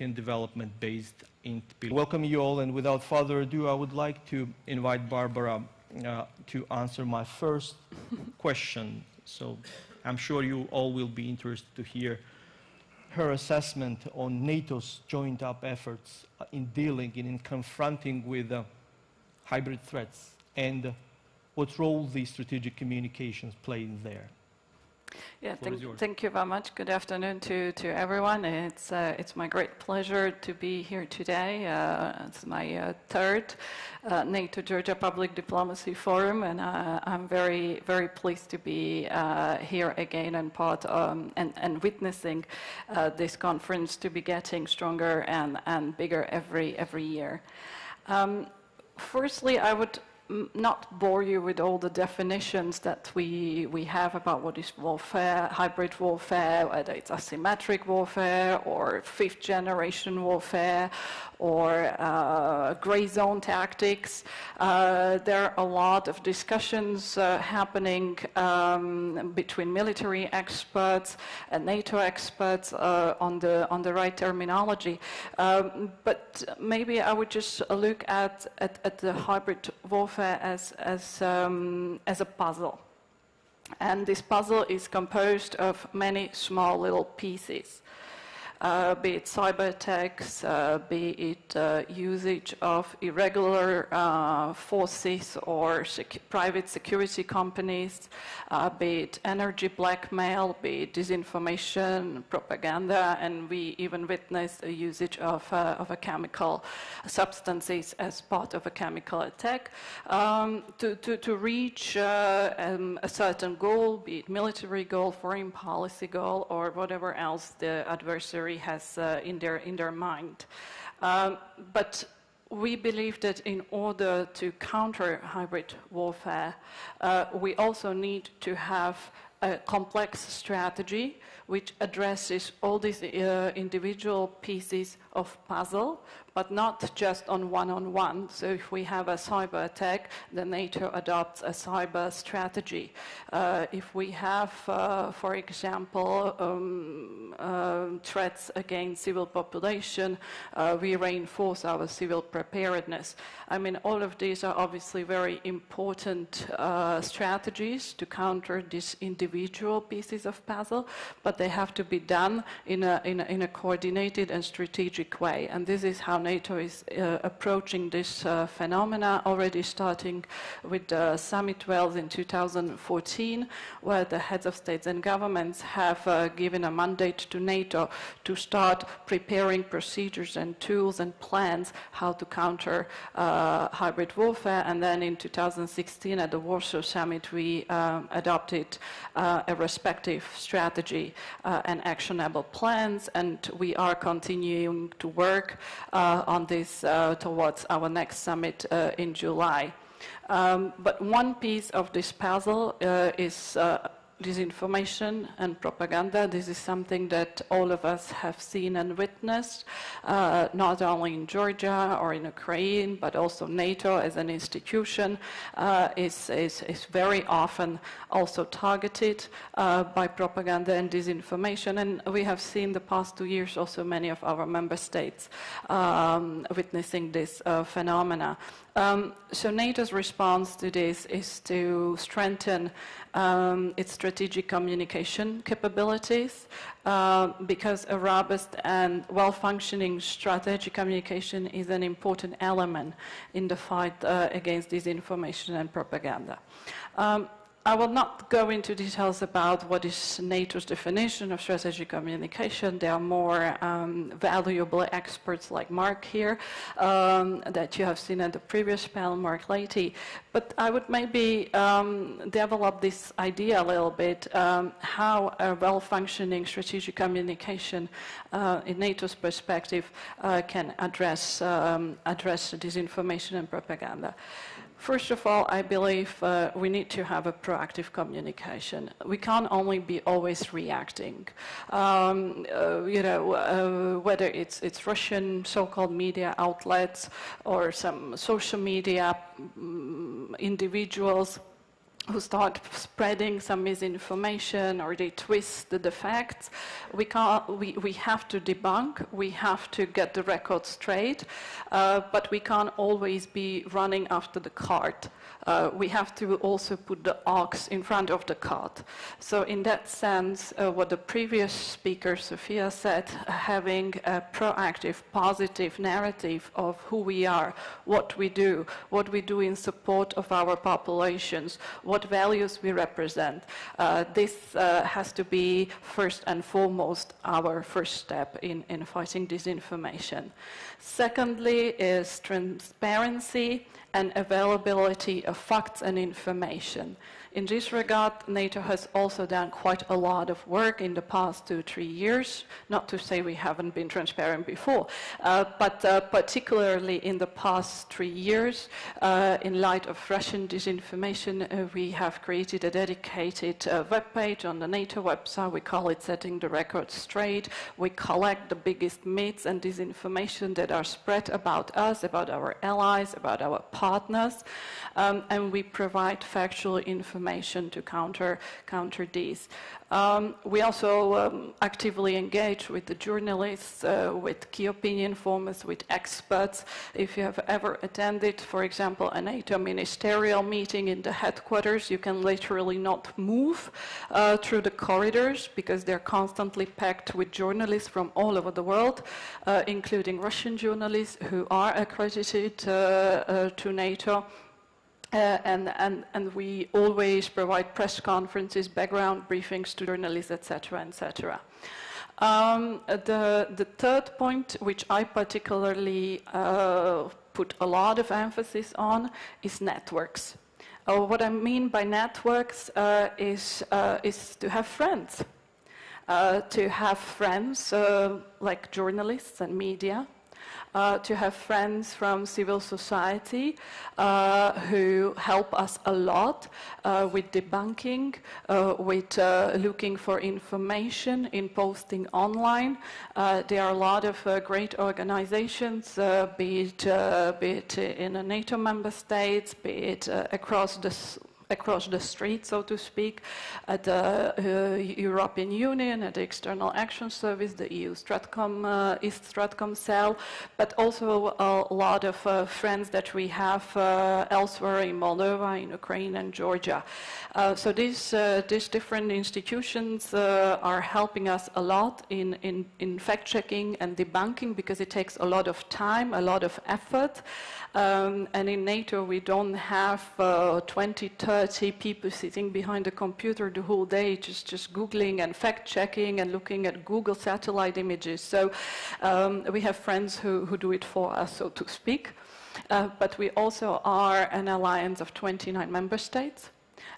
and development based in Tbilisi. Welcome you all, and without further ado, I would like to invite Barbara to answer my first question. So I'm sure you all will be interested to hear her assessment on NATO's joined-up efforts in dealing and in confronting with hybrid threats, and what role the strategic communications play in there. Yeah, thank you very much. Good afternoon to everyone. It's my great pleasure to be here today. It's my third NATO-Georgia Public Diplomacy Forum, and I'm very, very pleased to be here again and and witnessing this conference to be getting stronger and bigger every year. Firstly, I would not bore you with all the definitions that we have about what is warfare, hybrid warfare, whether it's asymmetric warfare or fifth generation warfare or gray zone tactics. There are a lot of discussions happening between military experts and NATO experts on the right terminology. But maybe I would just look at the hybrid warfare as a puzzle. And this puzzle is composed of many small little pieces. Be it cyber attacks, be it usage of irregular forces or private security companies, be it energy blackmail, be it disinformation, propaganda, and we even witnessed a usage of a chemical substances as part of a chemical attack to reach a certain goal, be it military goal, foreign policy goal, or whatever else the adversary has in their mind. But we believe that in order to counter hybrid warfare, we also need to have a complex strategy which addresses all these individual pieces of puzzle, but not just on one-on-one. So if we have a cyber attack, then NATO adopts a cyber strategy. If we have, for example, threats against civil population, we reinforce our civil preparedness. I mean, all of these are obviously very important strategies to counter these individual pieces of puzzle, but they have to be done in a coordinated and strategic way. And this is how NATO is approaching this phenomena, already starting with Summit 12 in 2014, where the heads of states and governments have given a mandate to NATO to start preparing procedures and tools and plans how to counter hybrid warfare. And then in 2016 at the Warsaw Summit, we adopted a respective strategy and actionable plans, and we are continuing to work on this towards our next summit in July. But one piece of this puzzle is disinformation and propaganda. This is something that all of us have seen and witnessed, not only in Georgia or in Ukraine, but also NATO as an institution is very often also targeted by propaganda and disinformation. And we have seen the past 2 years also many of our member states witnessing this phenomena. So NATO's response to this is to strengthen its strategic communication capabilities, because a robust and well-functioning strategic communication is an important element in the fight against disinformation and propaganda. I will not go into details about what is NATO's definition of strategic communication. There are more valuable experts like Mark here that you have seen at the previous panel, Mark Leahy. But I would maybe develop this idea a little bit, how a well-functioning strategic communication in NATO's perspective can address disinformation and propaganda. First of all, I believe we need to have a proactive communication. We can't only be always reacting. Whether it's Russian so-called media outlets or some social media individuals who start spreading some misinformation or they twist the facts, we have to debunk, we have to get the record straight, but we can't always be running after the cart. We have to also put the ox in front of the cart. So in that sense, what the previous speaker, Sophia, said, having a proactive, positive narrative of who we are, what we do in support of our populations, what values we represent. This has to be first and foremost our first step in fighting disinformation. Secondly is transparency and availability of facts and information. In this regard, NATO has also done quite a lot of work in the past 2-3 years, not to say we haven't been transparent before, but particularly in the past 3 years, in light of Russian disinformation, we have created a dedicated webpage on the NATO website. We call it Setting the Record Straight. We collect the biggest myths and disinformation that are spread about us, about our allies, about our partners, and we provide factual information to counter these. We also actively engage with the journalists, with key opinion formers, with experts. If you have ever attended, for example, a NATO ministerial meeting in the headquarters, you can literally not move through the corridors because they're constantly packed with journalists from all over the world, including Russian journalists who are accredited to NATO. And we always provide press conferences, background briefings to journalists, etc., etc. The third point, which I particularly put a lot of emphasis on, is networks. What I mean by networks is to have friends. To have friends like journalists and media. To have friends from civil society who help us a lot with debunking, with looking for information in posting online. There are a lot of great organizations, be it in the NATO member states, be it across the street, so to speak, at the European Union, at the External Action Service, the EU Stratcom, East Stratcom cell, but also a lot of friends that we have elsewhere in Moldova, in Ukraine and Georgia. So these different institutions are helping us a lot in fact-checking and debunking because it takes a lot of time, a lot of effort. And in NATO, we don't have 20, 30 people sitting behind the computer the whole day just Googling and fact-checking and looking at Google satellite images. So we have friends who do it for us, so to speak. But we also are an alliance of 29 member states.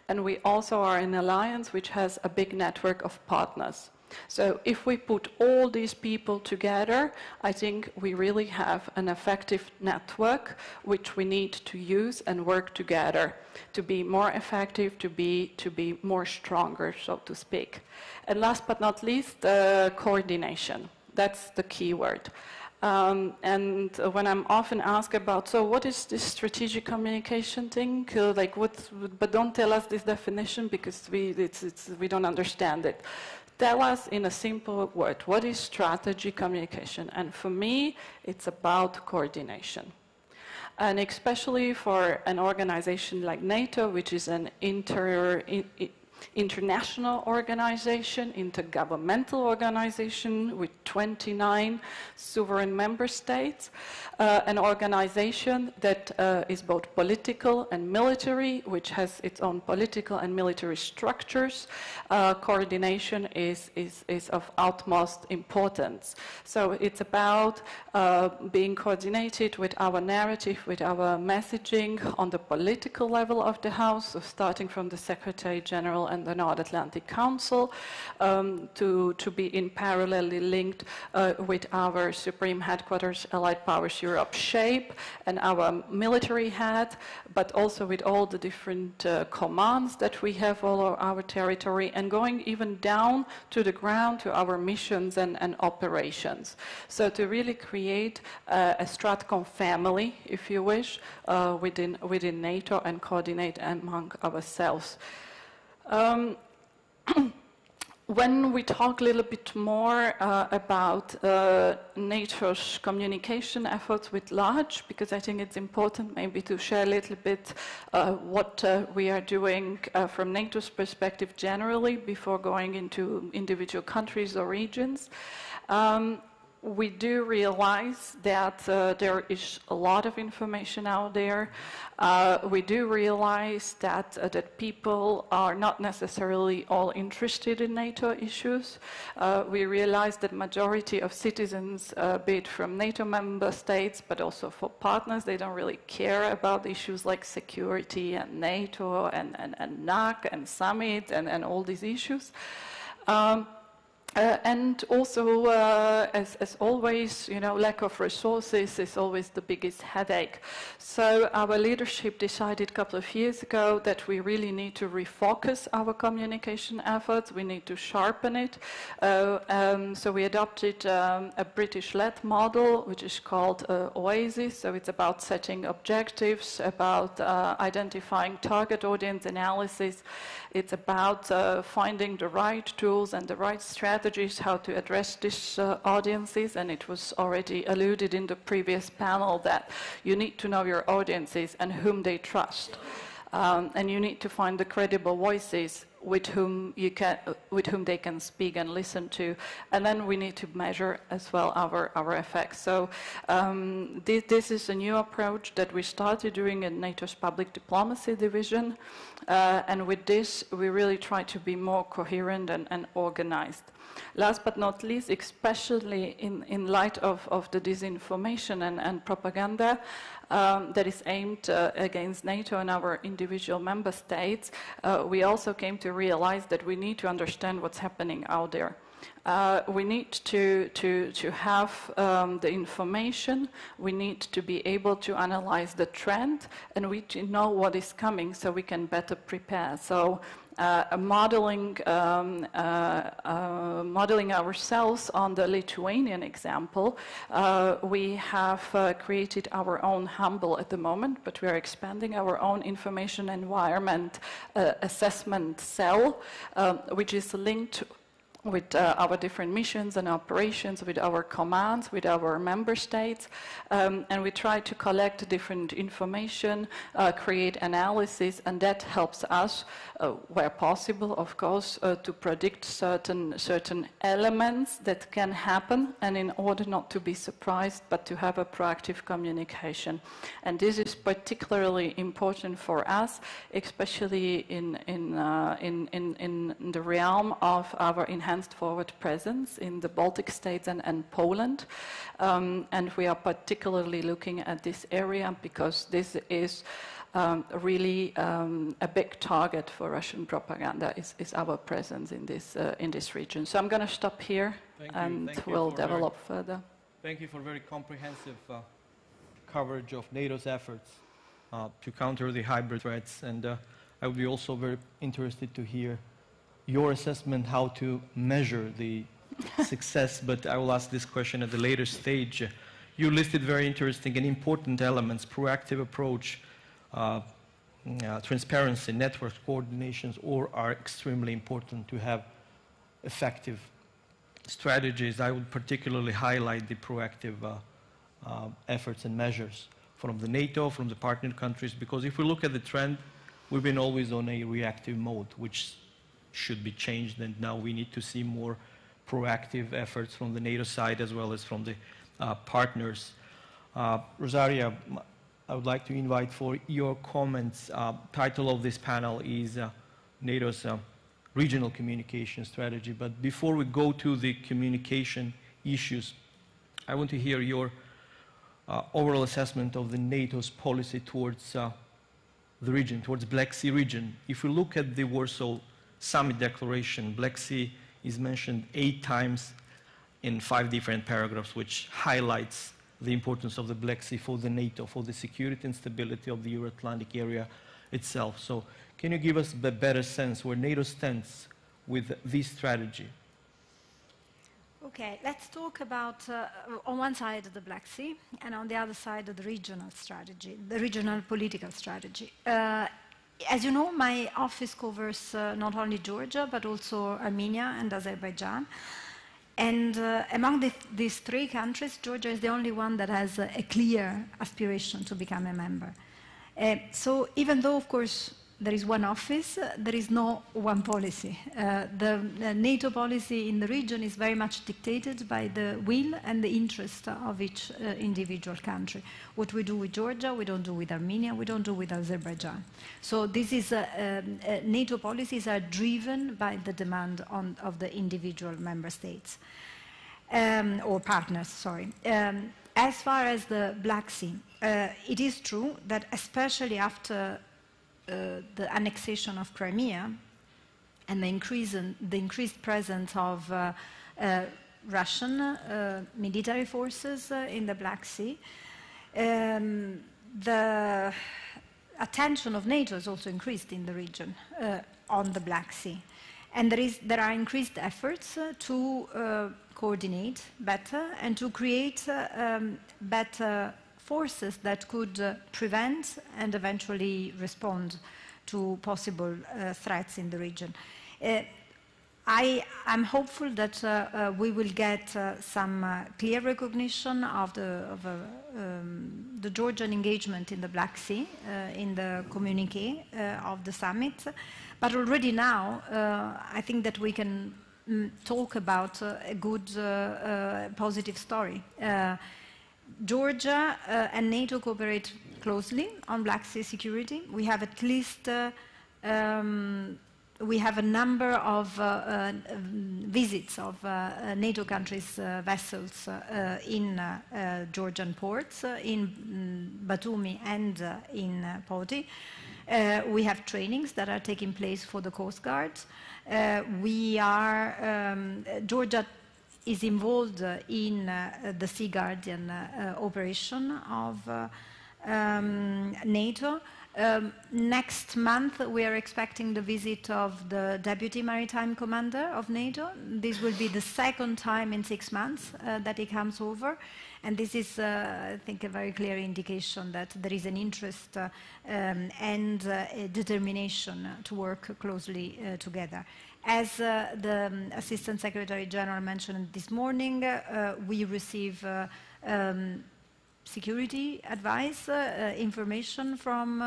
And we also are an alliance which has a big network of partners. So if we put all these people together, I think we really have an effective network which we need to use and work together to be more effective, to be more stronger, so to speak. And last but not least, coordination. That's the key word. And when I'm often asked about, so what is this strategic communication thing? Like but don't tell us this definition because we don't understand it. Tell us in a simple word, what is strategy communication? And for me, it's about coordination. And especially for an organization like NATO, which is an international organization, intergovernmental organization with 29 sovereign member states, an organization that is both political and military, which has its own political and military structures. Coordination is of utmost importance. So it's about being coordinated with our narrative, with our messaging on the political level of the House, so starting from the Secretary General and the North Atlantic Council, to be in parallelly linked with our Supreme Headquarters Allied Powers Europe shape and our military head, but also with all the different commands that we have all over our territory, and going even down to the ground to our missions and operations. So to really create a Stratcom family, if you wish, within NATO and coordinate among ourselves. When we talk a little bit more about NATO's communication efforts with large, because I think it's important maybe to share a little bit what we are doing from NATO's perspective generally before going into individual countries or regions. We do realize that there is a lot of information out there. We do realize that that people are not necessarily all interested in NATO issues. We realize that majority of citizens, be it from NATO member states, but also for partners, they don't really care about issues like security and NATO and NAC and summit and all these issues. And also, as always, you know, lack of resources is always the biggest headache. So our leadership decided a couple of years ago that we really need to refocus our communication efforts. We need to sharpen it. So we adopted a British-led model, which is called OASIS. So it's about setting objectives, about identifying target audience analysis. It's about finding the right tools and the right strategies how to address these audiences, and it was already alluded in the previous panel that you need to know your audiences and whom they trust. And you need to find the credible voices with whom they can speak and listen to, and then we need to measure as well our effects. So this is a new approach that we started doing in NATO's Public Diplomacy Division, and with this we really try to be more coherent and organized. Last but not least, especially in light of the disinformation and propaganda that is aimed against NATO and our individual member states, we also came to realize that we need to understand what's happening out there. We need to have the information, we need to be able to analyze the trend, and we need to know what is coming so we can better prepare. So modeling ourselves on the Lithuanian example, we have created our own humble at the moment, but we are expanding our own information environment assessment cell, which is linked with our different missions and operations, with our commands, with our member states, and we try to collect different information, create analysis, and that helps us, where possible, of course, to predict certain elements that can happen, and in order not to be surprised, but to have a proactive communication. And this is particularly important for us, especially in the realm of our enhanced forward presence in the Baltic states and Poland. And we are particularly looking at this area because this is really a big target for Russian propaganda, is our presence in this region. So I'm going to stop here and we'll develop further. Thank you for very comprehensive coverage of NATO's efforts to counter the hybrid threats. And I would be also very interested to hear your assessment how to measure the success, but I will ask this question at the later stage. You listed very interesting and important elements: proactive approach, transparency, network coordinations, all are extremely important to have effective strategies. I would particularly highlight the proactive efforts and measures from the NATO, from the partner countries, because if we look at the trend, we've been always on a reactive mode, which should be changed, and now we need to see more proactive efforts from the NATO side as well as from the partners. Rosaria, I would like to invite for your comments. Title of this panel is NATO's regional communication strategy, but before we go to the communication issues, I want to hear your overall assessment of the NATO's policy towards the region, towards Black Sea region. If we look at the Warsaw summit declaration, Black Sea is mentioned 8 times in 5 different paragraphs, which highlights the importance of the Black Sea for the NATO, for the security and stability of the Euro-Atlantic area itself. So can you give us a better sense where NATO stands with this strategy? Okay, let's talk about, on one side, the Black Sea, and on the other side, the regional strategy, the regional political strategy. As you know, my office covers not only Georgia, but also Armenia and Azerbaijan. And among these 3 countries, Georgia is the only one that has a clear aspiration to become a member. So even though, of course, there is one office, there is no one policy. The NATO policy in the region is very much dictated by the will and the interest of each individual country. What we do with Georgia, we don't do with Armenia, we don't do with Azerbaijan. So this is NATO policies are driven by the demand of the individual member states, or partners, sorry. As far as the Black Sea, it is true that especially after the annexation of Crimea and the increased presence of Russian military forces in the Black Sea, the attention of NATO has also increased in the region on the Black Sea. And there are increased efforts to coordinate better and to create better forces that could prevent and eventually respond to possible threats in the region. I'm hopeful that we will get some clear recognition of the Georgian engagement in the Black Sea in the communiqué of the summit. But already now, I think that we can talk about a good, positive story. Georgia and NATO cooperate closely on Black Sea security. We have at least we have a number of visits of NATO countries' vessels in Georgian ports, in Batumi and in Poti. We have trainings that are taking place for the Coast Guard. Georgia is involved in the Sea Guardian operation of NATO. Next month, we are expecting the visit of the Deputy Maritime Commander of NATO. This will be the 2nd time in 6 months that he comes over. And this is, I think, a very clear indication that there is an interest and a determination to work closely together. As the Assistant Secretary General mentioned this morning, we receive security advice, information from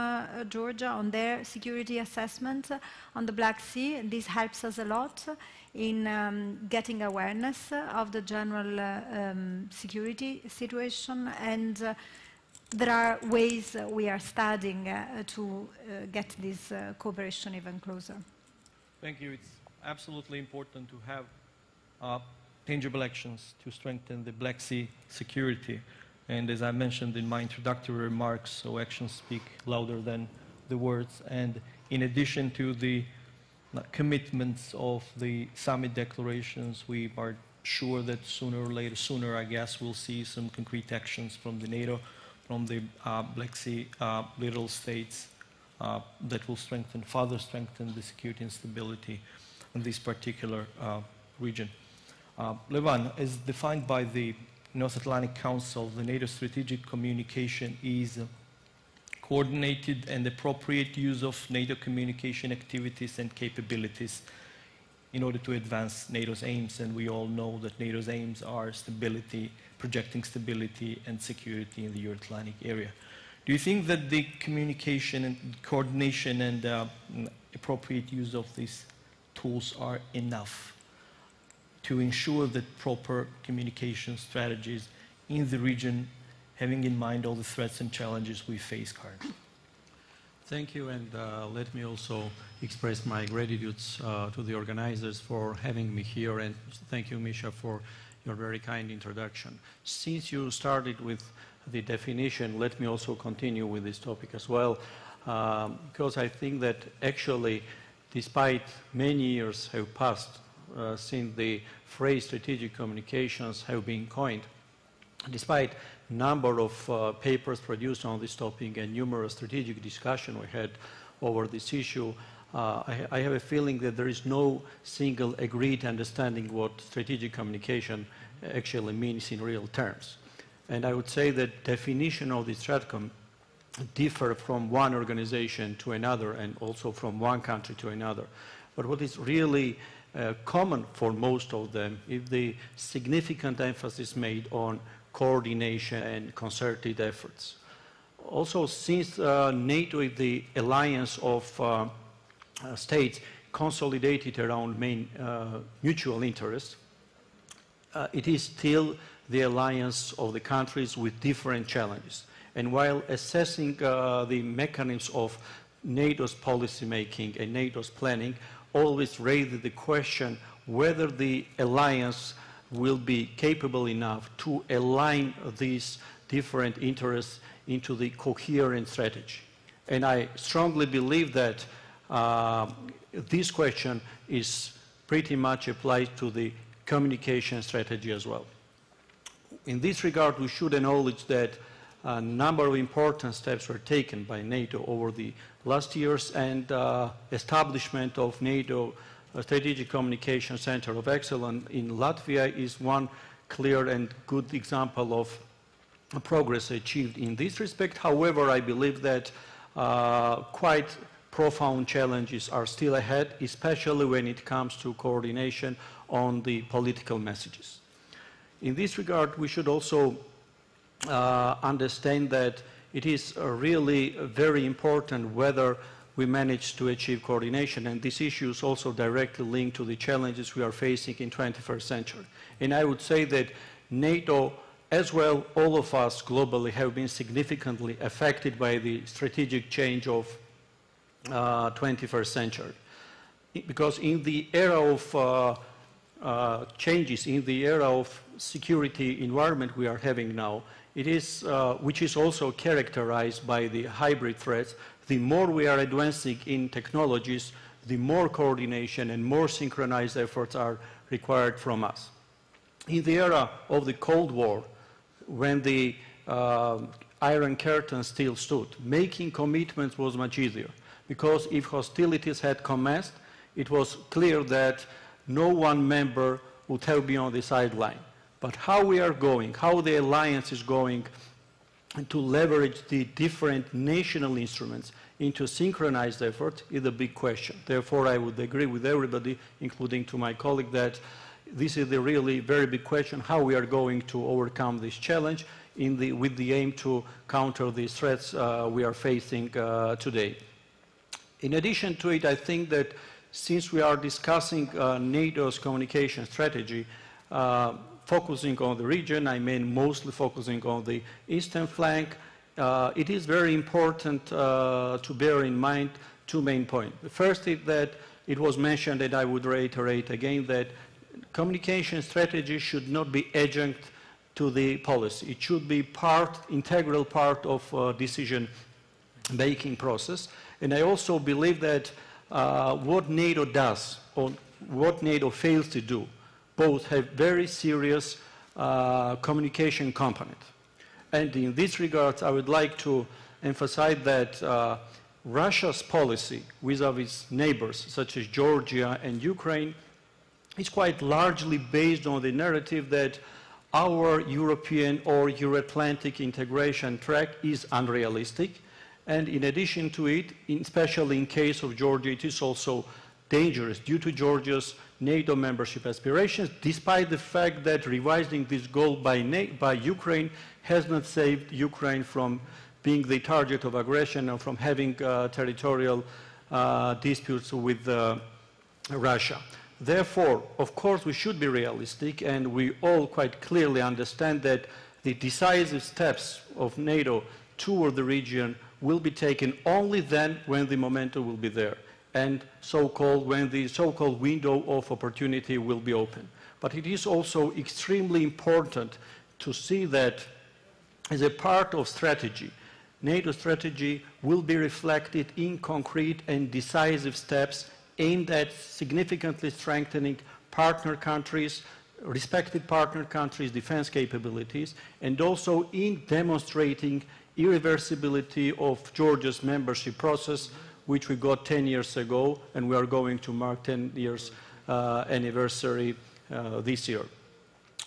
Georgia on their security assessment on the Black Sea. And this helps us a lot in getting awareness of the general security situation. And there are ways we are studying to get this cooperation even closer. Thank you. It's absolutely important to have tangible actions to strengthen the Black Sea security. And as I mentioned in my introductory remarks, so actions speak louder than the words. And in addition to the commitments of the summit declarations, we are sure that sooner or later, sooner I guess, we'll see some concrete actions from the NATO, from the Black Sea little states that will further strengthen the security and stability in this particular region. Levan, as defined by the North Atlantic Council, the NATO strategic communication is coordinated and appropriate use of NATO communication activities and capabilities in order to advance NATO's aims. And we all know that NATO's aims are stability, projecting stability and security in the Euro-Atlantic area. Do you think that the communication and coordination and appropriate use of these tools are enough to ensure that proper communication strategies in the region, having in mind all the threats and challenges we face currently? Thank you, and let me also express my gratitude to the organizers for having me here, and thank you, Misha, for your very kind introduction. Since you started with the definition, let me also continue with this topic as well, because I think that actually despite many years have passed since the phrase strategic communications have been coined, despite number of papers produced on this topic and numerous strategic discussion we had over this issue, I have a feeling that there is no single agreed understanding what strategic communication actually means in real terms. And I would say that definition of the Stratcom differ from one organization to another and also from one country to another. But what is really common for most of them is the significant emphasis made on coordination and concerted efforts. Also, since NATO is the alliance of states consolidated around main mutual interests, it is still the alliance of the countries with different challenges. And while assessing the mechanisms of NATO's policymaking and NATO's planning, always raises the question whether the alliance will be capable enough to align these different interests into the coherent strategy. And I strongly believe that this question is pretty much applied to the communication strategy as well. In this regard, we should acknowledge that a number of important steps were taken by NATO over the last years, and establishment of NATO Strategic Communication Center of Excellence in Latvia is one clear and good example of progress achieved in this respect. However, I believe that quite profound challenges are still ahead, especially when it comes to coordination on the political messages. In this regard, we should also understand that it is really very important whether we manage to achieve coordination, and this issue is also directly linked to the challenges we are facing in 21st century. And I would say that NATO, as well, all of us globally have been significantly affected by the strategic change of 21st century. Because in the era of changes, in the era of security environment we are having now, it is, which is also characterized by the hybrid threats, the more we are advancing in technologies, the more coordination and more synchronized efforts are required from us. In the era of the Cold War, when the Iron Curtain still stood, making commitments was much easier, because if hostilities had commenced, it was clear that no one member would have been on the sideline. But how we are going, how the alliance is going to leverage the different national instruments into synchronized effort is a big question. Therefore, I would agree with everybody, including to my colleague, that this is the really very big question, how we are going to overcome this challenge with the aim to counter these threats we are facing today. In addition to it, I think that since we are discussing NATO's communication strategy, focusing on the region, I mean mostly focusing on the eastern flank, it is very important to bear in mind two main points. The first is that it was mentioned, and I would reiterate again, that communication strategy should not be adjunct to the policy. It should be integral part of decision-making process. And I also believe that what NATO does or what NATO fails to do both have very serious communication component. And in this regard, I would like to emphasize that Russia's policy vis-à-vis neighbors such as Georgia and Ukraine is quite largely based on the narrative that our European or Euro-Atlantic integration track is unrealistic. And in addition to it, especially in case of Georgia, it is also dangerous due to Georgia's NATO membership aspirations, despite the fact that revising this goal by Ukraine has not saved Ukraine from being the target of aggression and from having territorial disputes with Russia. Therefore, of course, we should be realistic, and we all quite clearly understand that the decisive steps of NATO toward the region will be taken only then when the momentum will be there, and when the so-called window of opportunity will be open. But it is also extremely important to see that as a part of strategy, NATO strategy will be reflected in concrete and decisive steps aimed at significantly strengthening partner countries, respected partner countries' defense capabilities, and also in demonstrating irreversibility of Georgia's membership process, which we got 10 years ago, and we are going to mark 10 years anniversary this year.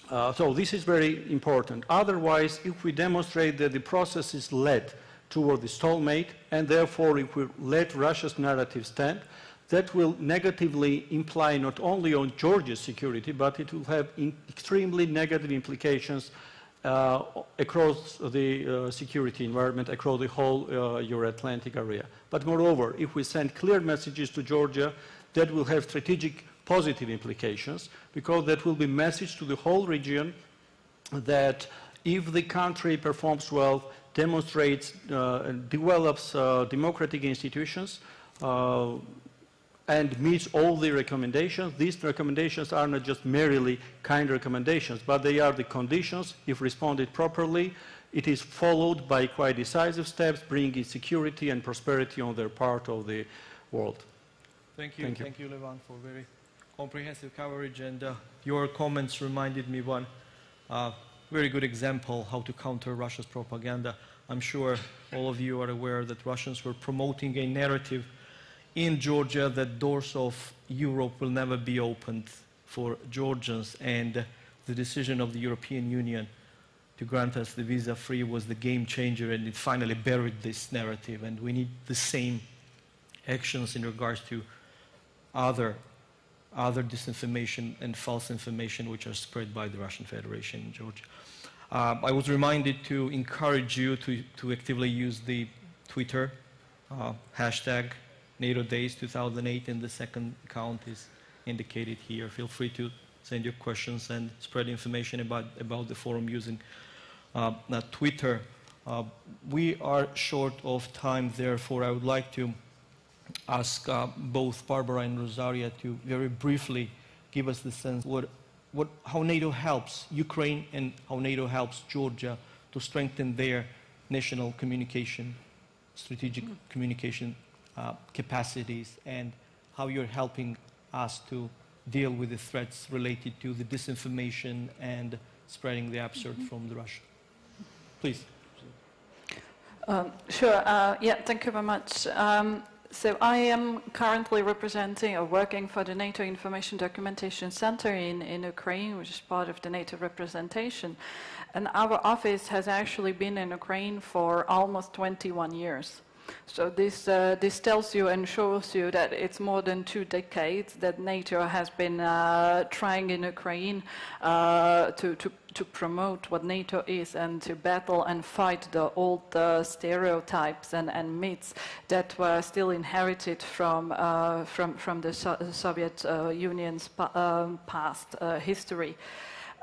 So this is very important. Otherwise, if we demonstrate that the process is led toward the stalemate, and therefore if we let Russia's narrative stand, that will negatively imply not only on Georgia's security, but it will have extremely negative implications across the security environment, across the whole Euro-Atlantic area. But moreover, if we send clear messages to Georgia, that will have strategic positive implications, because that will be a message to the whole region that if the country performs well, demonstrates, develops democratic institutions, and meets all the recommendations. These recommendations are not just merely kind recommendations, but they are the conditions. If responded properly, it is followed by quite decisive steps, bringing security and prosperity on their part of the world. Thank you. Thank you, Levan, for very comprehensive coverage. And your comments reminded me one very good example how to counter Russia's propaganda. I'm sure all of you are aware that Russians were promoting a narrative in Georgia that doors of Europe will never be opened for Georgians, and the decision of the European Union to grant us the visa-free was the game changer, and it finally buried this narrative. And we need the same actions in regards to other disinformation and false information which are spread by the Russian Federation in Georgia. I was reminded to encourage you to actively use the Twitter hashtag NATO Days 2008, and the second account is indicated here. Feel free to send your questions and spread information about the forum using Twitter. We are short of time, therefore I would like to ask both Barbara and Rosaria to very briefly give us the sense how NATO helps Ukraine and how NATO helps Georgia to strengthen their national communication, strategic communication capacities, and how you're helping us to deal with the threats related to the disinformation and spreading the absurd from the Russia. Please. Sure. Yeah, thank you very much. So I am currently representing or working for the NATO Information Documentation Center in Ukraine, which is part of the NATO representation. And our office has actually been in Ukraine for almost 21 years. So this tells you and shows you that it's more than 2 decades that NATO has been trying in Ukraine to promote what NATO is and to battle and fight the old stereotypes and myths that were still inherited from the Soviet Union's past history.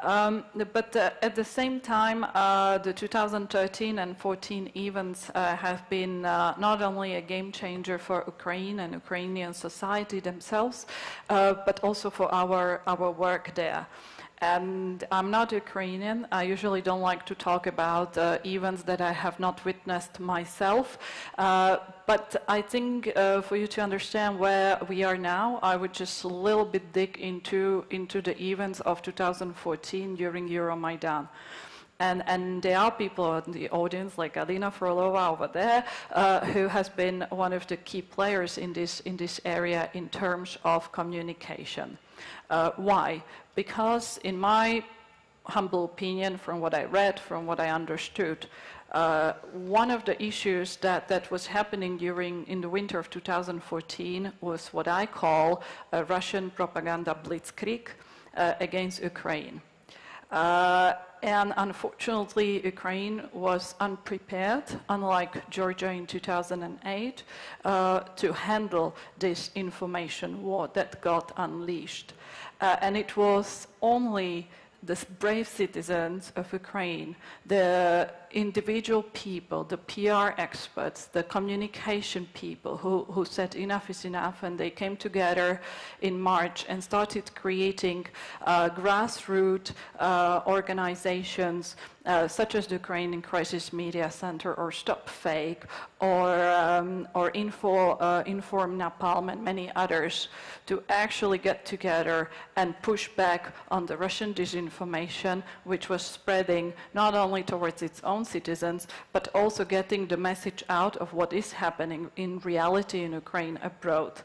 But at the same time, the 2013 and 14 events have been not only a game changer for Ukraine and Ukrainian society themselves, but also for our work there. And I'm not Ukrainian. I usually don't like to talk about events that I have not witnessed myself. But I think for you to understand where we are now, I would just a little bit dig into the events of 2014 during Euromaidan. And there are people in the audience, like Alina Frolova over there, who has been one of the key players in this area in terms of communication. Why? Because in my humble opinion, from what I read, from what I understood, one of the issues that was happening in the winter of 2014 was what I call a Russian propaganda blitzkrieg against Ukraine. And unfortunately, Ukraine was unprepared, unlike Georgia in 2008, to handle this information war that got unleashed. And it was only the brave citizens of Ukraine, the individual people, the PR experts, the communication people who said enough is enough, and they came together in March and started creating grassroots organizations such as the Ukrainian Crisis Media Center or Stop Fake or Inform Napalm and many others to actually get together and push back on the Russian disinformation, which was spreading not only towards its own citizens, but also getting the message out of what is happening in reality in Ukraine abroad.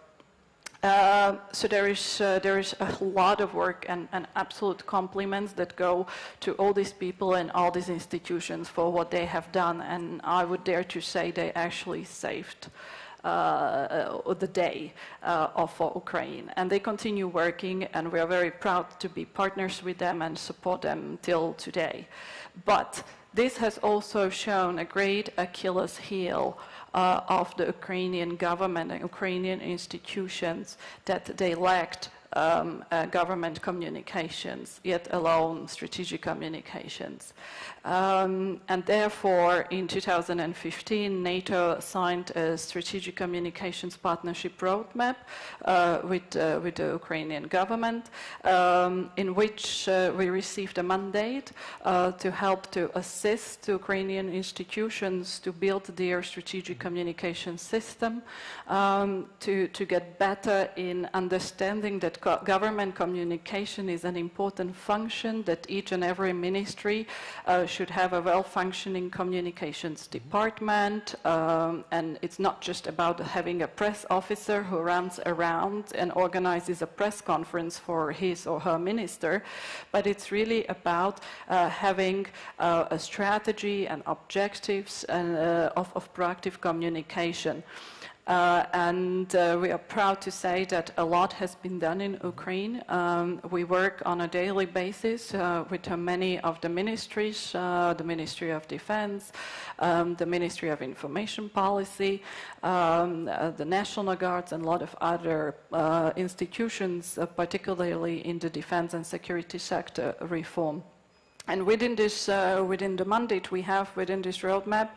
So there is a lot of work and absolute compliments that go to all these people and all these institutions for what they have done, and I would dare to say they actually saved the day for Ukraine, and they continue working, and we are very proud to be partners with them and support them till today. But this has also shown a great Achilles heel of the Ukrainian government and Ukrainian institutions, that they lacked government communications, yet alone strategic communications. And therefore, in 2015, NATO signed a strategic communications partnership roadmap with the Ukrainian government, in which we received a mandate to help to assist Ukrainian institutions to build their strategic communication system, to get better in understanding that government communication is an important function, that each and every ministry should have a well-functioning communications department, and it's not just about having a press officer who runs around and organizes a press conference for his or her minister, but it's really about having a strategy and objectives of proactive communication. And we are proud to say that a lot has been done in Ukraine. We work on a daily basis with many of the ministries, the Ministry of Defense, the Ministry of Information Policy, the National Guards, and a lot of other institutions, particularly in the defense and security sector reform. And within this, within the mandate we have within this roadmap,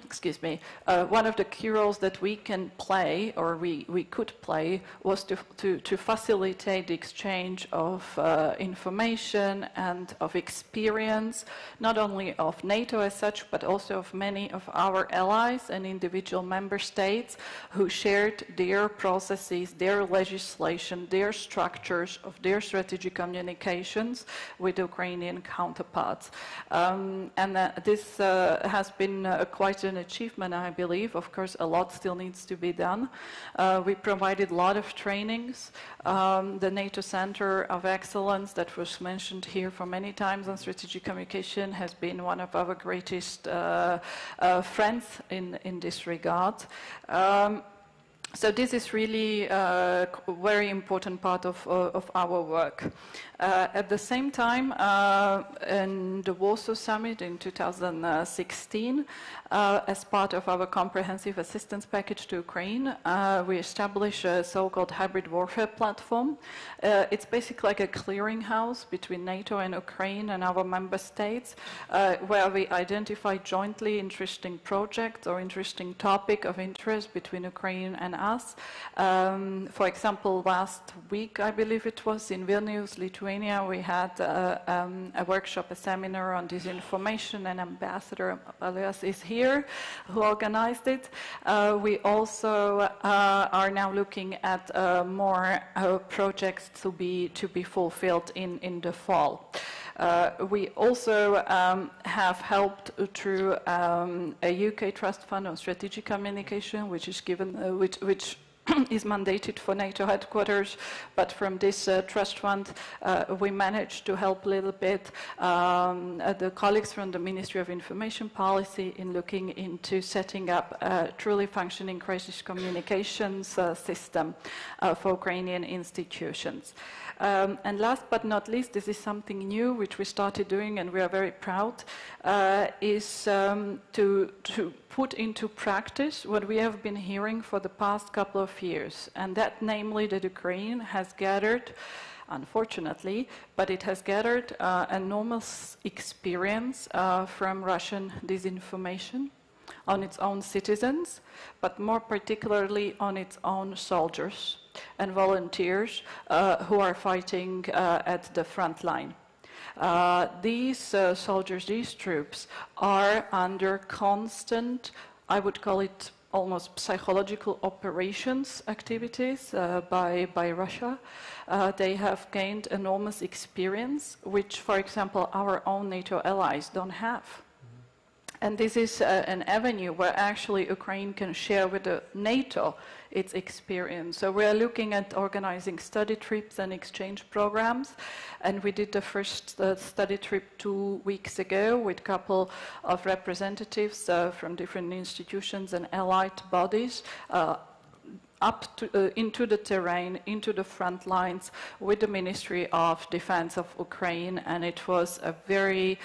excuse me, one of the key roles that we can play, or we could play, was to facilitate the exchange of information and of experience, not only of NATO as such, but also of many of our allies and individual member states who shared their processes, their legislation, their structures of their strategic communications with Ukrainian counterparts. And this has been quite an achievement, I believe. Of course, a lot still needs to be done. We provided a lot of trainings. The NATO Center of Excellence that was mentioned here for many times on strategic communication has been one of our greatest friends in this regard. So this is really a very important part of our work. At the same time, in the Warsaw Summit in 2016, as part of our comprehensive assistance package to Ukraine, we established a so-called hybrid warfare platform. It's basically like a clearinghouse between NATO and Ukraine and our member states, where we identify jointly interesting projects or interesting topic of interest between Ukraine and us. For example, last week, I believe it was, in Vilnius, Lithuania, we had a workshop, a seminar on disinformation, and Ambassador Alias is here, who organized it. We also are now looking at more projects to be fulfilled in the fall. We also have helped through a UK trust fund on strategic communication, which is given, which is mandated for NATO headquarters, but from this trust fund we managed to help a little bit the colleagues from the Ministry of Information Policy in looking into setting up a truly functioning crisis communications system for Ukrainian institutions. And last but not least, this is something new which we started doing and we are very proud, is to put into practice what we have been hearing for the past couple of years, and that namely that Ukraine has gathered unfortunately, but it has gathered enormous experience from Russian disinformation on its own citizens, but more particularly on its own soldiers and volunteers who are fighting at the front line. These soldiers, these troops, are under constant, I would call it almost psychological operations activities by Russia. They have gained enormous experience, which, for example, our own NATO allies don't have. And this is an avenue where actually Ukraine can share with the NATO its experience. So we are looking at organizing study trips and exchange programs. And we did the first study trip 2 weeks ago with a couple of representatives from different institutions and allied bodies up to, into the terrain, into the front lines with the Ministry of Defense of Ukraine, and it was a very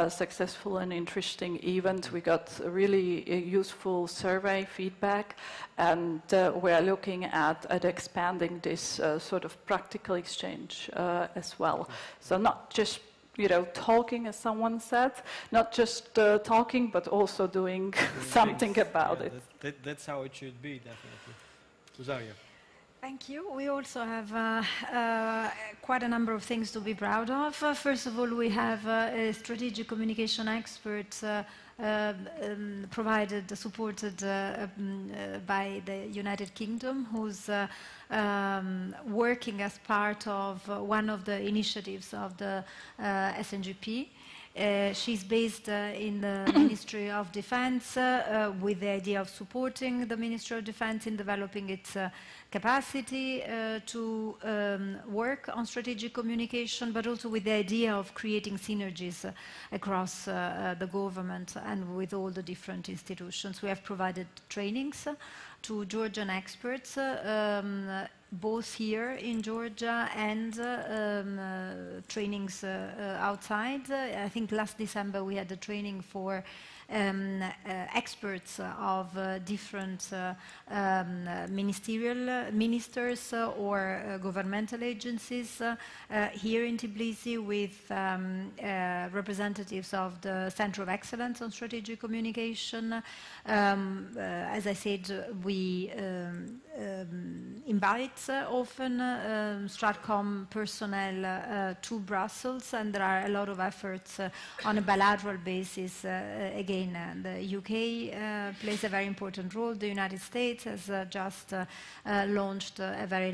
successful and interesting event. We got really useful survey feedback, and we are looking at expanding this sort of practical exchange as well. So not just talking, as someone said, not just talking, but also doing something about it. That's how it should be, definitely. Rosario. Thank you. We also have quite a number of things to be proud of. First of all, we have a strategic communication expert supported by the United Kingdom, who's working as part of one of the initiatives of the SNGP. She's based in the Ministry of Defense with the idea of supporting the Ministry of Defense in developing its capacity to work on strategic communication, but also with the idea of creating synergies across the government and with all the different institutions. We have provided trainings to Georgian experts, both here in Georgia and trainings outside. I think last December we had a training for experts of different ministers or governmental agencies here in Tbilisi with representatives of the Center of Excellence on Strategic Communication. As I said, we invite often Stratcom personnel to Brussels, and there are a lot of efforts on a bilateral basis. Again, the UK plays a very important role. The United States has just launched a very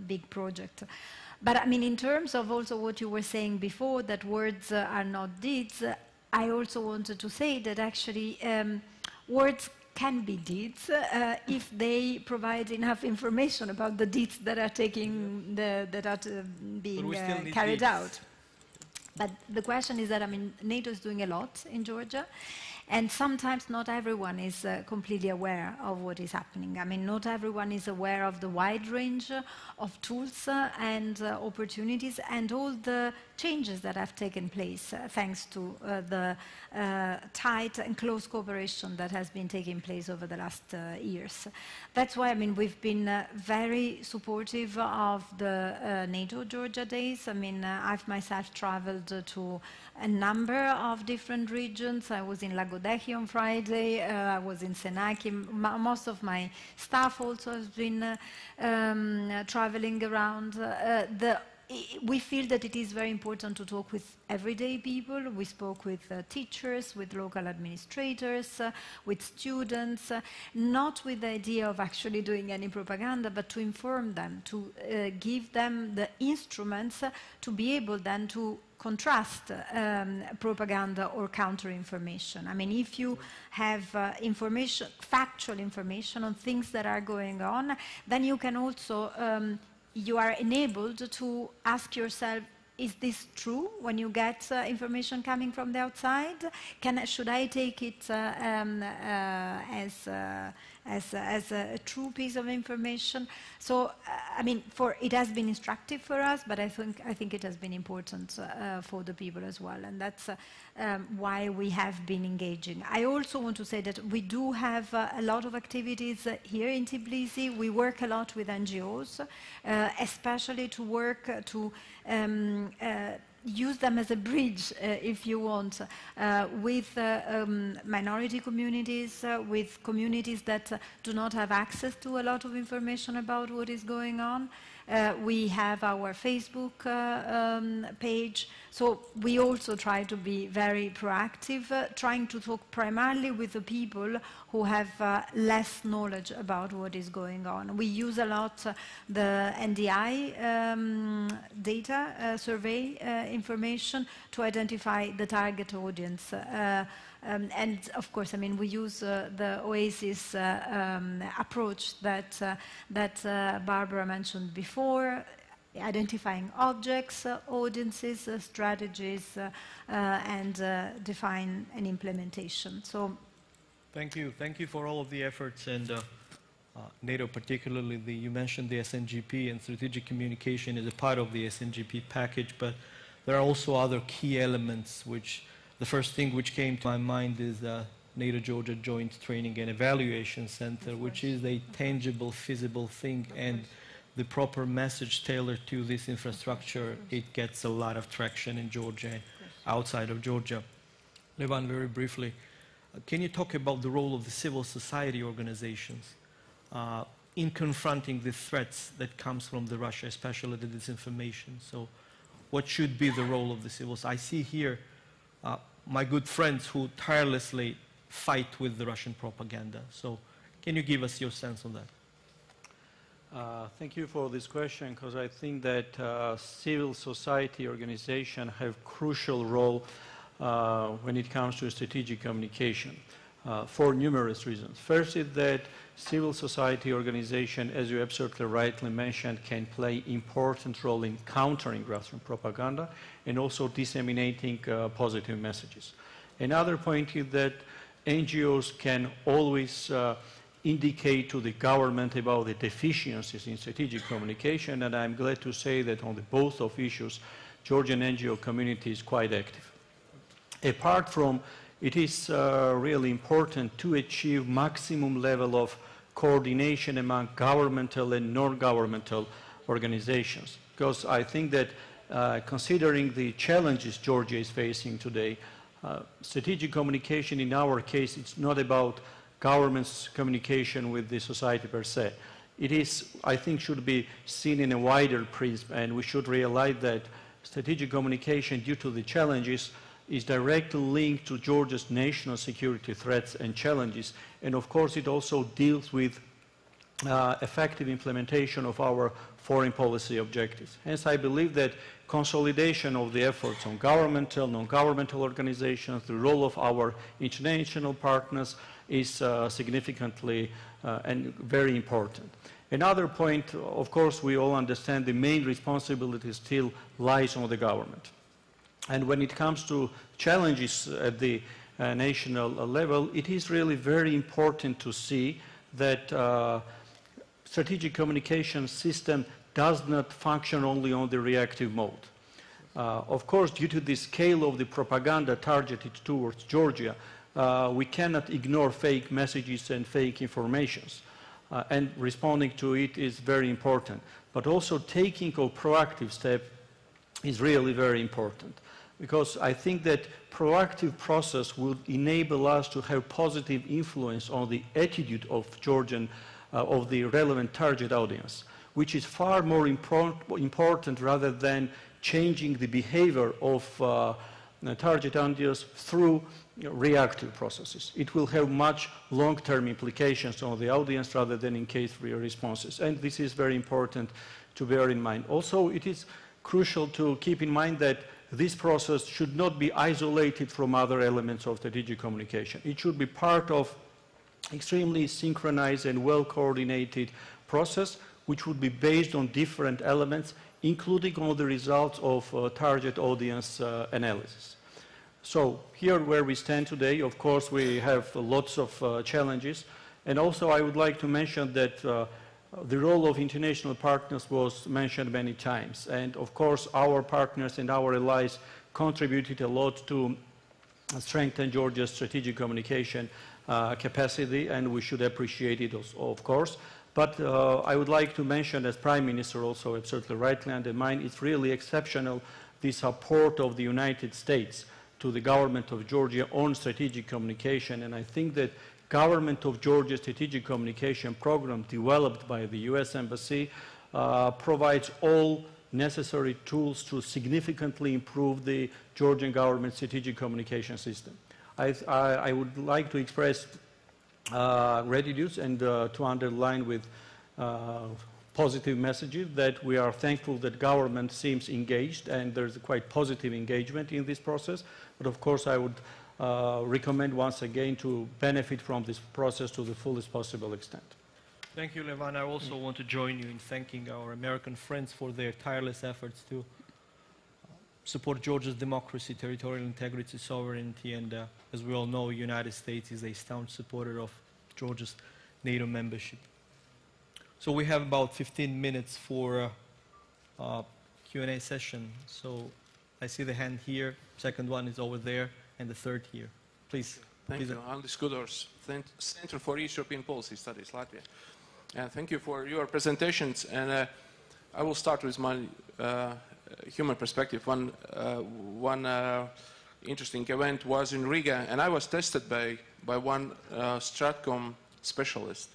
big project. But I mean, in terms of also what you were saying before, that words are not deeds, I also wanted to say that actually words can be deeds if they provide enough information about the deeds that are being carried out. But the question is that, I mean, NATO is doing a lot in Georgia, and sometimes not everyone is completely aware of what is happening. I mean, not everyone is aware of the wide range of tools and opportunities and all the changes that have taken place thanks to the tight and close cooperation that has been taking place over the last years. That's why, I mean, we've been very supportive of the NATO-Georgia days. I mean, I've myself traveled to a number of different regions. I was in Lagodehi on Friday, I was in Senaki. Most of my staff also has been traveling around. We feel that it is very important to talk with everyday people. We spoke with teachers, with local administrators, with students, not with the idea of actually doing any propaganda, but to inform them, to give them the instruments to be able then to contrast propaganda or counter-information. I mean, if you have information, factual information on things that are going on, then you can also you are enabled to ask yourself, is this true when you get information coming from the outside? Should I take it as as a true piece of information. So, I mean, it has been instructive for us, but I think it has been important for the people as well, and that's why we have been engaging. I also want to say that we do have a lot of activities here in Tbilisi. We work a lot with NGOs, especially to work to use them as a bridge, if you want, with minority communities, with communities that do not have access to a lot of information about what is going on. We have our Facebook page, so we also try to be very proactive, trying to talk primarily with the people who have less knowledge about what is going on. We use a lot the NDI data survey information to identify the target audience. And of course, I mean, we use the OASIS approach that Barbara mentioned before, identifying objects, audiences, strategies, and define an implementation. So, thank you for all of the efforts, and NATO particularly. You mentioned the SNGP, and strategic communication is a part of the SNGP package, but there are also other key elements which. The first thing which came to my mind is NATO-Georgia Joint Training and Evaluation Center, which is a tangible, feasible thing, and the proper message tailored to this infrastructure, it gets a lot of traction in Georgia and outside of Georgia. Levan, very briefly, can you talk about the role of the civil society organizations in confronting the threats that comes from the Russia, especially the disinformation? So what should be the role of the civil society? I see here my good friends who tirelessly fight with the Russian propaganda. So can you give us your sense on that? Thank you for this question, because I think that civil society organizations have a crucial role when it comes to strategic communication for numerous reasons. First is that civil society organization, as you absolutely rightly mentioned, can play an important role in countering Russian propaganda and also disseminating positive messages. Another point is that NGOs can always indicate to the government about the deficiencies in strategic communication, and I'm glad to say that on both of issues, Georgian NGO community is quite active. Apart from it is really important to achieve maximum level of coordination among governmental and non-governmental organizations, because I think that considering the challenges Georgia is facing today, strategic communication in our case, it's not about government's communication with the society per se. It is, I think, should be seen in a wider prism, and we should realize that strategic communication, due to the challenges, is directly linked to Georgia's national security threats and challenges, and of course it also deals with effective implementation of our foreign policy objectives. Hence, I believe that consolidation of the efforts on governmental, non-governmental organizations, the role of our international partners is significantly and very important. Another point, of course, we all understand the main responsibility still lies on the government. And when it comes to challenges at the national level, it is really very important to see that strategic communication system does not function only on the reactive mode. Of course, due to the scale of the propaganda targeted towards Georgia, we cannot ignore fake messages and fake informations. And responding to it is very important. But also taking a proactive step is really very important, because I think that proactive process will enable us to have positive influence on the attitude of Georgian, of the relevant target audience, which is far more important rather than changing the behavior of the target audience through reactive processes. It will have much long-term implications on the audience rather than in case responses. And this is very important to bear in mind. Also, it is crucial to keep in mind that this process should not be isolated from other elements of strategic communication. It should be part of extremely synchronized and well-coordinated process, which would be based on different elements, including all the results of target audience analysis. So here where we stand today, of course, we have lots of challenges, And also I would like to mention that the role of international partners was mentioned many times. And of course our partners and our allies contributed a lot to strengthen Georgia's strategic communication capacity, and we should appreciate it also, of course. But I would like to mention, as Prime Minister also absolutely rightly undermined, it's really exceptional, the support of the United States to the government of Georgia on strategic communication. And I think that government of Georgia strategic communication program developed by the US Embassy provides all necessary tools to significantly improve the Georgian government strategic communication system. I would like to express gratitude and to underline with positive messages that we are thankful that government seems engaged, and there's a quite positive engagement in this process. But of course I would recommend once again to benefit from this process to the fullest possible extent. Thank you, Levan. I also want to join you in thanking our American friends for their tireless efforts to support Georgia's democracy, territorial integrity, sovereignty, and as we all know, the United States is a staunch supporter of Georgia's NATO membership. So we have about 15 minutes for Q&A session. So I see the hand here, second one is over there, and the third here. Please. Thank you. Andris Kudors, Center for East European Policy Studies, Latvia. Thank you for your presentations. And I will start with my human perspective. One interesting event was in Riga, and I was tested by one Stratcom specialist.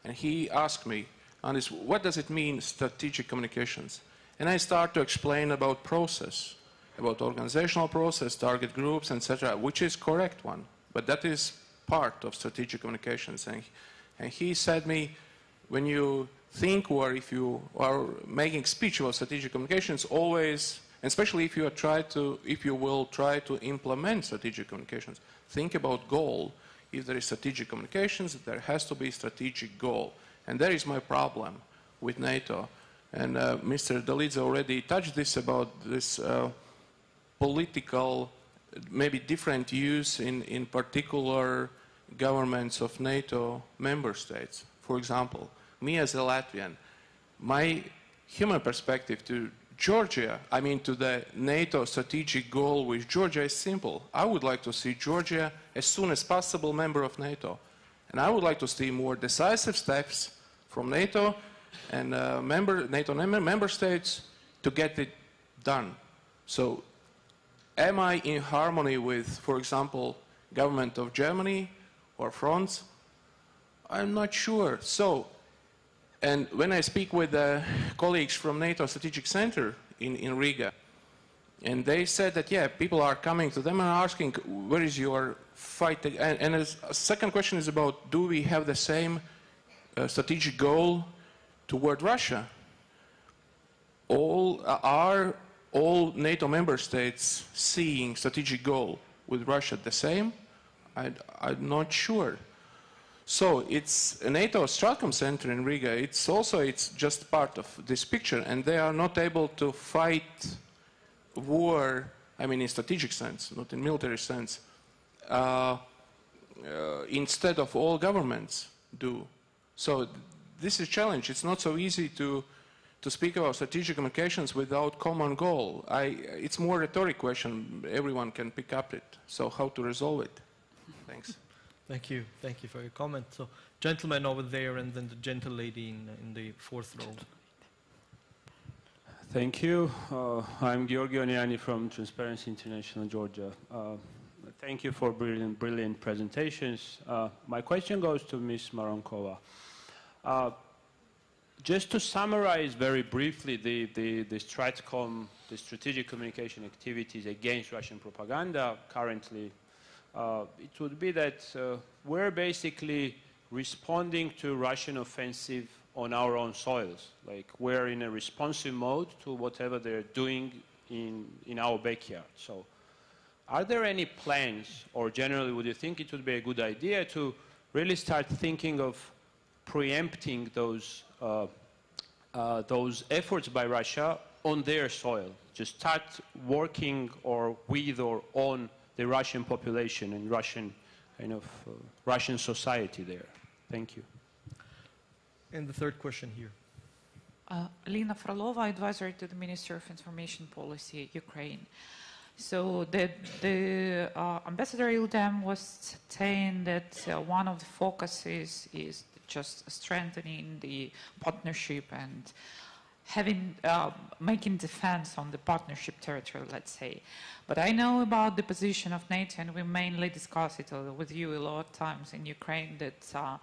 And he asked me, Andris, what does it mean, strategic communications? And I start to explain about process, about organizational process, target groups, etc., which is correct one. But that is part of strategic communications. And he said me, when you think or if you are making speech about strategic communications, always, and especially if you will try to implement strategic communications, think about goal. If there is strategic communications, there has to be strategic goal. And there is my problem with NATO. And Mr. Dalidze already touched this about this political, maybe different use in particular governments of NATO member states. For example, me as a Latvian, my human perspective to Georgia, I mean to the NATO strategic goal with Georgia is simple. I would like to see Georgia as soon as possible member of NATO. And I would like to see more decisive steps from NATO and NATO member states to get it done. So am I in harmony with, for example, government of Germany or France? I'm not sure. So, and when I speak with colleagues from NATO Strategic Center in Riga, and they said that, yeah, people are coming to them and asking, where is your fight? And a second question is about, do we have the same strategic goal toward Russia? Are all NATO member states seeing strategic goal with Russia the same? I'm not sure. So it's a NATO Stratcom Center in Riga. It's just part of this picture, and they are not able to fight war, I mean in strategic sense, not in military sense, instead of all governments do. So this is a challenge. It's not so easy to speak about strategic communications without common goal. It's more a rhetoric question. Everyone can pick up it. So how to resolve it? Thanks. Thank you. Thank you for your comment. So, gentleman over there, and then the gentle lady in the fourth row. Thank you. I'm Georgi Oniani from Transparency International Georgia. Thank you for brilliant presentations. My question goes to Ms. Maronkova. Just to summarize very briefly the Stratcom, the strategic communication activities against Russian propaganda currently, it would be that we're basically responding to Russian offensive on our own soils. Like we're in a responsive mode to whatever they're doing in our backyard. So are there any plans, or generally would you think it would be a good idea to really start thinking of preempting those efforts by Russia on their soil? Just start working with or on the Russian population and Russian Russian society there. Thank you. And the third question here. Lina Frolova, advisor to the Minister of Information Policy, Ukraine. So the Ambassador Ildam was saying that one of the focuses is just strengthening the partnership and making defense on the partnership territory, let's say. But I know about the position of NATO, and we mainly discuss it with you a lot of times in Ukraine, that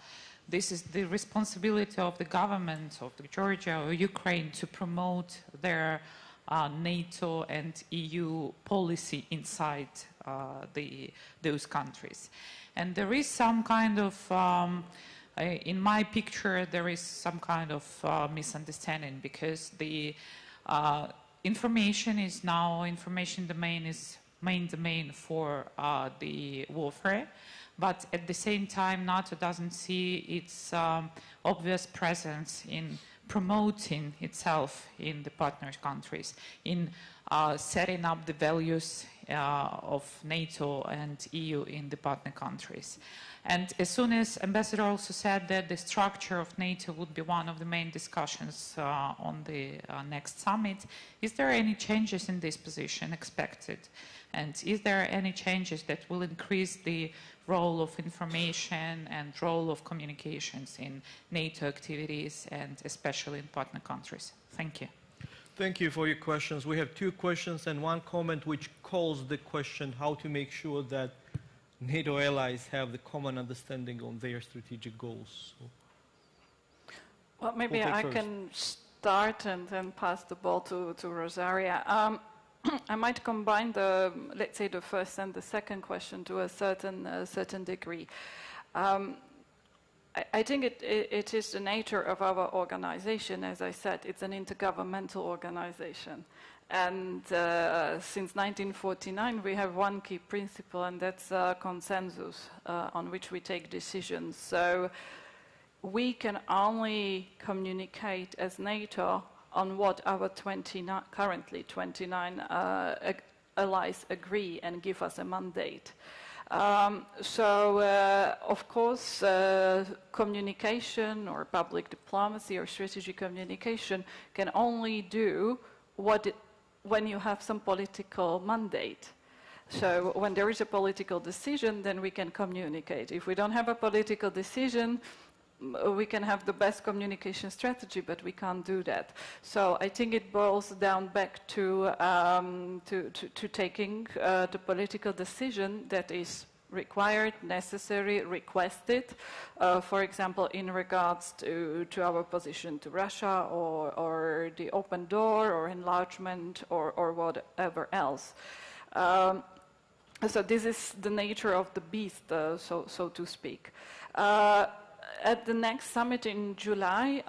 this is the responsibility of the government of Georgia or Ukraine to promote their NATO and EU policy inside those countries. And there is some kind of, in my picture, there is some kind of misunderstanding, because the information domain is main domain for the warfare. But at the same time, NATO doesn't see its obvious presence in promoting itself in the partner countries, in setting up the values of NATO and EU in the partner countries. And as soon as Ambassador also said that the structure of NATO would be one of the main discussions on the next summit, is there any changes in this position expected? And is there any changes that will increase the role of information and role of communications in NATO activities, and especially in partner countries? Thank you. Thank you for your questions. We have two questions and one comment which calls the question how to make sure that NATO allies have the common understanding on their strategic goals. So, well, maybe I can start and then pass the ball to Rosaria. I might combine let's say, the first and the second question to a certain degree. I think it is the nature of our organization. As I said, it's an intergovernmental organization. And since 1949, we have one key principle, and that's consensus on which we take decisions. So we can only communicate as NATO on what our currently 29 allies agree and give us a mandate. Of course, communication or public diplomacy or strategic communication can only do when you have some political mandate. So when there is a political decision, then we can communicate. If we don't have a political decision, we can have the best communication strategy, but we can't do that. So I think it boils down back to taking the political decision that is required, necessary, requested, for example, in regards to our position to Russia or the open door or enlargement or whatever else. So this is the nature of the beast, so to speak. At the next summit in July,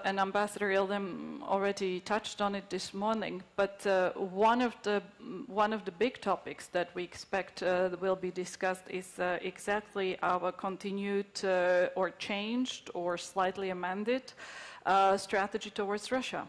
and Ambassador Ildam already touched on it this morning, but one of the big topics that we expect will be discussed is exactly our continued or changed or slightly amended strategy towards Russia.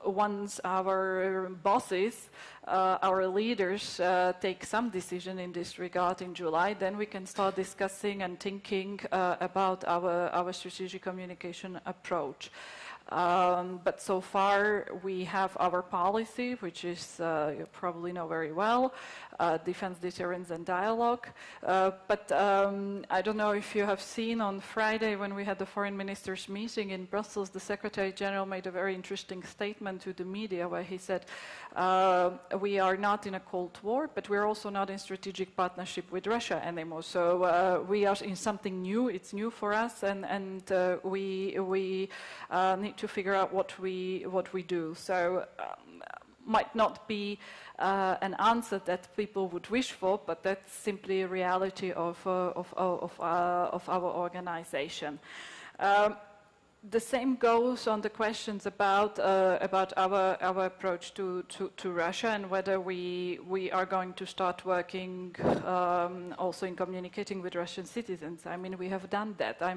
Once our bosses, our leaders take some decision in this regard in July, then we can start discussing and thinking about our strategic communication approach. But so far we have our policy, which is, you probably know very well, defense, deterrence and dialogue. But I don't know if you have seen on Friday when we had the foreign ministers meeting in Brussels, the Secretary General made a very interesting statement to the media where he said, we are not in a Cold War, but we're also not in strategic partnership with Russia anymore. So we are in something new, it's new for us, and we need to figure out what we do. So might not be an answer that people would wish for, but that's simply a reality of our organization. The same goes on the questions about our approach to Russia and whether we are going to start working also in communicating with Russian citizens. I mean, we have done that. I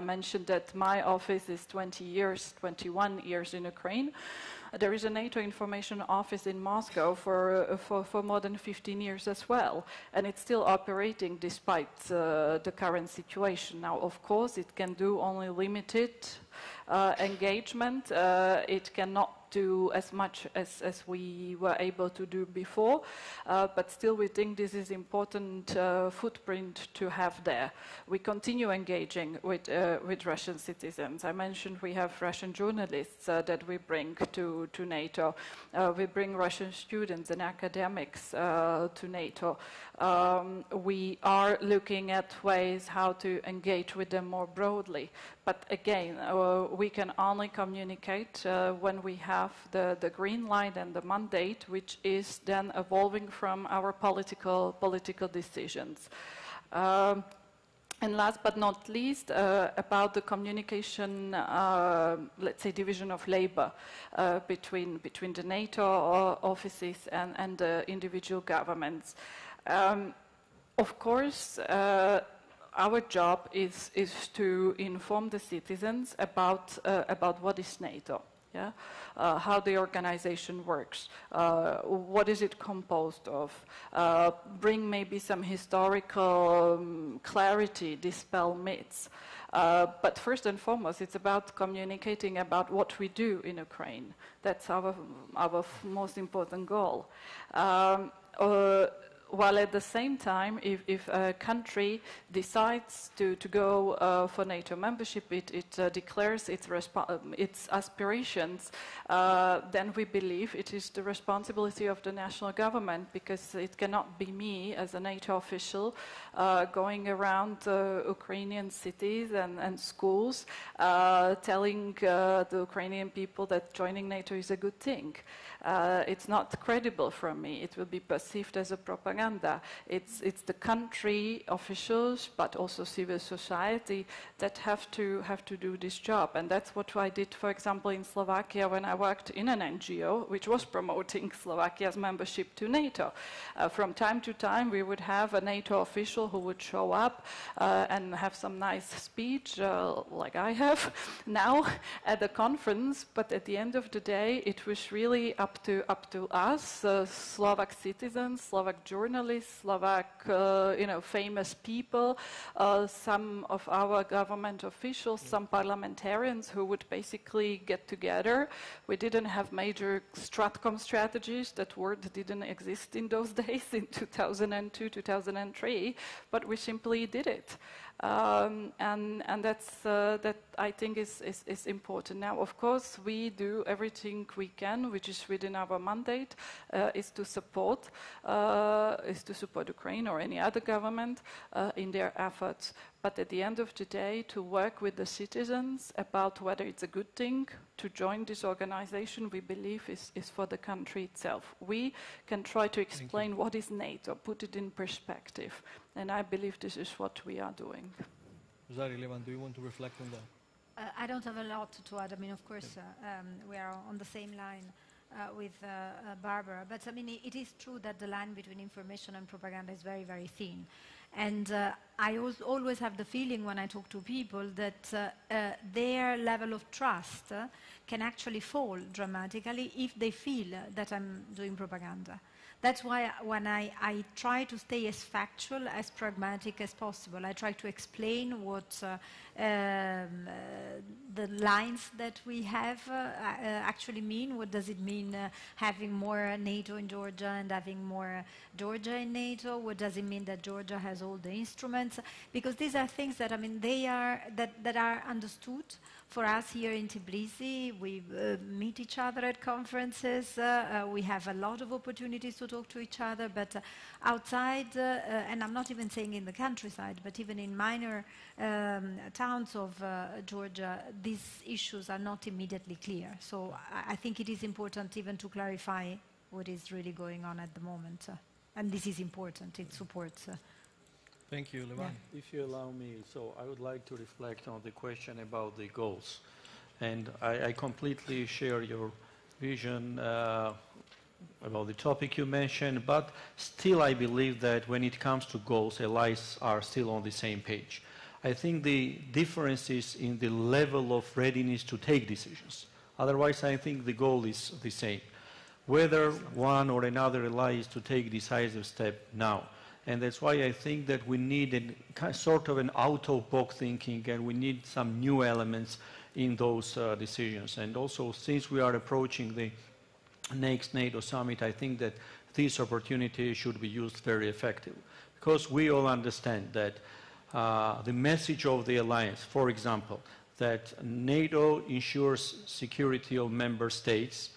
mentioned that my office is 21 years in Ukraine. There is a NATO information office in Moscow for more than 15 years as well, and it's still operating despite the current situation. Now, of course, it can do only limited engagement. It cannot do as much as we were able to do before, but still we think this is important footprint to have there. We continue engaging with Russian citizens. I mentioned we have Russian journalists that we bring to NATO. We bring Russian students and academics to NATO. We are looking at ways how to engage with them more broadly. But again, we can only communicate when we have the green light and the mandate, which is then evolving from our political decisions. And last but not least, about the communication, let's say, division of labor between the NATO offices and the individual governments. Of course, our job is to inform the citizens about what is NATO, yeah? How the organization works, what is it composed of, bring maybe some historical clarity, dispel myths. But first and foremost, it's about communicating about what we do in Ukraine. That's our most important goal. While at the same time, if a country decides to go for NATO membership, it declares its aspirations, then we believe it is the responsibility of the national government, because it cannot be me as a NATO official going around Ukrainian cities and schools telling the Ukrainian people that joining NATO is a good thing. It's not credible from me. It will be perceived as a propaganda. It's the country officials, but also civil society, that have to do this job. And that's what I did, for example, in Slovakia when I worked in an NGO, which was promoting Slovakia's membership to NATO. From time to time, we would have a NATO official who would show up and have some nice speech, like I have now at the conference. But at the end of the day, it was really up to us, Slovak citizens, Slovak journalists, Slovak, famous people, some of our government officials, some parliamentarians who would basically get together. We didn't have major Stratcom strategies. That word didn't exist in those days, in 2002, 2003, but we simply did it. And that I think is important. Now, of course, we do everything we can, which is within our mandate, is to support Ukraine or any other government in their efforts. But at the end of the day, to work with the citizens about whether it's a good thing to join this organization, we believe is for the country itself. We can try to explain what is NATO, put it in perspective. And I believe this is what we are doing. Levan, do you want to reflect on that? I don't have a lot to add. I mean, of course, we are on the same line with Barbara. But I mean, it is true that the line between information and propaganda is very, very thin. And I always have the feeling when I talk to people that their level of trust can actually fall dramatically if they feel that I'm doing propaganda. That's why when I try to stay as factual, as pragmatic as possible, I try to explain what the lines that we have actually mean. What does it mean having more NATO in Georgia and having more Georgia in NATO? What does it mean that Georgia has all the instruments? Because these are things that, I mean, they are that are understood. For us here in Tbilisi, we meet each other at conferences. We have a lot of opportunities to talk to each other. But outside, and I'm not even saying in the countryside, but even in minor towns of Georgia, these issues are not immediately clear. So I think it is important even to clarify what is really going on at the moment. And this is important. It supports. Thank you, Levan. Yeah. If you allow me, so I would like to reflect on the question about the goals. And I completely share your vision about the topic you mentioned, but still I believe that when it comes to goals, allies are still on the same page. I think the difference is in the level of readiness to take decisions. Otherwise, I think the goal is the same. Whether one or another ally is to take decisive step now. And that's why I think that we need sort of an out-of-box thinking, and we need some new elements in those decisions. And also, since we are approaching the next NATO summit, I think that this opportunity should be used very effectively. Because we all understand that the message of the alliance, for example, that NATO ensures security of member states,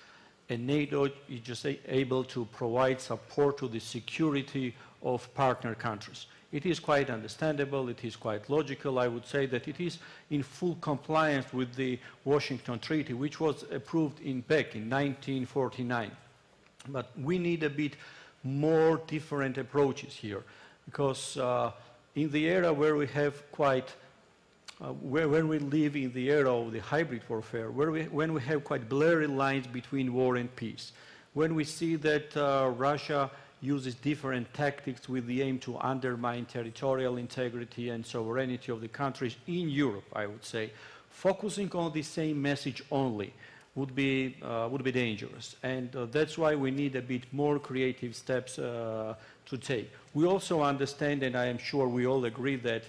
and NATO is just able to provide support to the security of partner countries. It is quite understandable, it is quite logical. I would say that it is in full compliance with the Washington Treaty, which was approved back in 1949. But we need a bit more different approaches here, because in the era where we have when we live in the era of the hybrid warfare, when we have quite blurry lines between war and peace, when we see that Russia uses different tactics with the aim to undermine territorial integrity and sovereignty of the countries in Europe, I would say, focusing on the same message only would be dangerous. And that's why we need a bit more creative steps to take. We also understand, and I am sure we all agree, that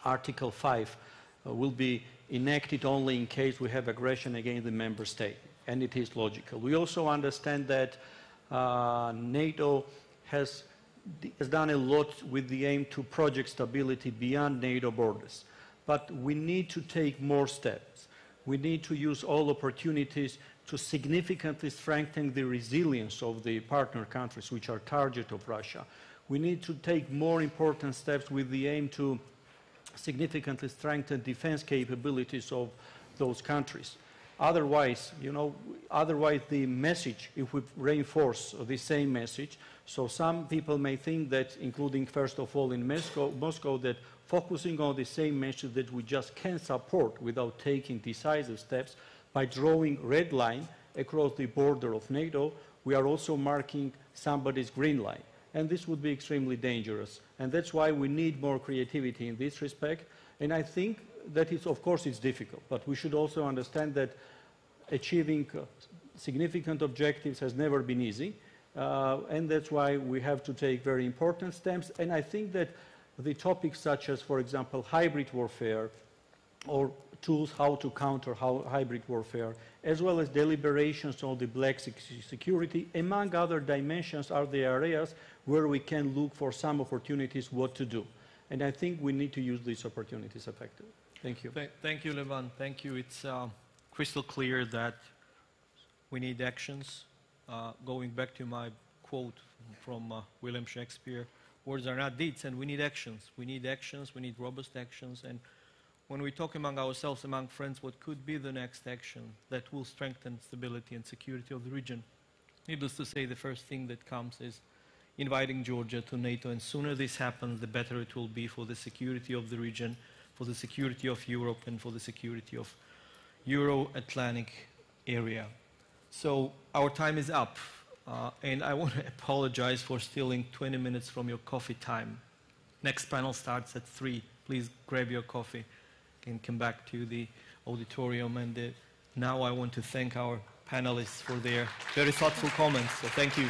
Article 5 will be enacted only in case we have aggression against the member state, and it is logical. We also understand that NATO has done a lot with the aim to project stability beyond NATO borders. But we need to take more steps. We need to use all opportunities to significantly strengthen the resilience of the partner countries which are target of Russia. We need to take more important steps with the aim to significantly strengthen defense capabilities of those countries. Otherwise, the message, if we reinforce the same message, so some people may think that, including first of all in Moscow, that focusing on the same message that we just can't support without taking decisive steps by drawing red line across the border of NATO, we are also marking somebody's green line. And this would be extremely dangerous. And that's why we need more creativity in this respect. And I think that of course it's difficult, but we should also understand that achieving significant objectives has never been easy. And that's why we have to take very important steps. And I think that the topics such as, for example, hybrid warfare, or tools how to counter hybrid warfare, as well as deliberations on the Black Sea security, among other dimensions, are the areas where we can look for some opportunities what to do. And I think we need to use these opportunities effectively. Thank you. Thank you, Levan. Thank you. It's crystal clear that we need actions. Going back to my quote from William Shakespeare, words are not deeds, and we need actions. We need actions, we need robust actions. And when we talk among ourselves, among friends, what could be the next action that will strengthen stability and security of the region? Needless to say, the first thing that comes is inviting Georgia to NATO, and sooner this happens, the better it will be for the security of the region, for the security of Europe, and for the security of Euro-Atlantic area. So our time is up, and I want to apologize for stealing 20 minutes from your coffee time. Next panel starts at 3. Please grab your coffee and come back to the auditorium. And now I want to thank our panelists for their very thoughtful comments. So thank you.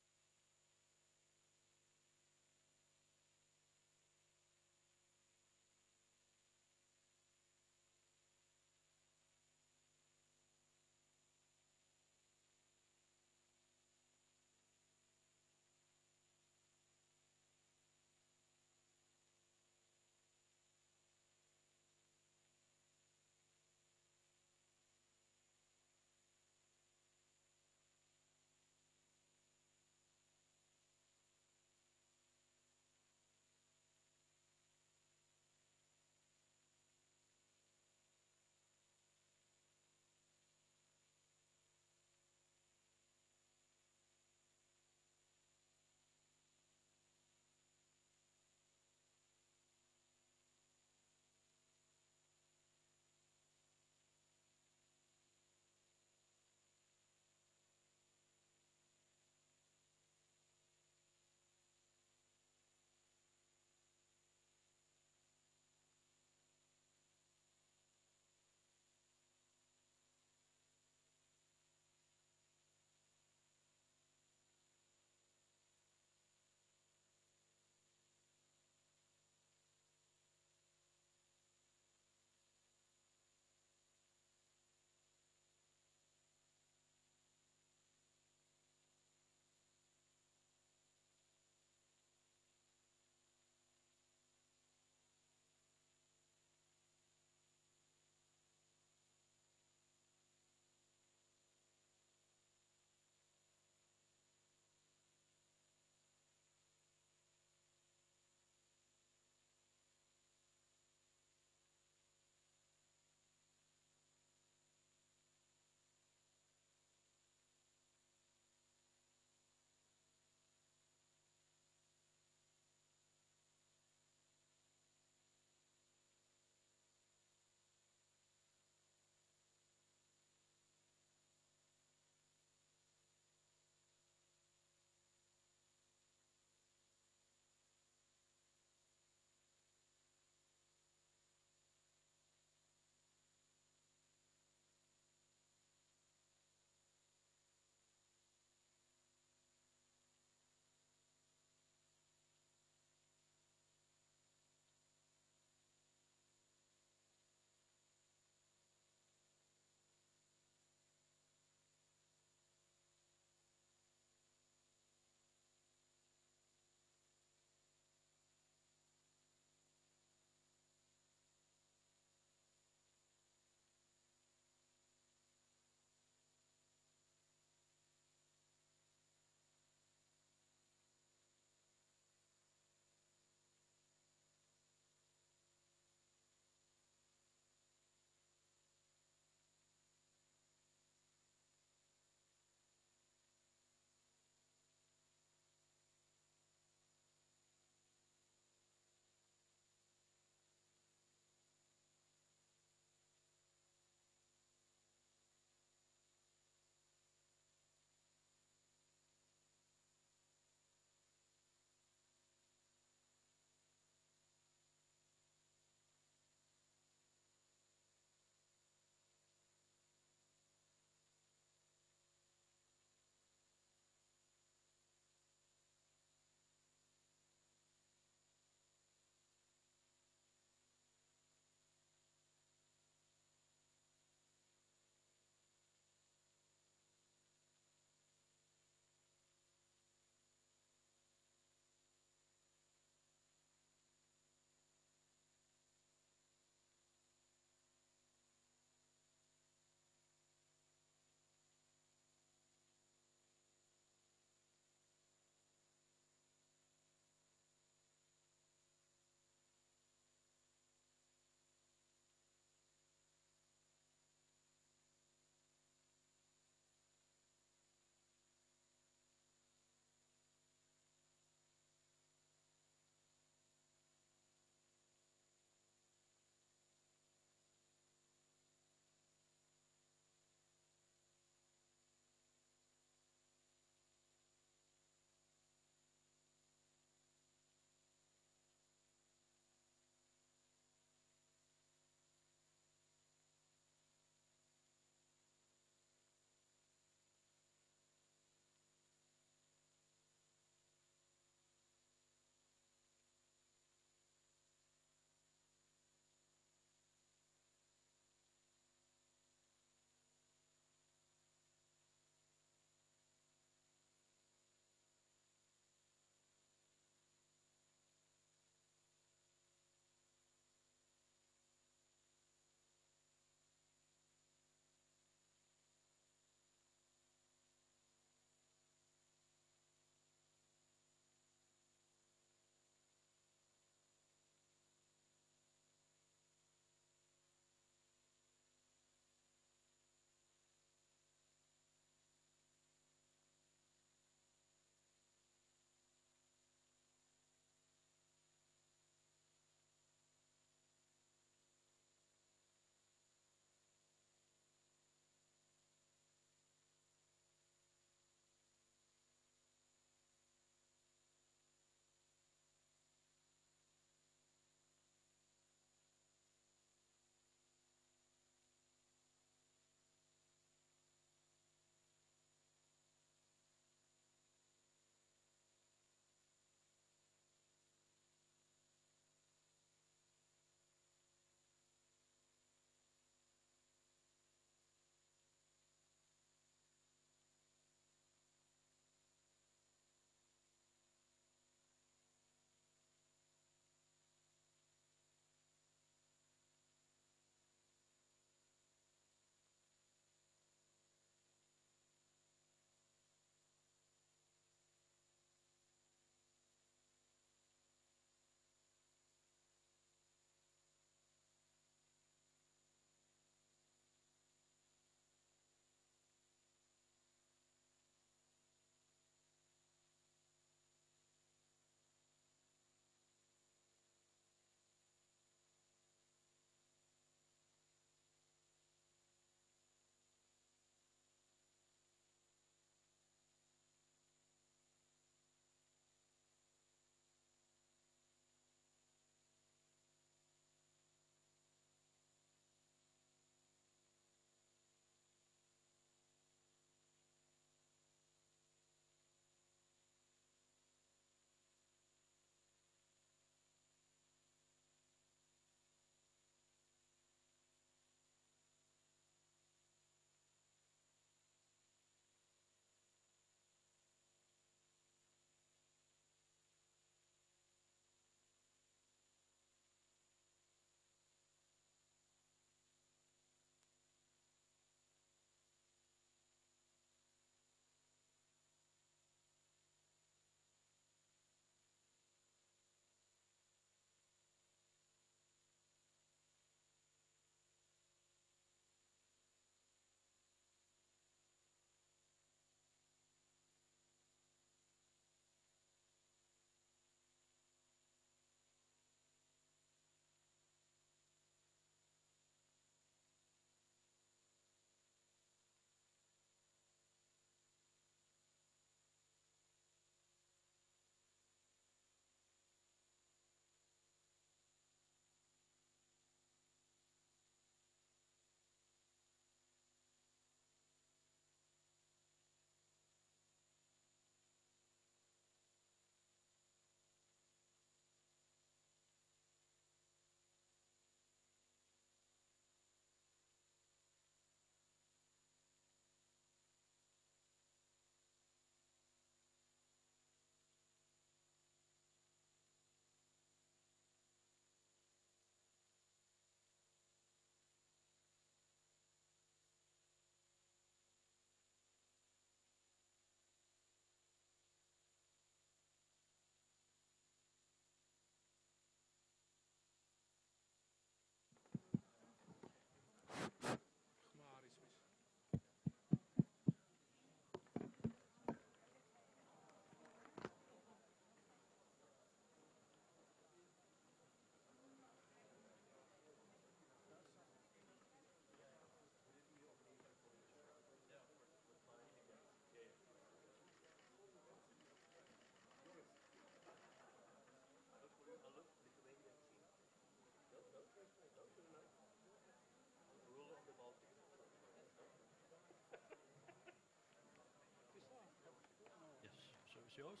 yours.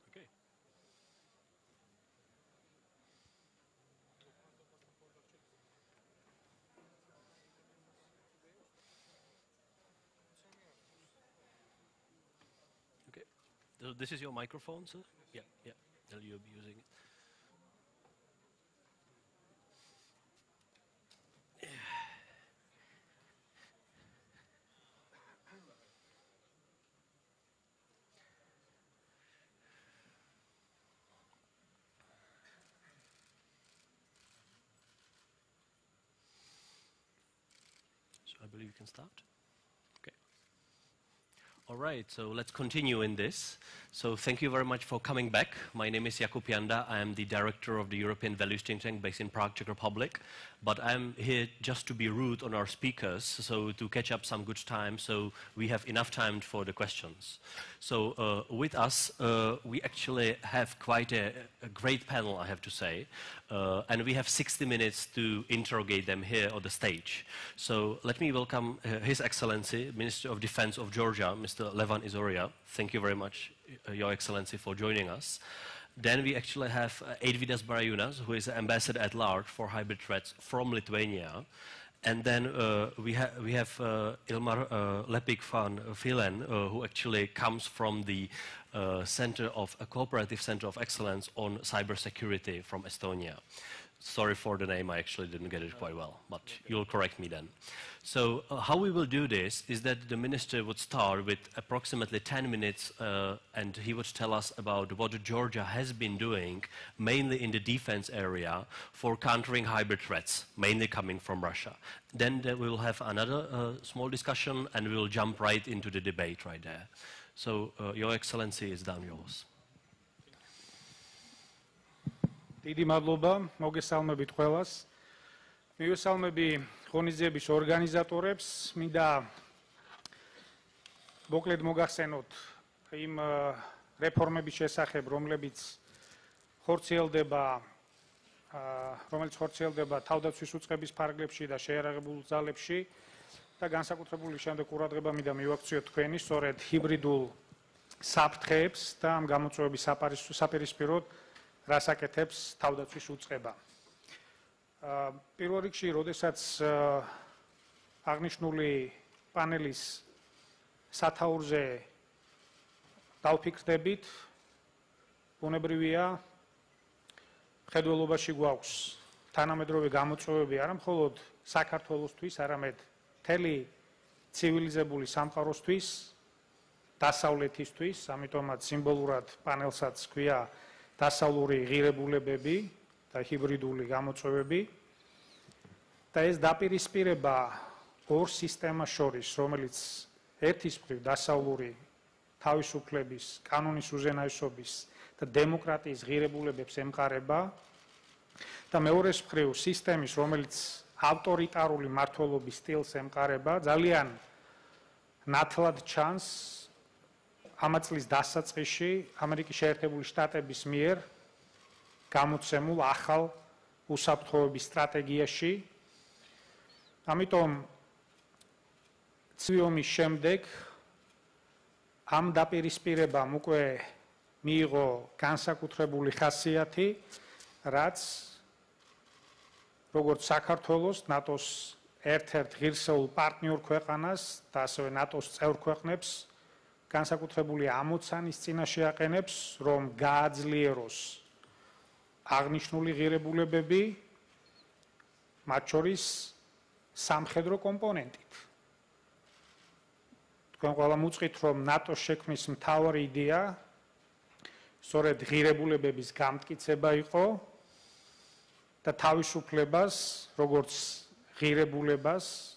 Okay. Okay. So this is your microphone, sir? Yeah, yeah. You'll be using it. So I believe you can start. Okay. All right, so let's continue in this. So thank you very much for coming back. My name is Jakub Janda. I am the director of the European Values Think Tank based in Prague, Czech Republic. But I'm here just to be rude on our speakers, so to catch up some good time, so we have enough time for the questions. So with us, we actually have quite a great panel, I have to say. And we have 60 minutes to interrogate them here on the stage. So let me welcome His Excellency, Minister of Defense of Georgia, Mr. Levan Izoria. Thank you very much, Your Excellency, for joining us. Then we actually have Eidvidas Barajūnas, who is Ambassador at Large for Hybrid Threats from Lithuania. And then we have Ilmar Lepik van Vilen, who actually comes from the Cooperative Center of Excellence on Cybersecurity from Estonia. Sorry for the name, I actually didn't get it quite well, but you'll correct me then. So how we will do this is that the minister would start with approximately 10 minutes and he would tell us about what Georgia has been doing, mainly in the defense area, for countering hybrid threats, mainly coming from Russia. Then we will have another small discussion and we will jump right into the debate right there. So, Your Excellency, it's done yours. დიდი მადლობა, მოგესალმებით ყველას. მივესალმები ღონისძიების ორგანიზატორებს, მინდა მოკლედ მოგახსენოთ იმ რეფორმების შესახებ, რომელიც ხორციელდება თავდაცვის უწყების ფარგლებში და შეიარაღებულ ძალებში და განსაკუთრებული შემდეგ ყურადღება მინდა მივაქციოთ თქვენი სწორედ ჰიბრიდულ საფრთხეებს და ამ გამოწვევების საპირისპიროდ რას აკეთებს თავდაცვის უწყება. პირველ რიგში, როდესაც აღნიშნული პანელის სათაურზე დავფიქრდებით, ბუნებრივია, მხედველობაში გვაქვს თანამედროვე გამოწვევები არა მხოლოდ საქართველოსთვის, არამედ მთელი ცივილიზებული სამყაროსთვის, დასავლეთისთვის, ამიტომაც სიმბოლურად პანელსაც ქვია დასავლური ღირებულებები და ჰიბრიდული გამოწვევები და ეს დაპირისპირება ორ სისტემას შორის, რომელიც ერთის მხრივ დასავლური თავისუფლების, კანონის უზენაესობის და დემოკრატიის ღირებულებებს ემყარება და მეორეს მხრივ სისტემის, რომელიც ავტორიტარული მმართველობის სტილს ემყარება, ძალიან ნათლად ჩანს ამა წლის დასაწყისში ამერიკის შეერთებული შტატების მიერ გამოცემულ ახალ უსაფრთხოების სტრატეგიაში. ამიტომ ცივი ომის შემდეგ ამ დაპირისპირებამ უკვე მიიღო განსაკუთრებული ხასიათი, რაც როგორც საქართველოს, ნატოს ერთ-ერთ ღირსეულ პარტნიორ ქვეყანას და ასევე ნატოს წევრ ქვეყნებს განსაკუთრებული ამოცანის წინაშე აყენებს, რომ გააძლიეროს აღნიშნული ღირებულებები, მათ შორის სამხედრო კომპონენტით. თქვენ ყველა მოწყვით, რომ ნატოს შექმნის მთავარი იდეა სწორედ ღირებულებების გამტკიცება იყო და თავისუფლებას, როგორც ღირებულებას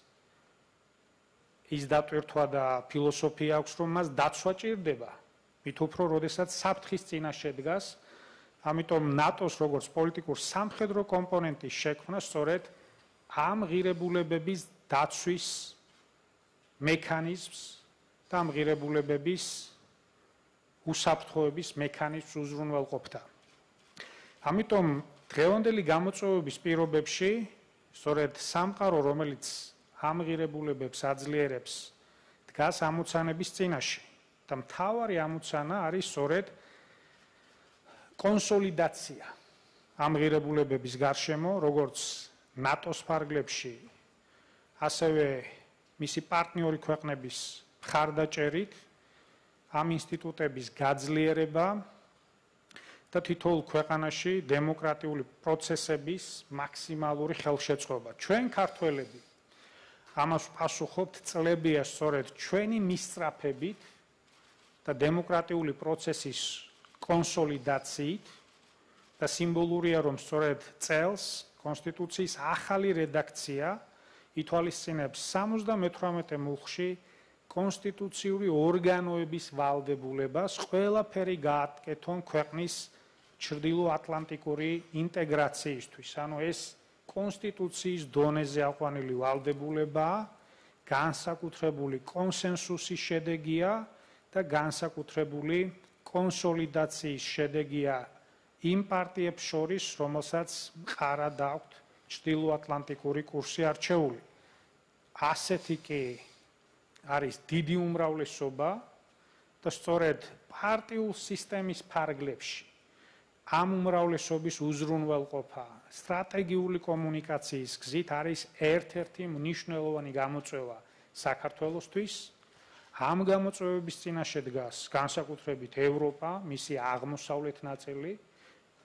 ის დატვირთვა და ფილოსოფია აქვს, რომ მას დაცვა ჭირდება, მით უფრო, როდესაც საფრთხის წინაშე დგას, ამიტომ ნატოს როგორც პოლიტიკურ სამხედრო კომპონენტის შექმნა სწორედ ამ ღირებულებების დაცვის მექანიზმს და ამ ღირებულებების უსაფრთხოების მექანიზმს უზრუნველყოფდა. ამიტომ დღევანდელი გამოწვევების პირობებში სწორედ სამყარო, რომელიც ამ ღირებულებებს აძლიერებს, დგას ამოცანების წინაშე. და მთავარი ამოცანა არის სწორედ კონსოლიდაცია ამ ღირებულებების გარშემო, როგორც ნატოს ფარგლებში, ასევე მისი პარტნიორი ქვეყნების მხარდაჭერით, ამ ინსტიტუტების გაძლიერება და თითოეულ ქვეყანაში დემოკრატიული პროცესების მაქსიმალური ხელშეწყობა. ჩვენ ქართველები ამას პასუხობთ წლებია სწორედ ჩვენი მისწრაფებით და დემოკრატიული პროცესის კონსოლიდაციით და სიმბოლურია, რომ სწორედ წელს კონსტიტუციის ახალი რედაქცია ითვალისწინებს 78 მუხლში კონსტიტუციური ორგანოების ვალდებულებას ყველაფერი გააკეთონ ქვეყნის ჩრდილოატლანტიკური ინტეგრაციისთვის. ანუ ეს კონსტიტუციის დონეზე აყვანილი ვალდებულებაა, განსაკუთრებული კონსენსუსის შედეგია და განსაკუთრებული კონსოლიდაციის შედეგია იმ პარტიებს შორის, რომელსაც მყარად აქვთ ჩრდილოატლანტიკური კურსი არჩეული. ასეთი კი არის დიდი უმრავლესობა და სწორედ პარტიულ სისტემის ფარგლებში ამ უმრავლესობის უზრუნველყოფა სტრატეგიული კომუნიკაციის გზით არის ერთ-ერთი მნიშვნელოვანი გამოწვევა საქართველოსთვის. ამ გამოწვევების წინაშე დგას განსაკუთრებით ევროპა, მისი აღმოსავლეთ ნაწილი,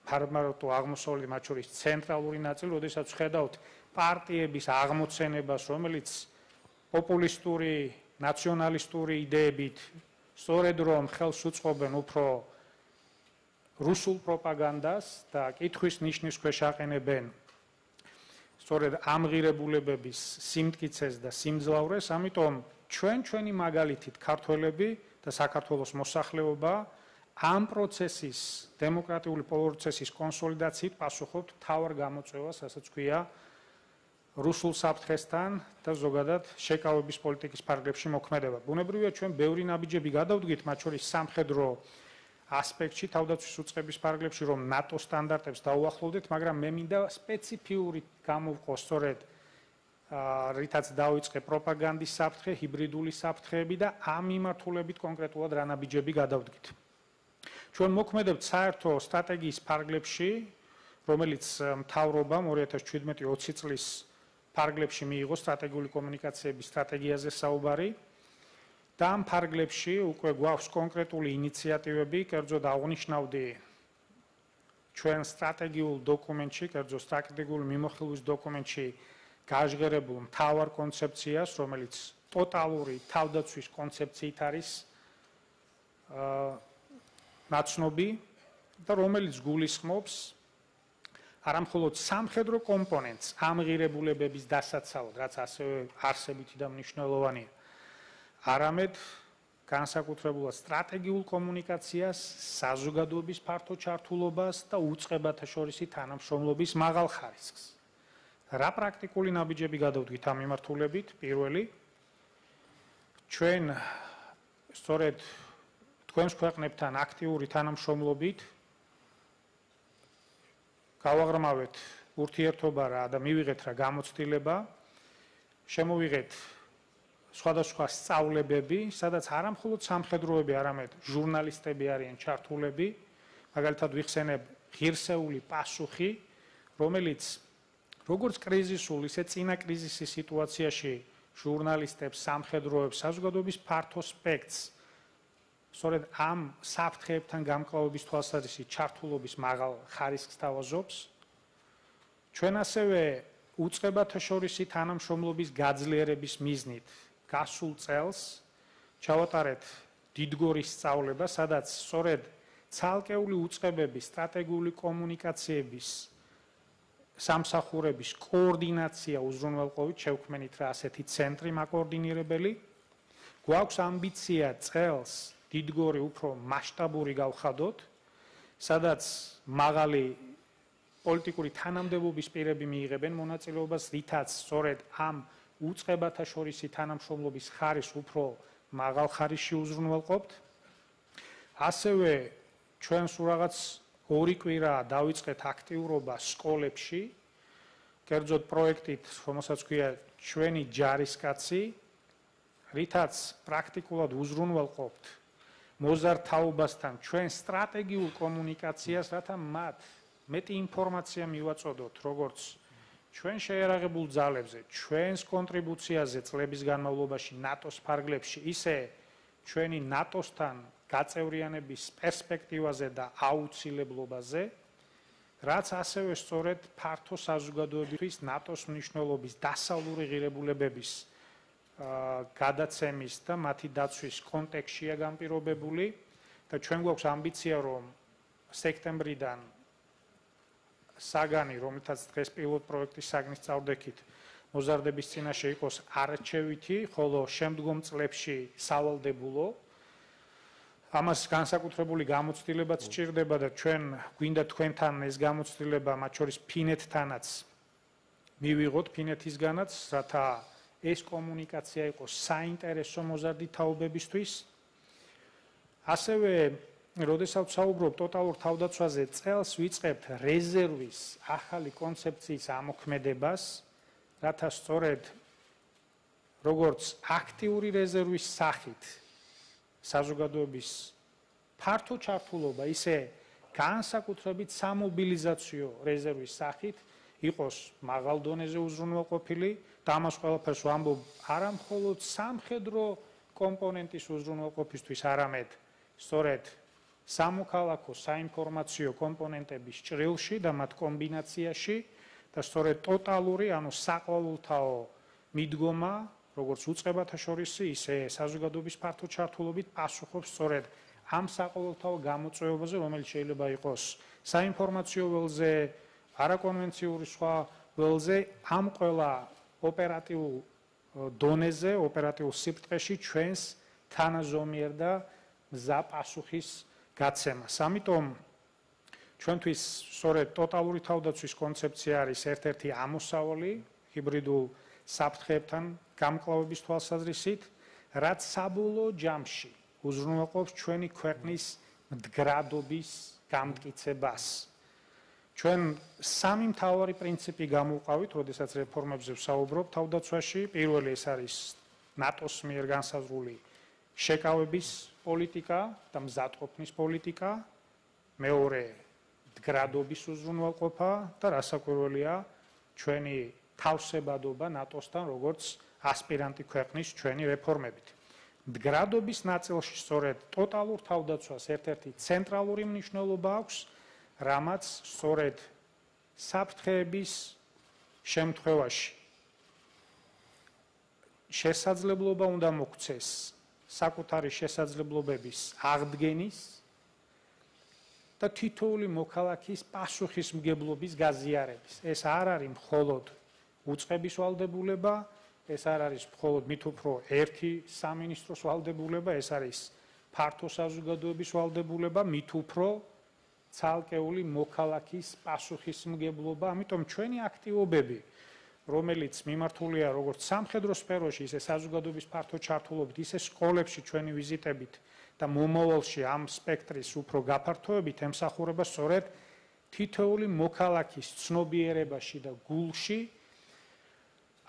ფარმაროტო აღმოსავლეთ, მათ შორის ცენტრალური ნაწილი, როდესაც ხედავთ პარტიების აღმოცენებას, რომელიც პოპულისტური, ნაციონალისტური იდეებით სწორედ რომ ხელს უწყობენ უფრო რუსულ პროპაგანდას და კითხვის ნიშნის ქვეშ აყენებენ სწორედ ამ ღირებულებების სიმტკიცეს და სიმძლავრეს, ამიტომ ჩვენი მაგალითით ქართველები და საქართველოს მოსახლეობა ამ პროცესის, დემოკრატიული პროცესის კონსოლიდაციით პასუხობთ მთავარ გამოწვევას, რასაც ქვია რუსულ საფრთხესთან და ზოგადად შეკავების პოლიტიკის ფარგლებში მოქმედება. ბუნებრივია, ჩვენ ბევრი ნაბიჯები გადავდგით, მათ შორის სამხედრო ასპექტში, თავდაცვის უწყების ფარგლებში, რომ ნატო სტანდარტებს დაუახლოვდეთ, მაგრამ მე მინდა სპეციფიური გამოვყო სწორედ რითაც დაიწყე პროპაგანდის საფრთხე, ჰიბრიდული საფრთხეები და ამ მიმართულებით კონკრეტულად რა ნაბიჯები გადავდგით. ჩვენ მოქმედებთ საერთო სტრატეგიის ფარგლებში, რომელიც მთავრობამ 2017-20 წლის ფარგლებში მიიღო სტრატეგიული კომუნიკაციების სტრატეგიაზე საუბარი და ამ ფარგლებში უკვე გვაქვს კონკრეტული ინიციატივები, კერძოდ აღნიშნავდი ჩვენ სტრატეგიულ დოკუმენტში, კერძოდ სტრატეგიული მიმოხილვის დოკუმენტში გაჟღერებულ მთავარ კონცეფციას, რომელიც ტოტალური თავდაცვის კონცეფციით არის ნაცნობი და რომელიც გულისხმობს არამხოლოდ სამხედრო კომპონენტს ამ ღირებულებების დასაცავად, რაც ასევე არსებითი და მნიშვნელოვანია, არამედ განსაკუთრებულად სტრატეგიულ კომუნიკაციას, საზოგადოების ფართო ჩართულობას და უწყებათა შორისი თანამშრომლობის მაღალ ხარისხს. რა პრაქტიკული ნაბიჯები გადავდგით ამ მიმართულებით? პირველი, ჩვენ სწორედ თქვენს ქვეყნებთან აქტიური თანამშრომლობით გავაღრმავეთ ურთიერთობა რა და მივიღეთ რა გამოცდილება, შემოვიღეთ სხვადასხვა სწავლებები, სადაც არამხოლოდ სამხედროები, არამედ ჟურნალისტები არიან ჩართულები, მაგალითად ვიხსენებ ღირსეული პასუხი, რომელიც როგორც კრიზისულ, ისე წინა კრიზისის სიტუაციაში ჟურნალისტებს, სამხედროებს, საზოგადოების ფართო სპექტრს სწორედ ამ საფრთხეებთან გამკლავების თვალსაზრისით ჩართულობის მაღალ ხარისხს თავაზობს. ჩვენ ასევე უწყებათა შორისი თანამშრომლობის გაძლიერების მიზნით გასულ წელს ჩავატარეთ დიდგორის სწავლება, სადაც სწორედ ცალკეული უწყებების სტრატეგიული კომუნიკაციების სამსახურების კოორდინაცია უზრუნველყოფით შევქმნით რა ასეთი ცენტრი მაკოორდინირებელი. გვაქვს ამბიცია წელს დიდგორი უფრო მასშტაბური გავხადოთ, სადაც მაღალი პოლიტიკური თანამდებობის პირები მიიღებენ მონაწილეობას, რითაც სწორედ ამ უწყებათა შორისი თანამშრომლობის ხარისხს უფრო მაღალ ხარისხში უზრუნველყოფთ. ასევე ჩვენ სულ რაღაც 2 კვირა დავიწყეთ აქტიურობა სკოლებში, კერძოდ პროექტით, რომელსაც ქვია ჩვენი ჯარისკაცი, რითაც პრაქტიკულად უზრუნველყოფთ მოზარდთაობასთან ჩვენ სტრატეგიულ კომუნიკაციას, რათა მათ მეტი ინფორმაცია მივაწოდოთ, როგორც ჩვენ შეიარაღებულ ძალებზე, ჩვენს კონტრიბუციაზე წლების განმავლობაში ნატოს ფარგლებში, ისე ჩვენი ნატოსთან გაწევრიანების პერსპექტივაზე და აუცილებლობაზე, რაც ასევე სწორედ ფართო საზოგადოებისთვის ნატოს მნიშვნელობის დასავლური ღირებულებების გადაცემის და მათი დაცვის კონტექსტშია განპირობებული და ჩვენ გვაქვს ამბიცია, რომ სექტემბრიდან საგანი, რომელთაც დღეს პილოტ პროექტის საგნის წარდგით მოზარდების წინაშე იყოს არჩევითი, ხოლო შემდგომ წლებში სავალდებულო. ამას განსაკუთრებული გამოცდილებაც სჭირდება და ჩვენ გვინდა თქვენთან ეს გამოცდილება, მათ შორის ფინეთთანაც მივიღოთ, ფინეთისგანაც, რათა ეს კომუნიკაცია იყოს საინტერესო მოზარდი თაობებისთვის. ასევე, როდესაც საუბრობ ტოტალურ თავდაცვაზე, წელს ვიწყებთ რეზერვის ახალი კონცეფციის ამოქმედებას, რათა სწორედ როგორც აქტიური რეზერვის სახით საზოგადოების ფართო ჩართულობა, ისე განსაკუთრებით სამობილიზაციო რეზერვის სახით იყოს მაღალ დონეზე უზრუნველყოფილი და ამას ყველაფერს ვამბობ არა მხოლოდ სამხედრო კომპონენტის უზრუნველყოფისთვის, არამედ სწორედ სამოქალაქო საინფორმაციო კომპონენტების ჭრილში და მათ კომბინაციაში და სწორედ ტოტალური, ანუ საყოველთაო მიდგომა, როგორც უწყებათა შორისი, ისე საზოგადოების ფართო ჩართულობით პასუხობს სწორედ ამ საყოველთაო გამოწვევაზე, რომელიც შეიძლება იყოს საინფორმაციო ველზე, არაკონვენციური სხვა ველზე, ამ ყველა ოპერატიულ დონეზე, ოპერატიულ სიბრტყეში ჩვენს თანაზომიერ და მზა პასუხის გაცემას. ამიტომ ჩვენთვის სწორედ ტოტალური თავდაცვის კონცეფცია არის ერთ-ერთი ამოსავალი ჰიბრიდულ საფრთხეებთან გამკლავების თვალსაზრისით, რაც საბოლოო ჯამში უზრუნველყოფს ჩვენი ქვეყნის მდგრადობის გამტკიცებას. ჩვენ სამი მთავარი პრინციპი გამოვყავით, როდესაც რეფორმებზე ვსაუბრობ თავდაცვაში. პირველი ეს არის ნატოს მიერ განსაზღვრული შეკავების პოლიტიკა და მზადყოფნის პოლიტიკა. მეორე მდგრადობის უზრუნველყოფა და რასაკვირველია ჩვენი თავსებადობა ნატოსთან, როგორც ასპირანტი ქვეყნის ჩვენი რეფორმებით. მდგრადობის ნაწილში სწორედ ტოტალურ თავდაცვას ერთ-ერთი ცენტრალური მნიშვნელობა აქვს, რამაც სწორედ საფრთხეების შემთხვევაში შესაძლებლობა უნდა მოქცეს საკუთარი შესაძლებლობების აღდგენის და თითოეული მოქალაქის პასუხისმგებლობის გაზიარების. ეს არ არის მხოლოდ უწყების ვალდებულება, ეს არ არის მხოლოდ მით უფრო ერთი სამინისტროს ვალდებულება, ეს არის ფართო საზოგადოების ვალდებულება, მით უფრო ცალკეული მოქალაქის პასუხისმგებლობა. ამიტომ ჩვენი აქტივობები, რომელიც მიმართულია როგორც სამხედრო სფეროში, ისე საზოგადოების ფართო ჩართულობით, ისე სკოლებში ჩვენი ვიზიტებით და მომავალში ამ სპექტრის უფრო გაფართოებით ემსახურება სწორედ თითოეული მოქალაქის ცნობიერებაში და გულში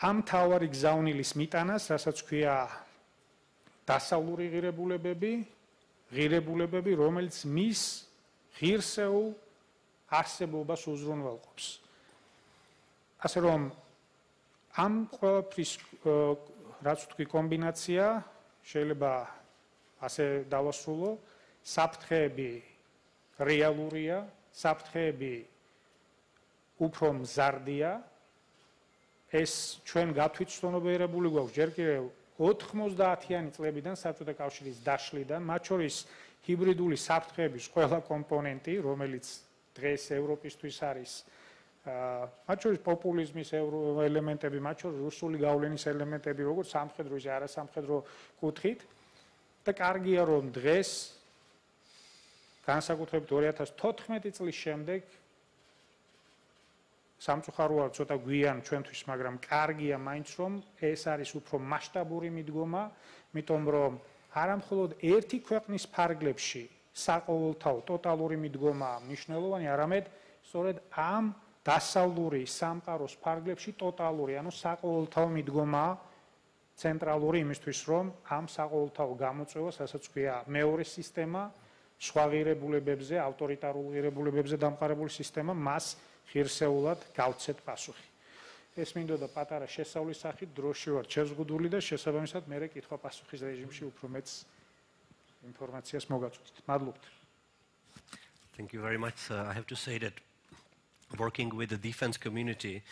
ამ მთავარი გზავნილის მიტანას, რასაც ქვია დასავლური ღირებულებები, რომელიც მის ღირსეულ არსებობას უზრუნველყოფს. ასე რომ ამ ყველაფრის რაც ვთქვი კომბინაცია შეიძლება ასე დავასრულო, საფრთხეები რეალურია, საფრთხეები უფრო მზარდია. ეს ჩვენ გათვითცნობიერებული გვაქვს ჯერ კიდევ 90-იანი წლებიდან საბჭოთა კავშირის დაშლიდან, მათ შორის ჰიბრიდული საფრთხეების ყველა კომპონენტი, რომელიც დღეს ევროპისთვის არის, მათ შორის პოპულიზმის ელემენტები, მათ შორის რუსული გავლენის ელემენტები, როგორც სამხედრო ისე არასამხედრო კუთხით. და კარგია, რომ დღეს განსაკუთრებით 2014 წლის შემდეგ სამწუხაროა ცოტა გვიან ჩვენთვის, მაგრამ კარგია მაინც, რომ ეს არის უფრო მასშტაბური მიდგომა, იმიტომ რომ არა მხოლოდ ერთი ქვეყნის ფარგლებში საყოველთაო ტოტალური მიდგომაა მნიშვნელოვანი, არამედ სწორედ ამ დასავლური სამყაროს ფარგლებში ტოტალური, ანუ საყოველთაო მიდგომაა ცენტრალური იმისთვის, რომ ამ საყოველთაო გამოწვევას, რასაც ქვია მეორე სისტემა, სხვა ღირებულებებზე, ავტორიტარულ ღირებულებებზე დამყარებული სისტემა, მას ღირსეულად გავცეთ პასუხი. ეს მინდოდა პატარა შესავლის სახით, დროში ვარ შეზღუდული და შესაბამისად მე კითხვა-პასუხის რეჟიმში უფრო მეც ინფორმაციას მოგაწვდით. მადლობთ. Thank you very much. I have to say that working with the defense community,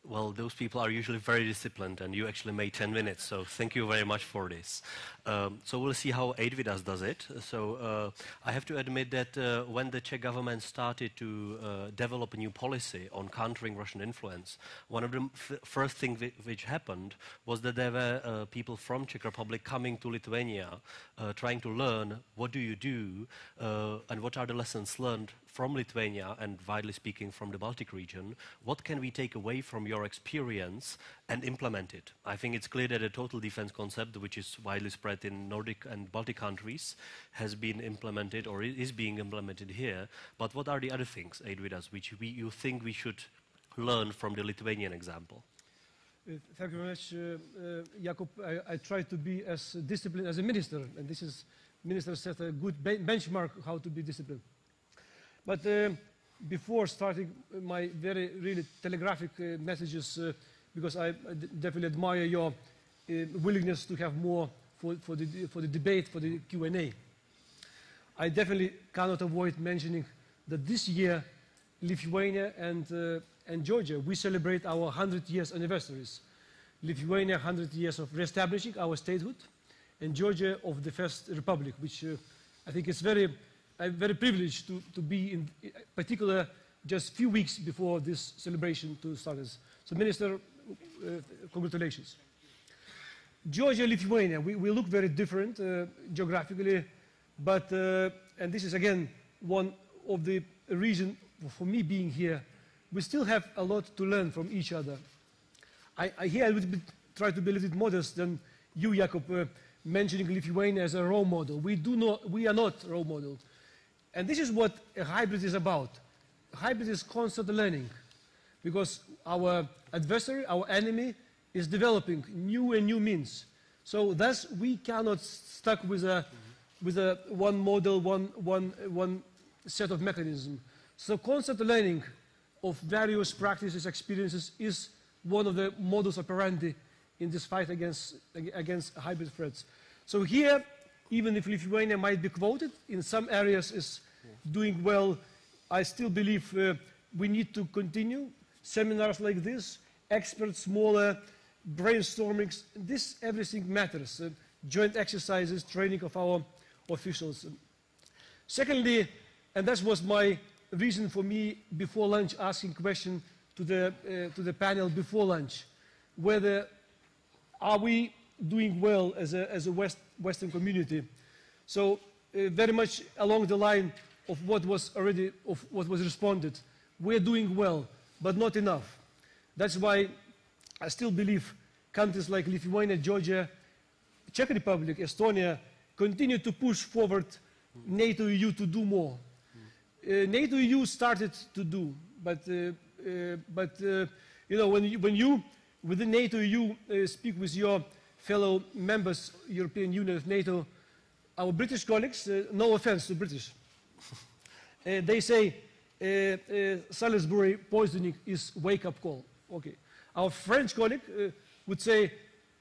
well, those people are usually very disciplined, and you actually made 10 minutes, so thank you very much for this. So we'll see how Eidvidas does it. So I have to admit that when the Czech government started to develop a new policy on countering Russian influence, one of the first things which happened was that there were people from Czech Republic coming to Lithuania, trying to learn what do you do and what are the lessons learned from Lithuania and, widely speaking, from the Baltic region. What can we take away from your experience and implement it? I think it's clear that a total defense concept, which is widely spread in Nordic and Baltic countries, has been implemented or is being implemented here. But what are the other things, Eidvidas, which you think we should learn from the Lithuanian example? Thank you very much, Jakub. I try to be as disciplined as a minister, and this is, minister set a good benchmark how to be disciplined. But before starting my very really telegraphic messages, because I definitely admire your willingness to have more for the debate, for the Q&A, I definitely cannot avoid mentioning that this year Lithuania and Georgia, we celebrate our 100 years anniversaries. Lithuania 100 years of reestablishing our statehood, and Georgia of the First Republic, which I think is I'm very privileged to be in particular just a few weeks before this celebration to start. So, Minister, congratulations. Georgia, Lithuania, we look very different geographically, but, and this is again one of the reasons for me being here, we still have a lot to learn from each other. I would try to be a little bit modest than you, Jakub, mentioning Lithuania as a role model. We are not role model. And this is what a hybrid is about. A hybrid is constant learning, because our adversary, our enemy, is developing new and new means. So thus we cannot stuck with a one model, one set of mechanisms. So constant learning of various practices, experiences is one of the modus operandi in this fight against hybrid threats. So here, even if Lithuania might be quoted, in some areas is doing well, I still believe we need to continue seminars like this, experts, smaller, brainstormings. This, everything matters. Joint exercises, training of our officials. Secondly, and that was my reason for me before lunch asking question to the panel before lunch, whether are we doing well as a Western community. So very much along the line of what was responded. We're doing well, but not enough. That's why I still believe countries like Lithuania, Georgia, Czech Republic, Estonia continue to push forward NATO-EU to do more. NATO-EU started to do, but you know, when you within NATO-EU speak with your fellow members, European Union, NATO, our British colleagues, no offense to British, they say Salisbury poisoning is wake-up call. Okay. Our French colleague would say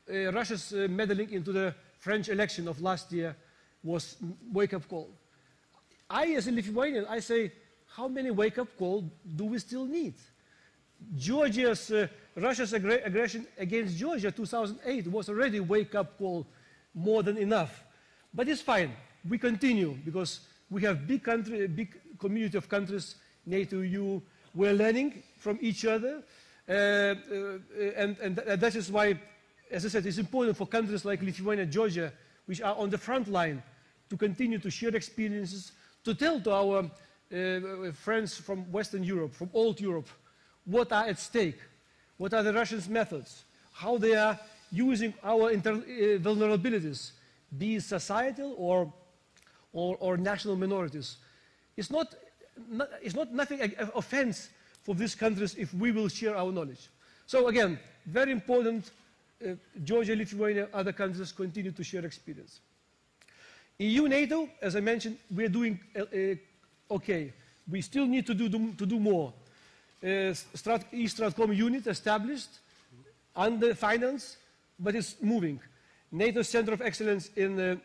Russia's meddling into the French election of last year was wake-up call. I, as a Lithuanian, I say, how many wake-up calls do we still need? Russia's aggression against Georgia 2008 was already a wake-up call, more than enough. But it's fine. We continue because we have big community of countries, NATO, EU. We're learning from each other, and that is why, as I said, it's important for countries like Lithuania, Georgia, which are on the front line, to continue to share experiences, to tell to our friends from Western Europe, from old Europe, what are at stake, what are the Russians' methods, how they are using our vulnerabilities, be it societal or national minorities. It's not nothing offense for these countries if we will share our knowledge. So again, very important Georgia, Lithuania, other countries continue to share experience. EU, NATO, as I mentioned, we are doing okay. We still need to do more. East Stratcom unit established, under finance, but it's moving. NATO Center of Excellence in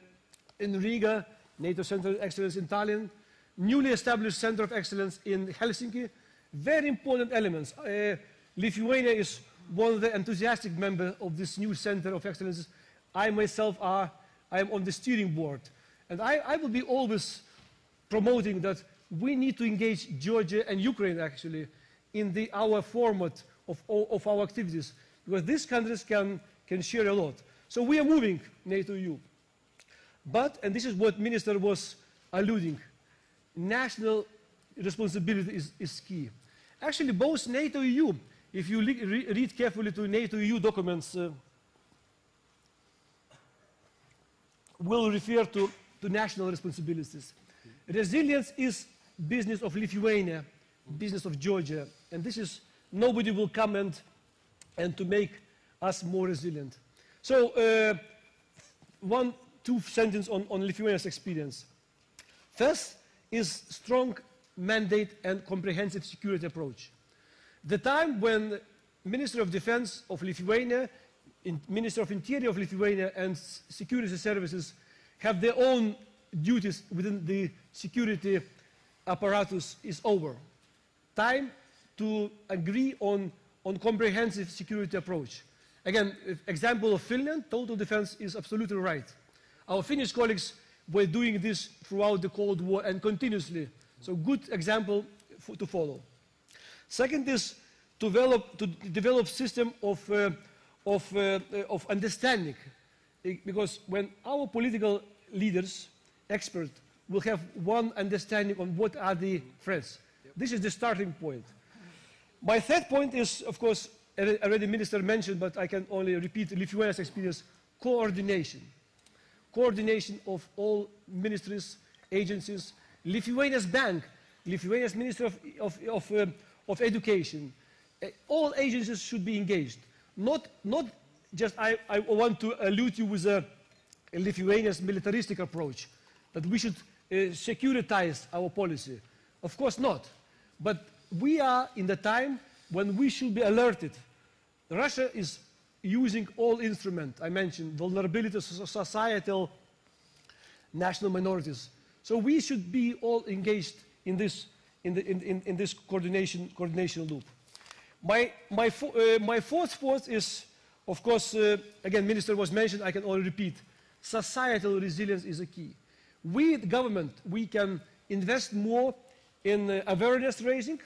Riga, NATO Center of Excellence in Tallinn, newly established Center of Excellence in Helsinki. Very important elements. Lithuania is one of the enthusiastic members of this new Center of Excellence. I myself I am on the steering board. And I will be always promoting that we need to engage Georgia and Ukraine, actually, in our format of our activities, because these countries can share a lot. So we are moving NATO-EU. But, and this is what Minister was alluding, national responsibility is key. Actually, both NATO-EU, if you read carefully to NATO-EU documents, will refer to national responsibilities. Resilience is business of Lithuania, business of Georgia, and this is, nobody will come and to make us more resilient. So, two sentences on Lithuania's experience. First is strong mandate and comprehensive security approach. The time when Minister of Defense of Lithuania, Minister of Interior of Lithuania, and security services have their own duties within the security apparatus is over. Time to agree on comprehensive security approach. Again, example of Finland, total defense is absolutely right. Our Finnish colleagues were doing this throughout the Cold War and continuously. So good example to follow. Second is to develop system of understanding, because when our political leaders, experts, will have one understanding on what are the threats. This is the starting point. My third point is, of course, already Minister mentioned, but I can only repeat Lithuania's experience, coordination. Coordination of all ministries, agencies, Lithuania's bank, Lithuania's Minister of Education. All agencies should be engaged. Not just, I want to allude you with a Lithuania's militaristic approach, that we should securitize our policy. Of course not. But we are in the time when we should be alerted. Russia is using all instruments. I mentioned vulnerability, societal, national minorities. So we should be all engaged in this coordination loop. My fourth point is, of course, again, Minister was mentioned, I can only repeat, societal resilience is a key. We, the government, we can invest more in awareness raising.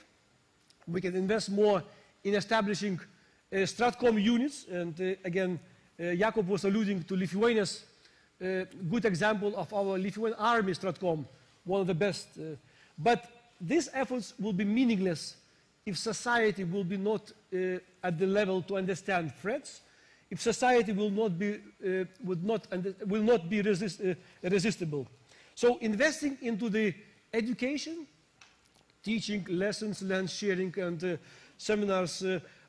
We can invest more in establishing Stratcom units. And again, Jakub was alluding to Lithuania's good example of our Lithuanian army Stratcom, one of the best. But these efforts will be meaningless if society will be not at the level to understand threats, if society will not be resistible. So investing into the education, teaching, lessons learned, sharing, and seminars.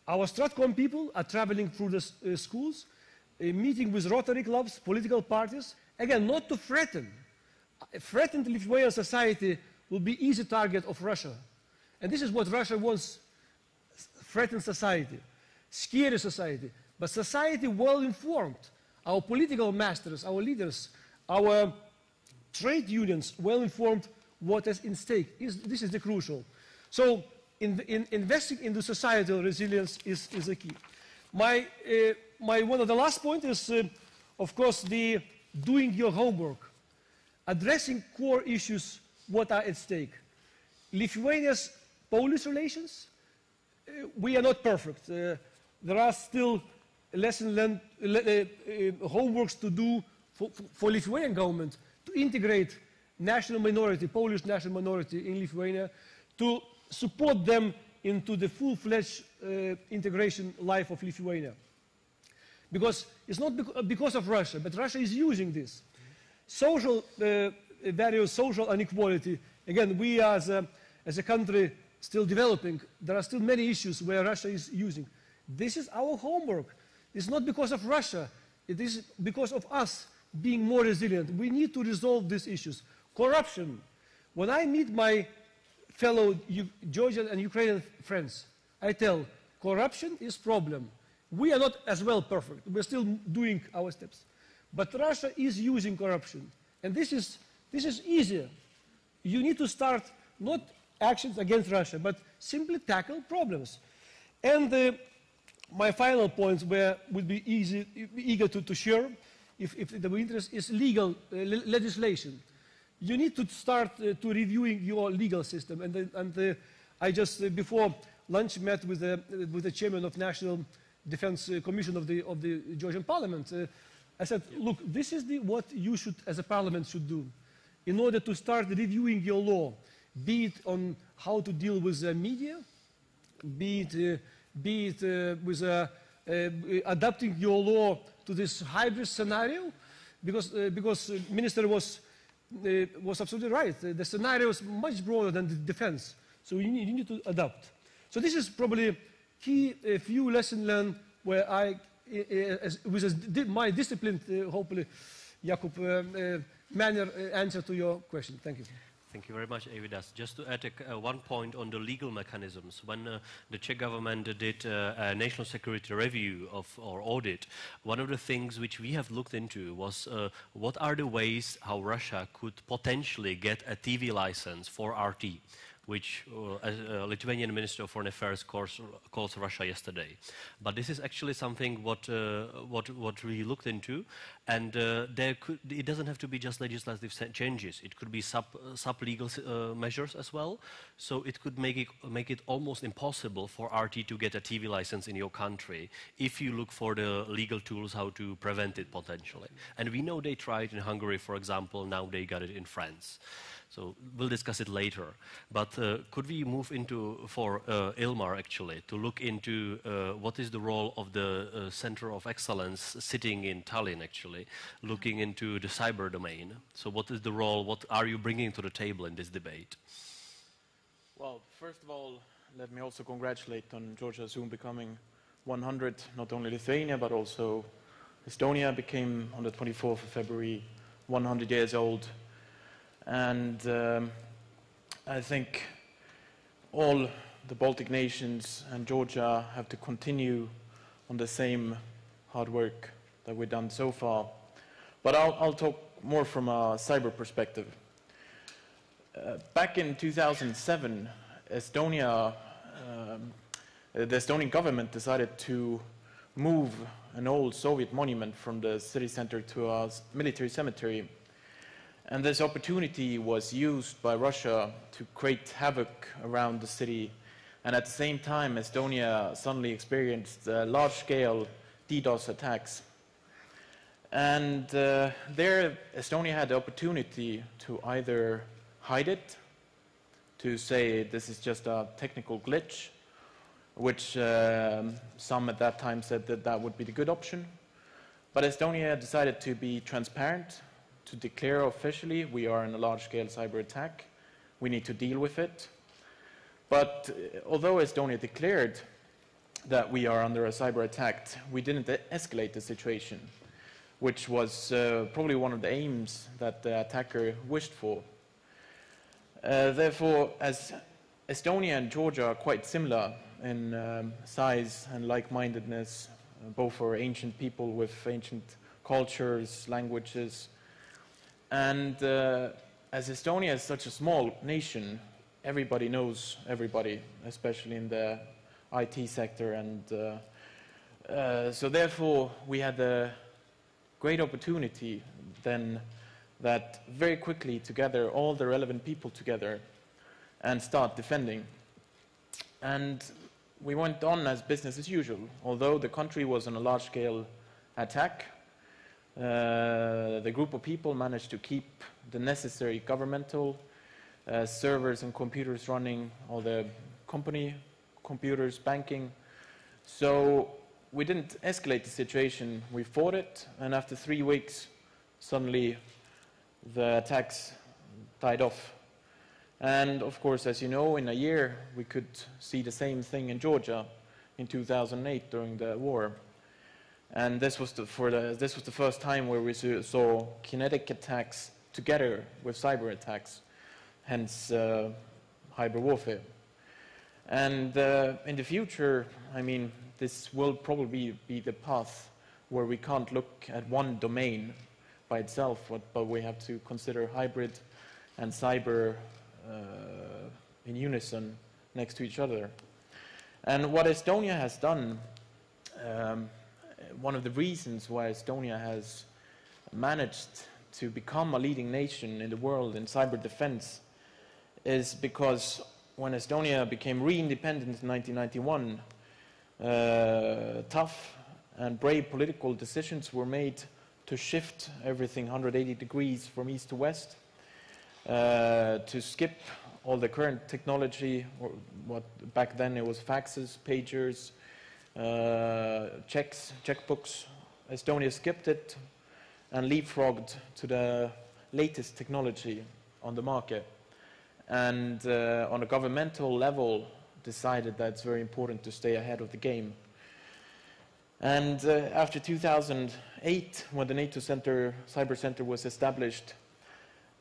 Our Stratcom people are traveling through the schools, meeting with Rotary clubs, political parties. Again, not to threaten. Threatened Lithuanian society will be easy target of Russia. And this is what Russia wants, threatened society, scary society, but society well-informed. Our political masters, our leaders, our trade unions well-informed what is in stake. This is the crucial. So investing in the societal resilience is the key. One of the last point is, of course, the doing your homework, addressing core issues, what are at stake. Lithuania's Polish relations, we are not perfect. There are still lesson learned, homeworks to do for Lithuanian government to integrate national minority, Polish national minority in Lithuania, to support them into the full-fledged integration life of Lithuania. Because it's not because of Russia, but Russia is using this. Social various social inequality. Again, we as a country still developing, there are still many issues where Russia is using. This is our homework, It's not because of Russia. It is because of us being more resilient. We need to resolve these issues. Corruption. When I meet my fellow Georgian and Ukrainian friends, I tell, corruption is problem. We are not as well perfect. We're still doing our steps. But Russia is using corruption. And this is easier. You need to start not actions against Russia, but simply tackle problems. And my final points would be eager to share, if the interest is legal legislation. You need to start to reviewing your legal system. I just before lunch met with the chairman of National Defense Commission of the Georgian Parliament. I said, look, this is what you should, as a parliament, should do in order to start reviewing your law, be it on how to deal with the media, be it with adapting your law to this hybrid scenario, because Minister was absolutely right. The scenario is much broader than the defense, so you need to adapt. So this is probably key, a few lessons learned where I, with my disciplined, hopefully, Jakub, manner, answer to your question. Thank you. Thank you very much, Avidas. Just to add one point on the legal mechanisms. When the Czech government did a national security review or audit, one of the things which we have looked into was what are the ways how Russia could potentially get a TV license for RT, which Lithuanian Minister of Foreign Affairs calls Russia yesterday. But this is actually something what we looked into, and it doesn't have to be just legislative changes. It could be sub-legal measures as well. So it could make it almost impossible for RT to get a TV license in your country if you look for the legal tools how to prevent it potentially. And we know they tried in Hungary, for example. Now they got it in France. So we'll discuss it later. But could we move into, for Ilmar actually, to look into what is the role of the Center of Excellence sitting in Tallinn actually, looking into the cyber domain. So what is the role, what are you bringing to the table in this debate? Well, first of all, let me also congratulate on Georgia soon becoming 100, not only Lithuania, but also Estonia became on the 24th of February 100 years old. And I think all the Baltic nations and Georgia have to continue on the same hard work that we've done so far. But I'll talk more from a cyber perspective. Back in 2007, Estonia, the Estonian government decided to move an old Soviet monument from the city center to a military cemetery. And this opportunity was used by Russia to create havoc around the city. And at the same time, Estonia suddenly experienced large-scale DDoS attacks. And there, Estonia had the opportunity to either hide it, to say this is just a technical glitch, which some at that time said that that would be the good option. But Estonia decided to be transparent, to declare officially we are in a large-scale cyber attack. We need to deal with it. But although Estonia declared that we are under a cyber attack, we didn't escalate the situation, which was probably one of the aims that the attacker wished for. Therefore, as Estonia and Georgia are quite similar in size and like-mindedness, both are ancient people with ancient cultures, languages, and as Estonia is such a small nation, everybody knows everybody, especially in the IT sector, and so therefore we had a great opportunity then that very quickly to gather all the relevant people together and start defending. And we went on as business as usual. Although the country was on a large-scale attack, the group of people managed to keep the necessary governmental servers and computers running, all the company computers, banking. So we didn't escalate the situation, we fought it, and after 3 weeks, suddenly the attacks died off. And of course, as you know, in a year, we could see the same thing in Georgia in 2008 during the war. And this was the first time where we saw kinetic attacks together with cyber attacks, hence hybrid warfare. And in the future, I mean, this will probably be the path where we can't look at one domain by itself, but we have to consider hybrid and cyber in unison next to each other. And what Estonia has done, one of the reasons why Estonia has managed to become a leading nation in the world in cyber defense is because when Estonia became re-independent in 1991, tough and brave political decisions were made to shift everything 180 degrees from east to west, to skip all the current technology, or what back then it was faxes, pagers, checkbooks. Estonia skipped it and leapfrogged to the latest technology on the market. And on a governmental level, decided that it's very important to stay ahead of the game. And after 2008, when the NATO Cyber Center was established,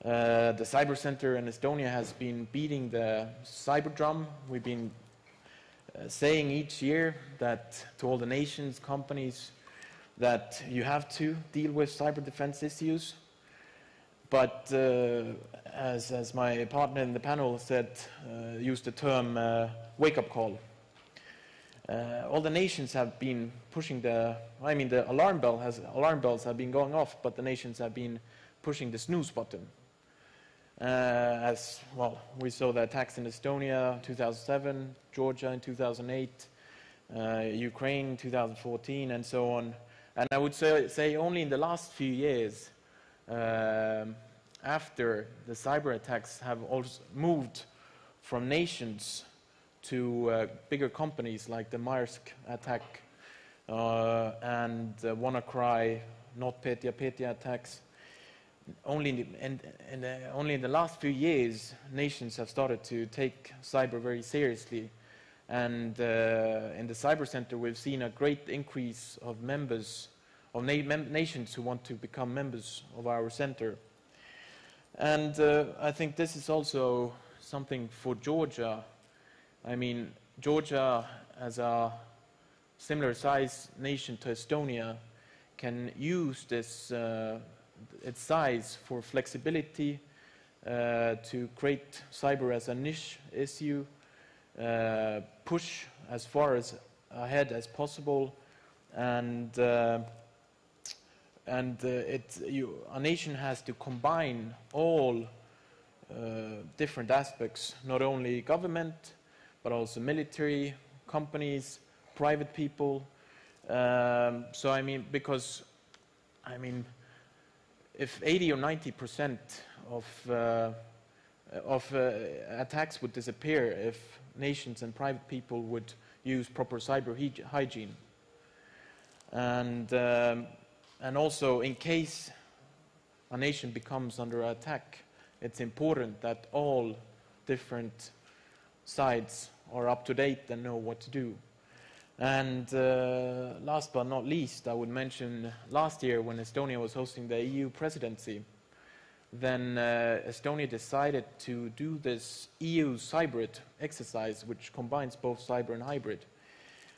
the Cyber Center in Estonia has been beating the cyber drum. We've been saying each year that to all the nations, companies, that you have to deal with cyber defense issues. But as my partner in the panel said, used the term wake-up call. All the nations have been pushing the alarm bells have been going off, but the nations have been pushing the snooze button. As well, we saw the attacks in Estonia 2007, Georgia in 2008, Ukraine in 2014, and so on. And I would say only in the last few years, after the cyber attacks have also moved from nations to bigger companies like the Maersk attack and WannaCry, NotPetya attacks. Only in the last few years, nations have started to take cyber very seriously. And in the Cyber Center, we've seen a great increase of members, of nations who want to become members of our center. And I think this is also something for Georgia. I mean, Georgia, as a similar size nation to Estonia, can use this its size for flexibility, to create cyber as a niche issue, push as far ahead as possible, and a nation has to combine all different aspects, not only government, but also military, companies, private people. So I mean, because I mean, if 80 or 90% of attacks would disappear if nations and private people would use proper cyber hygiene, and also in case a nation becomes under attack, it's important that all different sides are up to date and know what to do. And last but not least, I would mention last year when Estonia was hosting the EU presidency, then Estonia decided to do this EU hybrid exercise, which combines both cyber and hybrid,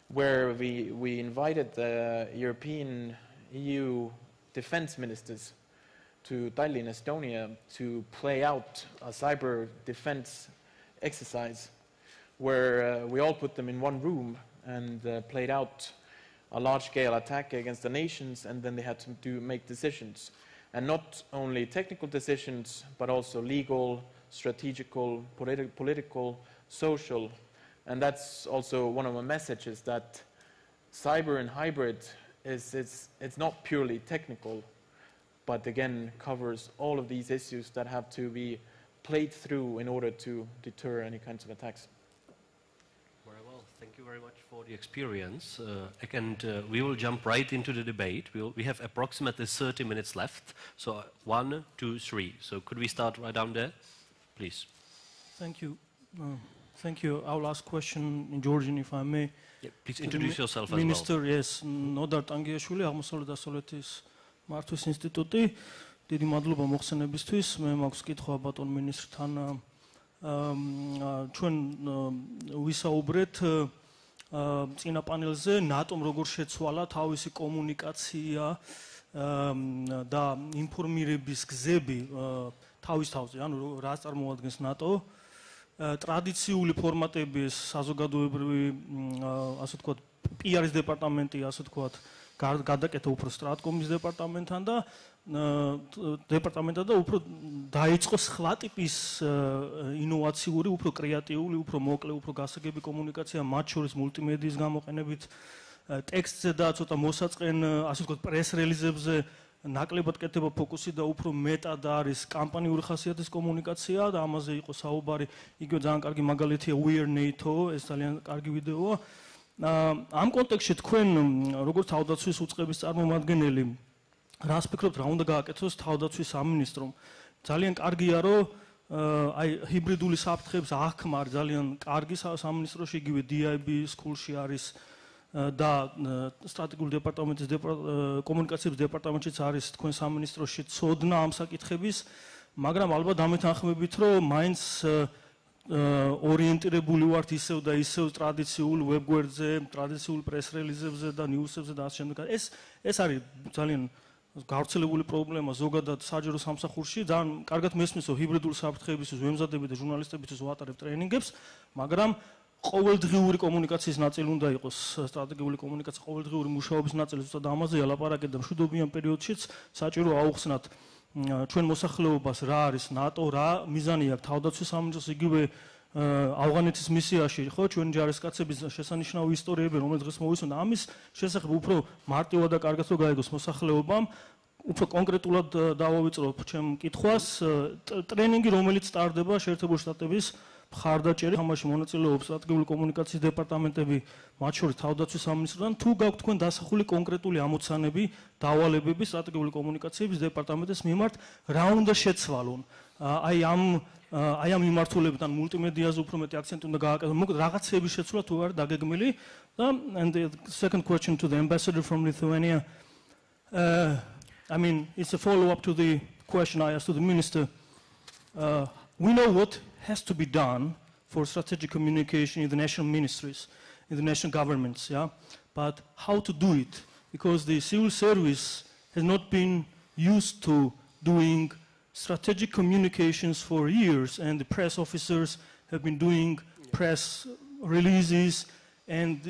where we invited the European EU defense ministers to Tallinn, Estonia, to play out a cyber defense exercise, where we all put them in one room and played out a large-scale attack against the nations, and then they had to make decisions. And not only technical decisions, but also legal, strategical, political, social. And that's also one of my messages, that cyber and hybrid it's not purely technical, but again covers all of these issues that have to be played through in order to deter any kinds of attacks. Very well, thank you very much for the experience. And we will jump right into the debate. We have approximately 30 minutes left. So 1, 2, 3. So could we start right down there, please? Thank you. Thank you. I'll ask question in Georgian, if I may. Yeah, please introduce yourself as Minister, well. yes, Nodar Tangiashvili, აღმოსავლეთ დასავლეთის მართვის ინსტიტუტი. დიდი მადლობა მოხსენებისთვის. მე მაქვს კითხვა ბატონ მინისტრთან. ჩვენ ვისაუბრეთ წინა პანელზე ნატომ როგორ შეცვალა თავისი კომუნიკაცია და ინფორმირების გზები თავის თავზე, ანუ რა წარმოადგენს ნატო. ტრადიციული ფორმატები, საზოგადოებრივი, ასე ვთქვათ, PR-ის დეპარტამენტი, ასე ვთქვათ, გადაკეთა უფრო სტრატკომის დეპარტამენტთან და უფრო დაიწყო სხვა ტიპის ინოვაციური, უფრო კრეატიული, უფრო მოკლე, უფრო გასაგები კომუნიკაცია, მათ შორის მულტიმედიის გამოყენებით, ტექსტზე და ცოტა მოსაწყენ, ასე ვთქვათ, პრეს რელიზებზე ნაკლებად კეთდება ფოკუსი და უფრო მეტად არის კამპანიური ხასიათის კომუნიკაცია და ამაზე იყო საუბარი. იგივე ძალიან კარგი მაგალითია We Are NATO, ეს ძალიან კარგი ვიდეოა. ამ კონტექსტში თქვენ როგორც თავდაცვის უწყების წარმომადგენელი, რას ფიქრობთ, რა უნდა გააკეთოს თავდაცვის სამინისტრომ? ძალიან კარგია, რომ აი ჰიბრიდული საფრთხეებს აღქმა ძალიან კარგი სამინისტროში, იგივე DIB სკულში არის და სტრატეგიული დეპარტამენტის კომუნიკაციების დეპარტამენტშიც არის თქვენ სამინისტროში ცოდნა ამ საკითხების, მაგრამ ალბათ დამეთანხმებით, რომ მაინც ორიენტირებული ვართ ისევ და ისევ ტრადიციულ ვებგვერდზე, ტრადიციულ პრეს რელიზებზე და ნიუსებზე და ასე შემდეგ. ეს არის ძალიან გავრცელებული პრობლემა ზოგადად საჯარო სამსახურში. ძალიან კარგად მესმის, რომ ჰიბრიდული საფრთხეებისთვის ვემზადებით და ჟურნალისტებისთვის ვატარებთ ტრეინინგებს, მაგრამ ყოველდღიური კომუნიკაციის ნაწილი უნდა იყოს სტრატეგიული კომუნიკაცია, ყოველდღიური მუშაობის ნაწილი, ზუსტად ამაზეა ლაპარაკი და მშვიდობიან პერიოდშიც საჭირო აუხსნათ ჩვენ მოსახლეობას რა არის ნატო, რა მიზანი აქვს თავდაცვის სამინისტროს, იგივე ავღანეთის მისიაში, ხო, ჩვენი ჯარისკაცების შესანიშნავი ისტორიები, რომელიც დღეს მოვისმენთ, ამის შესახებ უფრო მარტივად და კარგად რომ გაიგოს მოსახლეობამ, უფრო კონკრეტულად დავავიწყოთ ჩემ კითხვას, ტრენინგი, რომელიც სტარდება შეერთებული შტატების მხარდაჭერით, ამაში მონაწილეობს სტრატეგიული კომუნიკაციის დეპარტამენტები, მათ შორის თავდაცვის სამინისტროდან, თუ გაქვთ თქვენ დასახული კონკრეტული ამოცანები, დავალებები სტრატეგიული კომუნიკაციების დეპარტამენტის მიმართ, რა უნდა შეცვალონ? აი ამ მიმართულებით, ან მულტიმედიაზე უფრო მეტი აქცენტი უნდა გააკეთონ, მოკლედ რაღაცეების შეცვლა თუ არის დაგეგმილი. And the second question to the ambassador from Lithuania. I mean, it's a follow-up to the question I asked to the minister. We know what has to be done for strategic communication in the national ministries, in the national governments, yeah? But how to do it? Because the civil service has not been used to doing strategic communications for years, and the press officers have been doing press releases, and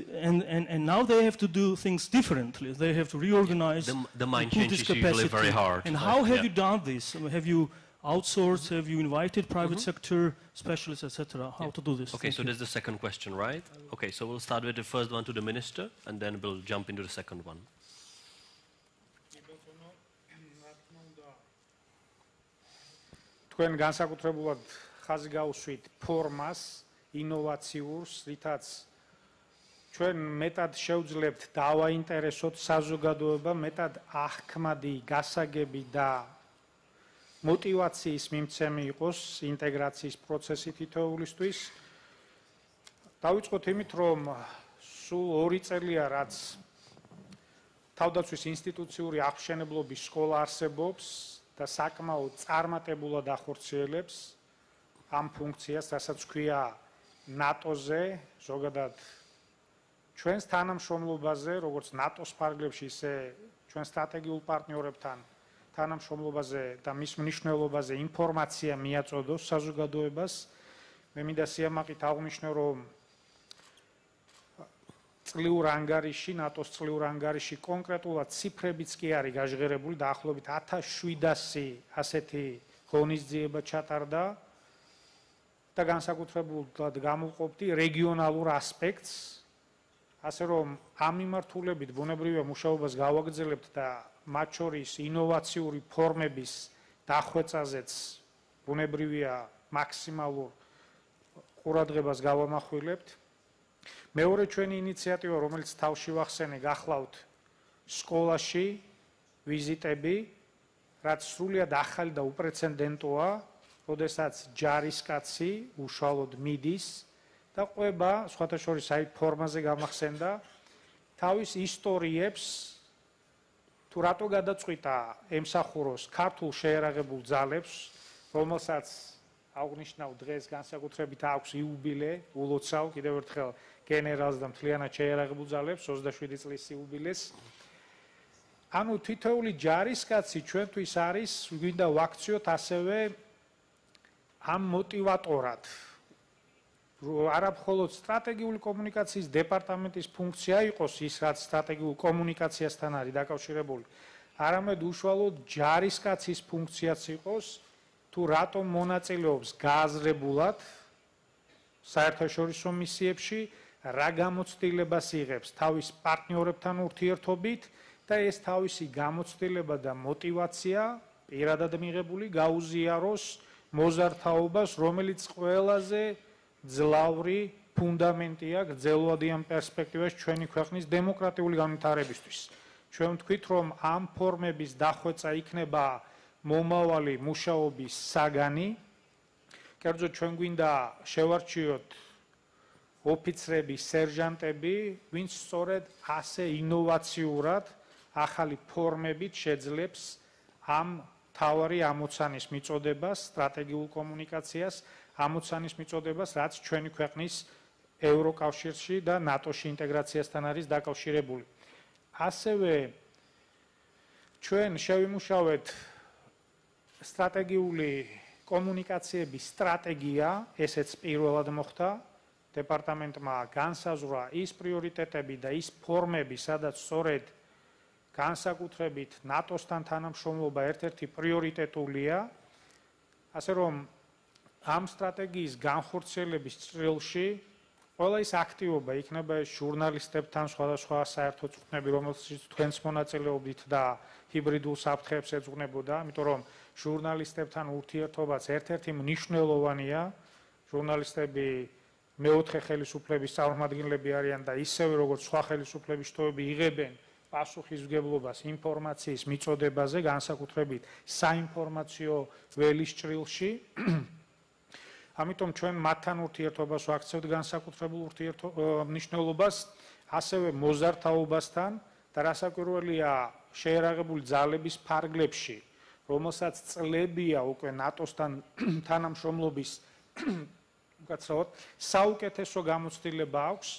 now they have to do things differently. They have to reorganize. The mind change is usually very hard. And how have you done this? Have you outsourced? Have you invited private sector specialists, etc.? How to do this? Okay, so there's the second question, right? Okay, so we'll start with the first one to the minister, and then we'll jump into the second one. თქვენ განსაკუთრებულად ხაზი გაუსვით ფორმას, ინოვაციურს, რითაც ჩვენ მეტად შევძლებთ დავაინტერესოთ საზოგადოება, მეტად აღქმადი, გასაგები და მოტივაციის მიმცემი იყოს ინტეგრაციის პროცესი თითოეულისთვის. დავიწყოთ იმით, რომ სულ 2 წელია, რაც თავდაცვის ინსტიტუციური აღმშენებლობის სკოლა არსებობს და საკმაოდ წარმატებულად ახორციელებს ამ ფუნქციას, რასაც ქვია ნატოზე, ზოგადად ჩვენს თანამშრომლობაზე, როგორც ნატოს ფარგლებში, ისე ჩვენ სტრატეგიულ პარტნიორებთან თანამშრომლობაზე და მის მნიშვნელობაზე ინფორმაცია მიაწოდოს საზოგადოებას. მე მინდა სიამაყით აღვნიშნო, რომ წლიურ ანგარიში, ნატოს წლიურ ანგარიში კონკრეტულად ციფრებიც კი არის გაჟღერებული, დაახლოებით 1700 ასეთი ღონისძიება ჩატარდა და განსაკუთრებულად გამოვყოფდი რეგიონალურ ასპექტს, ასე რომ ამ მიმართულებით ბუნებრივია მუშაობას გავაგრძელებთ და მათ შორის ინოვაციური ფორმების დახვეწაზეც ბუნებრივია მაქსიმალურ ყურადღებას გავამახვილებთ. მეორე ჩვენი ინიციატივა, რომელიც თავში ვახსენე, გახლავთ სკოლაში ვიზიტები, რაც სრულიად ახალი და უპრეცედენტოა, როდესაც ჯარისკაცი უშუალოდ მიდის და ყვება სხვათა შორის აი ფორმაზე გამახსენდა თავის ისტორიებს თუ რატო გადაწყვიტა ემსახუროს ქართულ შეერაღებულ ძალებს, რომელსაც აღნიშნავ დღეს განსაკუთრებით აქვს იუბილე, ულოცავ კიდევ ერთხელ გენერალს და მთლიანად შეერაღებულ ძალებს 27 წლის იუბილეს. ანუ თითოეული ჯარისკაცი ჩვენთვის არის, გვინდა ვაქციოთ ასევე ამ მოტივატორად. არა მხოლოდ სტრატეგიული კომუნიკაციის დეპარტამენტის ფუნქცია იყოს ის, რაც სტრატეგიულ კომუნიკაციასთან არის დაკავშირებული, არამედ უშუალოდ ჯარისკაცის ფუნქციაც იყოს, თუ რატომ მონაწილეობს გააზრებულად საერთაშორისო მისიებში, რა გამოცდილებას იღებს თავის პარტნიორებთან ურთიერთობით და ეს თავისი გამოცდილება და მოტივაცია პირადად მიღებული გაუზიაროს მოზარდთაობას, რომელიც ყველაზე ძლავრი ფუნდამენტია გრძელვადიან პერსპექტივაში ჩვენი ქვეყნის დემოკრატიული განვითარებისთვის. ჩვენ ვთქვით, რომ ამ ფორმების დახვეწა იქნება მომავალი მუშაობის საგანი. კერძოდ ჩვენ გვინდა შევარჩიოთ ოფიცრები, სერჟანტები, ვინც სწორედ ასე ინოვაციურად ახალი ფორმებით შეძლებს ამ თავარი ამოცანის მიწოდებას, სტრატეგიულ კომუნიკაციას, ამოცანის მიწოდებას, რაც ჩვენი ქვეყნის ევროკავშირში და ნატოში ინტეგრაციასთან არის დაკავშირებული. ასევე ჩვენ შევიმუშავეთ სტრატეგიული კომუნიკაციების სტრატეგია, ესეც პირველად მოხდა. დეპარტამენტმა განსაზღვრა ის პრიორიტეტები და ის ფორმები, სადაც სწორედ განსაკუთრებით ნატოსთან თანამშრომლობა ერთ-ერთი პრიორიტეტულია, ასე რომ ამ სტრატეგიის განხორციელების წრილში ყველა ის აქტივობა იქნება ეს ჟურნალისტებთან სხვადასხვა საერთო წვრთნები, რომელსაც თქვენც მონაწილეობით და ჰიბრიდულ საფრთხეებს ეძღვნებოდა, იმიტომ რომ ჟურნალისტებთან ურთიერთობაც ერთ-ერთი მნიშვნელოვანია. ჟურნალისტები მეოთხე ხელისუფლების წარმომადგენლები არიან და ისევე როგორც სხვა ხელისუფლების შტოები იღებენ პასუხისმგებლობას ინფორმაციის მიწოდებაზე, განსაკუთრებით საინფორმაციო ველის ჭრილში. ამიტომ ჩვენ მათთან ურთიერთობას ვაქცევთ განსაკუთრებულ მნიშვნელობას, ასევე მოზარდთაობასთან და რასაკვირველია შეერაღებული ძალების ფარგლებში, რომელსაც წლებია უკვე ნატოსთან თანამშრომლობის უკაცრავად საუკეთესო გამოცდილება აქვს,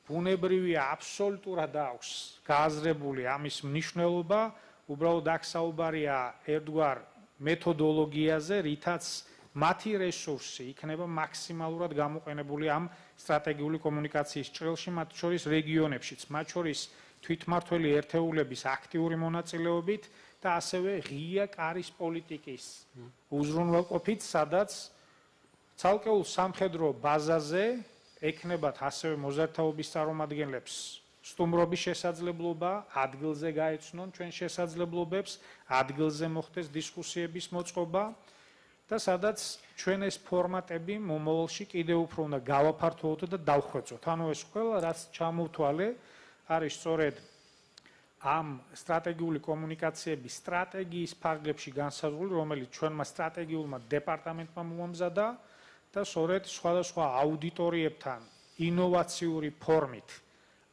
ბუნებრივია აბსოლუტურად აქვს გააზრებული ამის მნიშვნელობა, უბრალოდ აქ საუბარია ერთგვარ მეთოდოლოგიაზე, რითაც მათი რესურსი იქნება მაქსიმალურად გამოყენებული ამ სტრატეგიული კომუნიკაციის ჭრილში, მათ შორის რეგიონებშიც, მათ შორის თვითმმართველი ერთეულების აქტიური მონაწილეობით და ასევე ღია კარის პოლიტიკის უზრუნველყოფით, სადაც ცალკეულ სამხედრო ბაზაზე ექნებათ ასევე მოზარდთაობის წარმომადგენლებს სტუმრობის შესაძლებლობა, ადგილზე გაეცნონ ჩვენ შესაძლებლობებს, ადგილზე მოხდეს დისკუსიების მოწყობა და სადაც ჩვენ ეს ფორმატები მომავალში კიდევ უფრო უნდა გავაფართოვოთ და დავხვეწოთ. ანუ ეს ყველა რაც ჩამოვთვალე არის სწორედ ამ სტრატეგიული კომუნიკაციების სტრატეგიის ფარგლებში განსაზღვრული, რომელიც ჩვენმა სტრატეგიულმა დეპარტამენტმა მოამზადა და სწორედ სხვადასხვა აუდიტორიებთან ინოვაციური ფორმით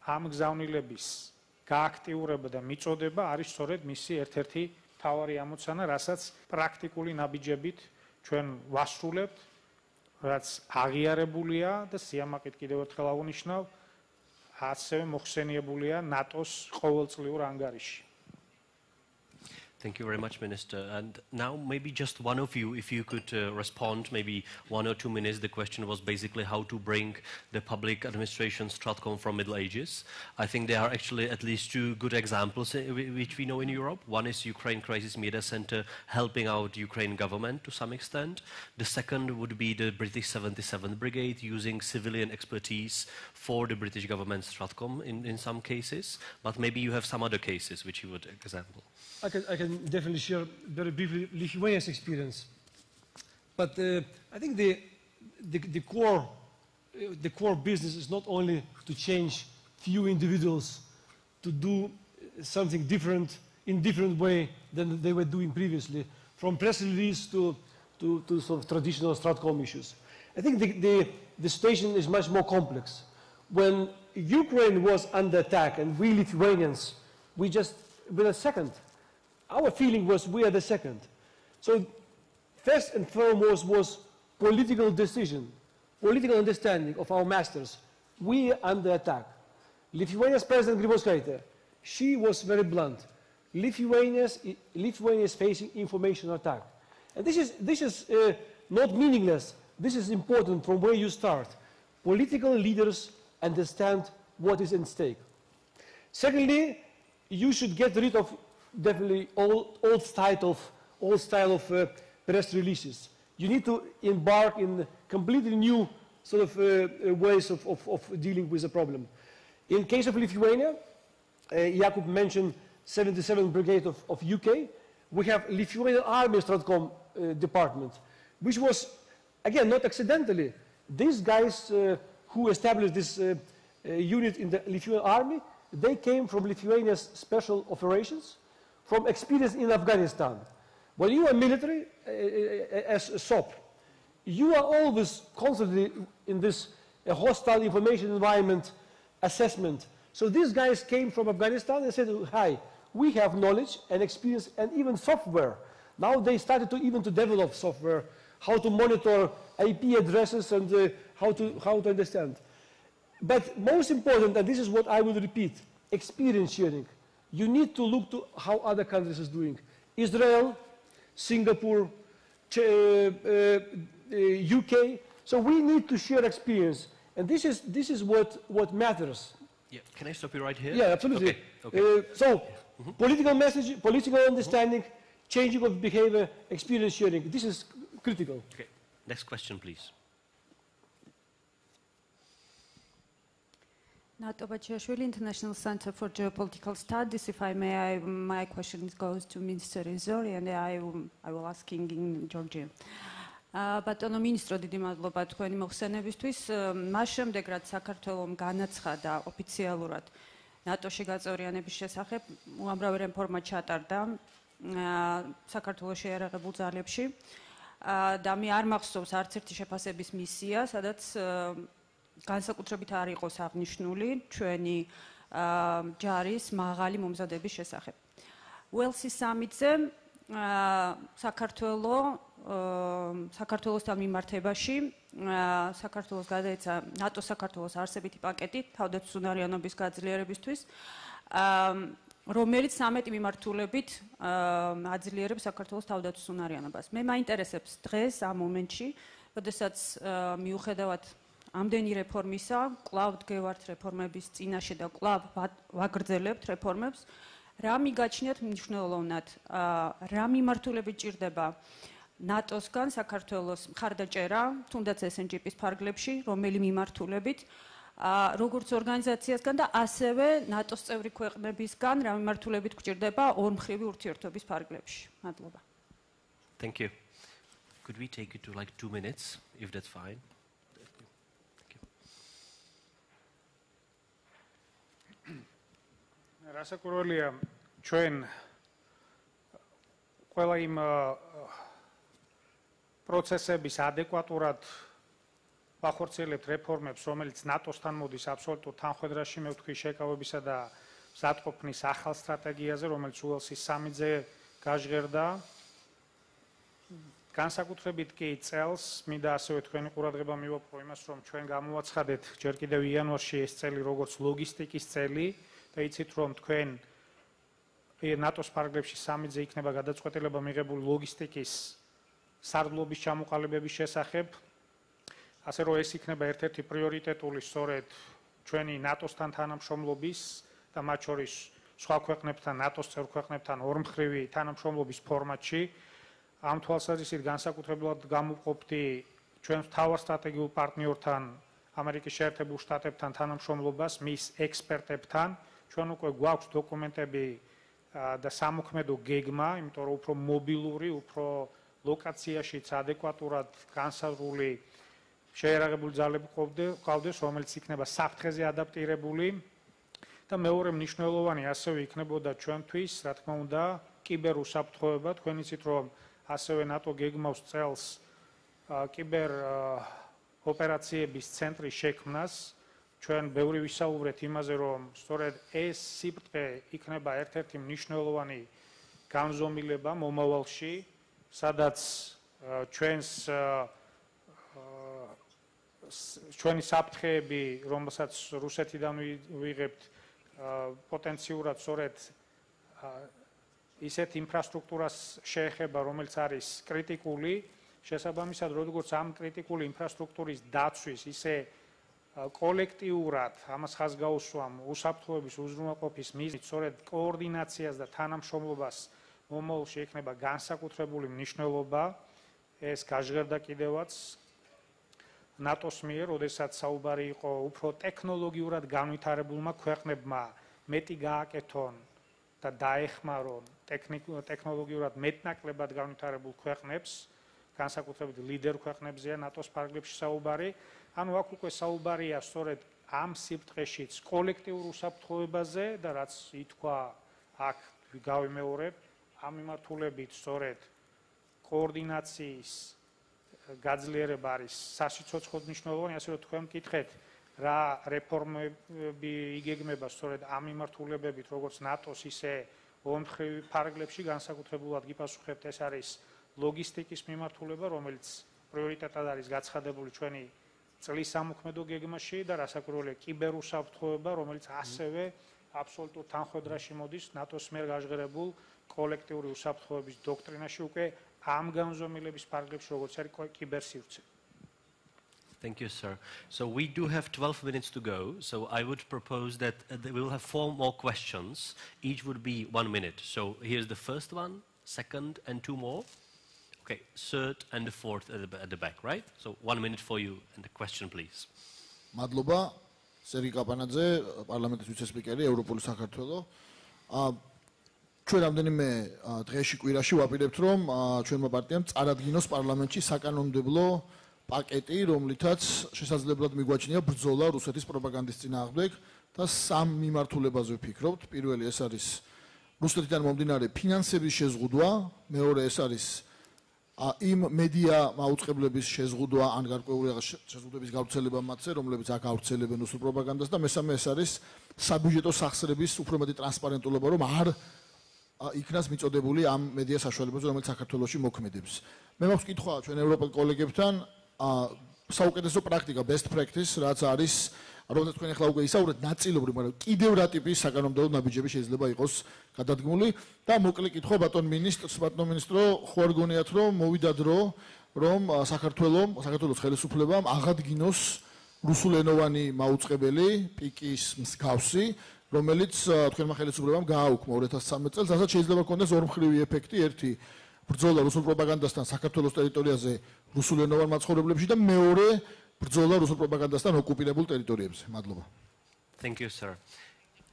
ამ გზავნილების გააქტიურება და მიწოდება არის სწორედ მისი ერთ-ერთი მთავარი ამოცანა, რასაც პრაქტიკული ნაბიჯებით ჩვენ ვასრულებთ, რაც აღიარებულია და სიამაყით კიდევ ერთხელ აღვნიშნავ, ასევე მოხსენიებულია ნატოს ყოველწლიურ ანგარიში. Thank you very much, Minister. And now maybe just one of you, if you could respond, maybe 1 or 2 minutes. The question was basically how to bring the public administration Stratcom from Middle Ages. I think there are actually at least 2 good examples which we know in Europe. One is Ukraine Crisis Media Center helping out Ukraine government to some extent. The second would be the British 77th Brigade using civilian expertise for the British government Stratcom in some cases. But maybe you have some other cases which you would example. I can definitely share very briefly Lithuania's experience. But I think the core business is not only to change few individuals to do something different in different way than they were doing previously, from press release to sort of traditional Stratcom issues. I think the situation is much more complex. When Ukraine was under attack and we Lithuanians, we just were second. Our feeling was we are the second. So first and foremost was political decision, political understanding of our masters. We are under attack. Lithuania's President Grybauskaitė, she was very blunt. Lithuania is facing information attack. And this is not meaningless. This is important from where you start. Political leaders understand what is at stake. Secondly, you should get rid of definitely old style of press releases. You need to embark in completely new sort of ways of dealing with the problem. In case of Lithuania, Jakub mentioned 77th Brigade of UK. We have Lithuanian Army Stratcom department, which was, again, not accidentally. These guys who established this unit in the Lithuanian army, they came from Lithuania's special operations, from experience in Afghanistan. When you are military, as a SOP, you are always constantly in this hostile information environment assessment. So these guys came from Afghanistan and said, hi, we have knowledge and experience and even software. Now they started to even to develop software, how to monitor IP addresses and how to understand. But most important, and this is what I will repeat, experience sharing. You need to look to how other countries is doing. Israel, Singapore, UK. So we need to share experience. And this is what matters. Yeah. Can I stop you right here? Yeah, absolutely. Okay. Okay. So political message, political understanding, changing of behavior, experience sharing. This is critical. Okay. Next question, please. NATO-Georgia International Center for Geopolitical Studies. If I may, my question goes to Minister Rizori, and I will ask in Georgian. Ბატონო მინისტრო, დიდი მადლობა თქვენი მოხსენებისთვის. მას შემდეგ, რაც საქართველომ განაცხადა ოფიციალურად ნატოში გაწევრიანების შესახებ, უამრავი რეფორმა ჩატარდა საქართველოს შეიარაღებულ ძალებში და მე არ მახსოვს არც ერთი შეფასების მისია, სადაც განსაკუთრებით არ იყოს აღნიშნული ჩვენი ჯარის მაღალი მომზადების შესახებ. უელსის სამიტზე საქართველოსთან მიმართებაში საქართველოს გადაეცა ნატო-საქართველოს არსებითი პაკეტი თავდაცვისუნარიანობის გაძლიერებისთვის, რომელიც 13 მიმართულებით აძლიერებს საქართველოს თავდაცვისუნარიანობას. მე მაინტერესებს დღეს ამ მომენტში, როდესაც მიუხედავად ამდენი რეფორმისა, კვლავ დგევართ რეფორმების წინაშე და კვლავ ვაგრძელებთ რეფორმებს, რა მიგაჩნიათ მნიშვნელოვნად, რა მიმართულებით ჭირდება ნატოსგან საქართველოს მხარდაჭერა, თუნდაც SNGP-ის ფარგლებში, რომელი მიმართულებით, როგორც ორგანიზაციასგან და ასევე ნატოს წევრი ქვეყნებისგან, რა მიმართულებით გვჭირდება ორმხრივი ურთიერთობის ფარგლებში. მადლობა. Thank you. Could we take it to like 2 minutes, if that's fine? რასაკურველია ჩვენ ყველა იმ პროცესების ადეკვატურად ვახორციელებთ რეფორმებს, რომელიც ნატოსთან მოდის აბსოლუტურ თანხმედრაში, მე ვთქვი შეკავებისა და მზადყოფნის ახალ სტრატეგიაზე, რომელიც უელსის სამიტზე გაჟღერდა. განსაკუთრებით კი წელს მინდა ასევე თქვენი ყურადღება მივაპყრო იმას, რომ ჩვენ გამოვაცხადეთ ჯერ კიდევ იანვარში ეს წელი როგორც ლოგისტიკის წელი. და იცით რომ თქვენ ნატოს ფარგლებში სამიტზე იქნება გადაწყვეტილება მიღებული ლოგისტიკის სარდლობის ჩამოყალიბების შესახებ, ასე რომ ეს იქნება ერთ-ერთი პრიორიტეტული სწორედ ჩვენი ნატოსთან თანამშრომლობის და მათ შორის სხვა ქვეყნებთან, ნატოს წევრ ქვეყნებთან ორმხრივი თანამშრომლობის ფორმატში. ამ თვალსაზრისით განსაკუთრებულად გამოვყოფდი ჩვენს მთავარ სტრატეგიულ პარტნიორთან, ამერიკის შეერთებულ შტატებთან თანამშრომლობას, მის ექსპერტებთან. ჩვენ უკვე გვაქვს დოკუმენტები და სამოქმედო გეგმა, იმიტომ რომ უფრო მობილური, უფრო ლოკაციაშიც ადეკვატურად განსაზღვრული შეიარაღებული ძალები ყავდეს, რომელიც იქნება საფრთხეზე ადაპტირებული და მეორე მნიშვნელოვანი ასევე იქნებოდა ჩვენთვის, რა თქმა უნდა, კიბერუსაფრთხოება. თქვენ იცით რომ ასევე ნატო გეგმავს წელს კიბერ ოპერაციების ცენტრის შექმნას, ჩვენ ბევრი ვისაუბრეთ იმაზე, რომ სწორედ ეს სიბრტყე იქნება ერთ-ერთი მნიშვნელოვანი განზომილება მომავალში, სადაც ჩვენი საფრთხეები, რომელსაც რუსეთიდან ვიღებთ, პოტენციურად სწორედ ისეთ ინფრასტრუქტურას შეეხება, რომელიც არის კრიტიკული, შესაბამისად, როგორც ამ კრიტიკული ინფრასტრუქტურის დაცვის, ისე კოლექტიურად ამას ხაზგაუსვამ უსაფრთხოების უზრუნველყოფის მიზნით, სწორედ კოორდინაციას და თანამშრომლობას მომავალში ექნება განსაკუთრებული მნიშვნელობა. ეს გაჟღერდა კიდევაც ნატოს მიერ, როდესაც საუბარი იყო უფრო ტექნოლოგიურად განვითარებულმა ქვეყნებმა მეტი გააკეთონ და დაეხმარონ ტექნოლოგიურად მეტნაკლებად განვითარებულ ქვეყნებს, განსაკუთრებით ლიდერ ქვეყნებზეა ნატოს ფარგლებში საუბარი. ანუ აქ უკვე საუბარია სწორედ ამ სიბრტყეშიც კოლექტიურ უსაფრთხოებაზე და რაც ითქვა აქ გავიმეორებ, ამ მიმართულებით სწორედ კოორდინაციის გაძლიერება არის სასიცოცხლოდ მნიშვნელოვანი, ასე რომ თქვენ მკითხეთ, რა რეფორმები იგეგმება სწორედ ამ მიმართულებებით, როგორც ნატოს, ისე ომმხრივ ფარგლებში, განსაკუთრებულად გიპასუხებთ, ეს არის ლოგისტიკის მიმართულება, რომელიც პრიორიტეტად არის გაცხადებული ჩვენი წლის სამოქმედო გეგმაში და რასაკვირველია კიბერუსაფრთხოება, რომელიც ასევე აბსოლუტურ თანხმედრაში მოდის ნატოს მიერ გაჟღერებულ კოლექტიური უსაფრთხოების დოქტრინაში უკვე ამ განზომილების ფარგლებში, როგორც არის კიბერსივრცე. Thank you, sir. So we do have 12 minutes to go, so I would propose that we will have 4 more questions. Each would be 1 minute. So here's the first one, second, and 2 more. Okay, third and the fourth at the back, right? So 1 minute for you, and the question, please. Madloba, Seri Kapanadze, Parliamentary Vice-Speaker, Europol საქართველო. ჩვენ რამდენიმე დღეში კვირაში ვაპირებთ, რომ ჩვენმა პარტიამ წარადგინოს პარლამენტში საკანონმდებლო პაკეტი, რომლითაც შესაძლებლად მიგვაჩნია ბრძოლა რუსეთის პროპაგანდის წინააღმდეგ და 3 მიმართულებაზე ვფიქრობთ. პირველი ეს არის რუსეთიდან მომდინარე ფინანსების შეზღუდვა, მეორე ეს არის იმ მედია მაუწყებლების შეზღუდვა ან გარკვეული შეზღუდვების გავრცელება მათზე, რომლებიც აქ ავრცელებენ რუსულ პროპაგანდას და მესამე ეს არის საბიუჯეტო სახსრების უფრო მეტი ტრანსპარენტულობა, რომ არ იქნას მიწოდებული ამ მედია საშუალებებზე, რომელიც საქართველოში მოქმედებს. მე მაქვს კითხვა ჩვენ ევროპელ კოლეგებთან, საუკეთესო პრაქტიკა, best practice, რაც არის, რომელზეც თქვენ ახლა უკვე ისაუბრეთ, ნაწილობრივ, მაგრამ კიდევ რა ტიპის საკანონმდებლო ნაბიჯები შეიძლება იყოს გადადგმული და მოკლე კითხვა ბატონ მინისტრო, ხო არ გონიათ, რომ მოვიდა დრო, რომ საქართველოს ხელისუფლებამ აღადგინოს რუსულენოვანი მაუწყებელი პიკის მსგავსი, რომელიც თქვენმა ხელისუფლებამ გააუქმა 2013 წელს, რასაც შეიძლება ჰქონდეს ორმხრივი ეფექტი, ერთი ბრძოლა რუსულ პროპაგანდასთან საქართველოს ტერიტორიაზე რუსულენოვან მაცხოვრებლებში და მეორე ბრძოლა რუსულ პროპაგანდასთან ოკუპირებულ ტერიტორიებზე. მადლობა. Thank you, sir.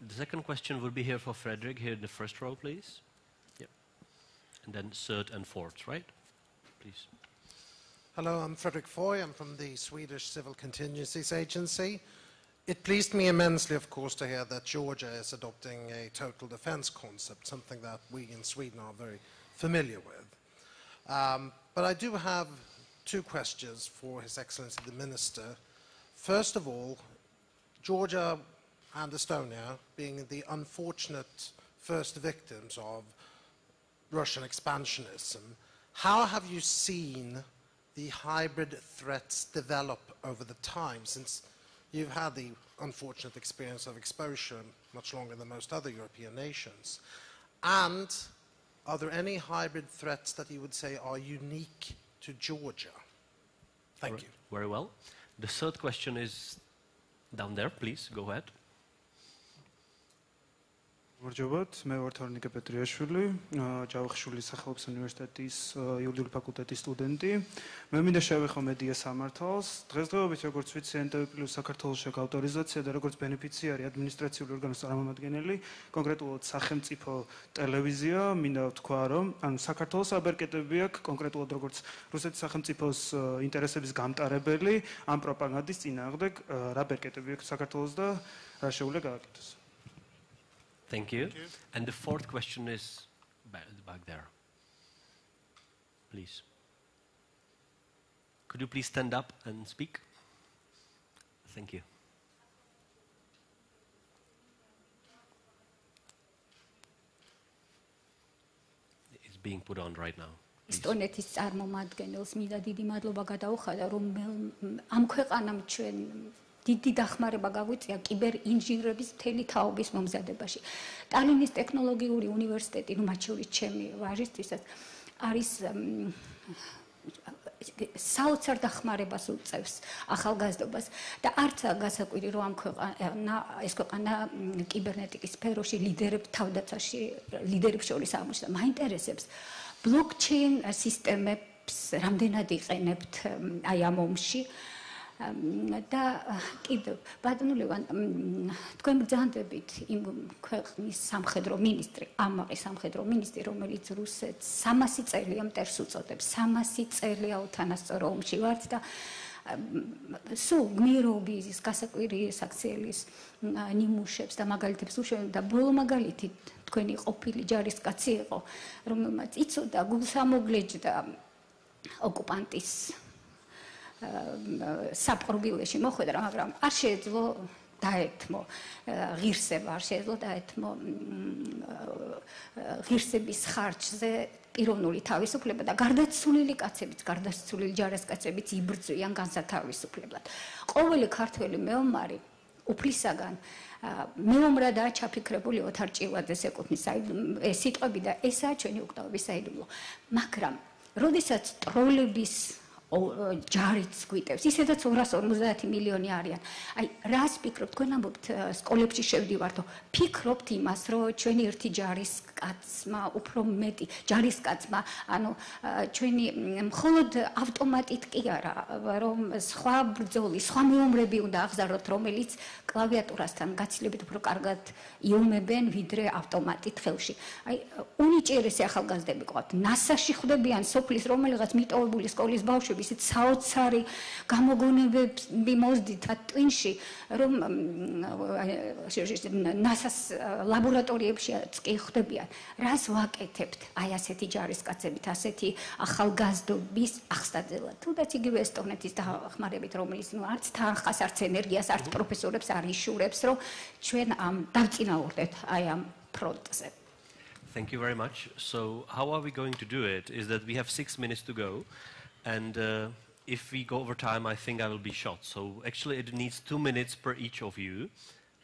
The second question will be here for Frederick, here in the first row, please. Yep. And then third and fourth, right? Please. Hello, I'm Frederick Foy. I'm from the Swedish Civil Contingencies Agency. It pleased me immensely, of course, to hear that Georgia is adopting a total defense concept, something that we in Sweden are very familiar with. But I do have 2 questions for His Excellency the Minister. First of all, Georgia and Estonia being the unfortunate first victims of Russian expansionism, how have you seen the hybrid threats develop over the time, since you've had the unfortunate experience of exposure much longer than most other European nations? And are there any hybrid threats that you would say are unique to Georgia? Thank you. Very well. The third question is down there, please, go ahead. Მორჯობათ, მე ვარ თორნიკე პეტრიაშვილი, ჯავახიშვილის სახელობის უნივერსიტეტის იურიდიული ფაკულტეტის სტუდენტი. მე მინდა შევეხო მედია სამართალს. დღესდღეობით, როგორც ვიცი, NTV+ საქართველოს ავტორიზაცია და როგორც ბენეფიციარი ადმინისტრაციული ორგანოს წარმომადგენელი, კონკრეტულად სახელმწიფო ტელევიზია, მინდა ვთქვა, რომ ანუ საქართველოს აბერკეტები აქვს კონკრეტულად როგორც რუსეთის სახელმწიფოს ინტერესების გამტარებელი ამ პროპაგანდის წინააღმდეგ რა ბერკეტები აქვს საქართველოს და რა შეუძლია გააკეთოს. Thank you. And the fourth question is back there. Please. Could you please stand up and speak? Thank you. It's being put on right now. ესტონეთის წარმომადგენელს მინდა დიდი მადლობა გადაუხადა, რომ ამ ქვეყანამ ჩვენ დიდი დახმარება გაგვიწია კიბერინჟინერების მთელი თაობის მომზადებაში. ტალინის ტექნოლოგიური უნივერსიტეტი, მათ შორის ჩემი ვაჟისთვისაც, არის საოცარ დახმარებას უწევს ახალგაზრდობას და არც გასაკვირი, რომ ეს ქვეყანა კიბერნეტიკის სფეროში ლიდერებს შორის აღმოჩნდა. მაინტერესებს blockchain სისტემებს რამდენად იყენებთ აი ამ ომში და კიდევ ბატონო ლევან თქვენ ბრძანდებით იმ ქვეყნის სამხედრო მინისტრი, ამაყი სამხედრო მინისტრი, რომელიც რუსეთს 300 წელია მტერს უწოდებს, 300 წელია უთანასწორო ომში ვართ და სულ გმირობის, გასაკვირი საქციელის ნიმუშებს და მაგალითებს უშვებენ და ბოლო მაგალითი თქვენი ყოფილი ჯარისკაცი იყო, რომელმაც იცოდა გულსამოგლეჯდა ოკუპანტის საპყრობილეში მოხვედრა, მაგრამ არ შეეძლო დაეთმო ღირსება, არ შეეძლო დაეთმო ღირსების ხარჯზე პიროვნული თავისუფლება და გარდაცვლილი კაცებიც, გარდაცვლილი ჯარისკაცებიც იბრძვიან განსათავისუფლებლად. ყოველი ქართველი მეომარი უფლისაგან მეომრადაა ჩაფიქრებული ოთარ ჭილაძეს ეკუთვნის სიტყვები და ესაა ჩვენი უკვდავების საიდუმლო. მაგრამ როდესაც ტროლების ჯარიც გვიტევს, ისედაც 250 მილიონი არიან. აი, რას ფიქრობთ, თქვენ ამბობთ სკოლებში შევდივართო, ფიქრობთ იმას, რომ ჩვენი ერთი ჯარისკაცმა, უფრო მეტი ჯარისკაცმა, ანუ ჩვენი მხოლოდ ავტომატით კი არა, რომ სხვა ბრძოლის, სხვა მეომრები უნდა აღზარდოთ, რომელიც კლავიატურასთან გაცილებით უფრო კარგად იომებენ, ვიდრე ავტომატით ხელში. აი, უნიჭიერესი ახალგაზრდები ყავთ, ნასაში ხვდებიან სოფლის რომელიღაც მიტოვებული სკოლის ბავშვები ისეთ საოცარი გამოგონებები მოსდით ტვინში, რომ ნასას ლაბორატორიებშიც კი ხვდებიან. რას ვაკეთებთ აი ასეთი ჯარისკაცებით, ასეთი ახალგაზრდობის აღსტაძელად? თუნდაც იგივე ესტონეთის დახმარებით, რომელიც არც თანხას, არც ენერგიას, არც პროფესორებს არ იშურებს, რომ ჩვენ დავწინააღმდეგოთ აი ამ ფრონტზე. Thank you very much. So how are we going to do it is that we have 6 minutes to go. And if we go over time, I think I will be shot. So actually, it needs 2 minutes per each of you.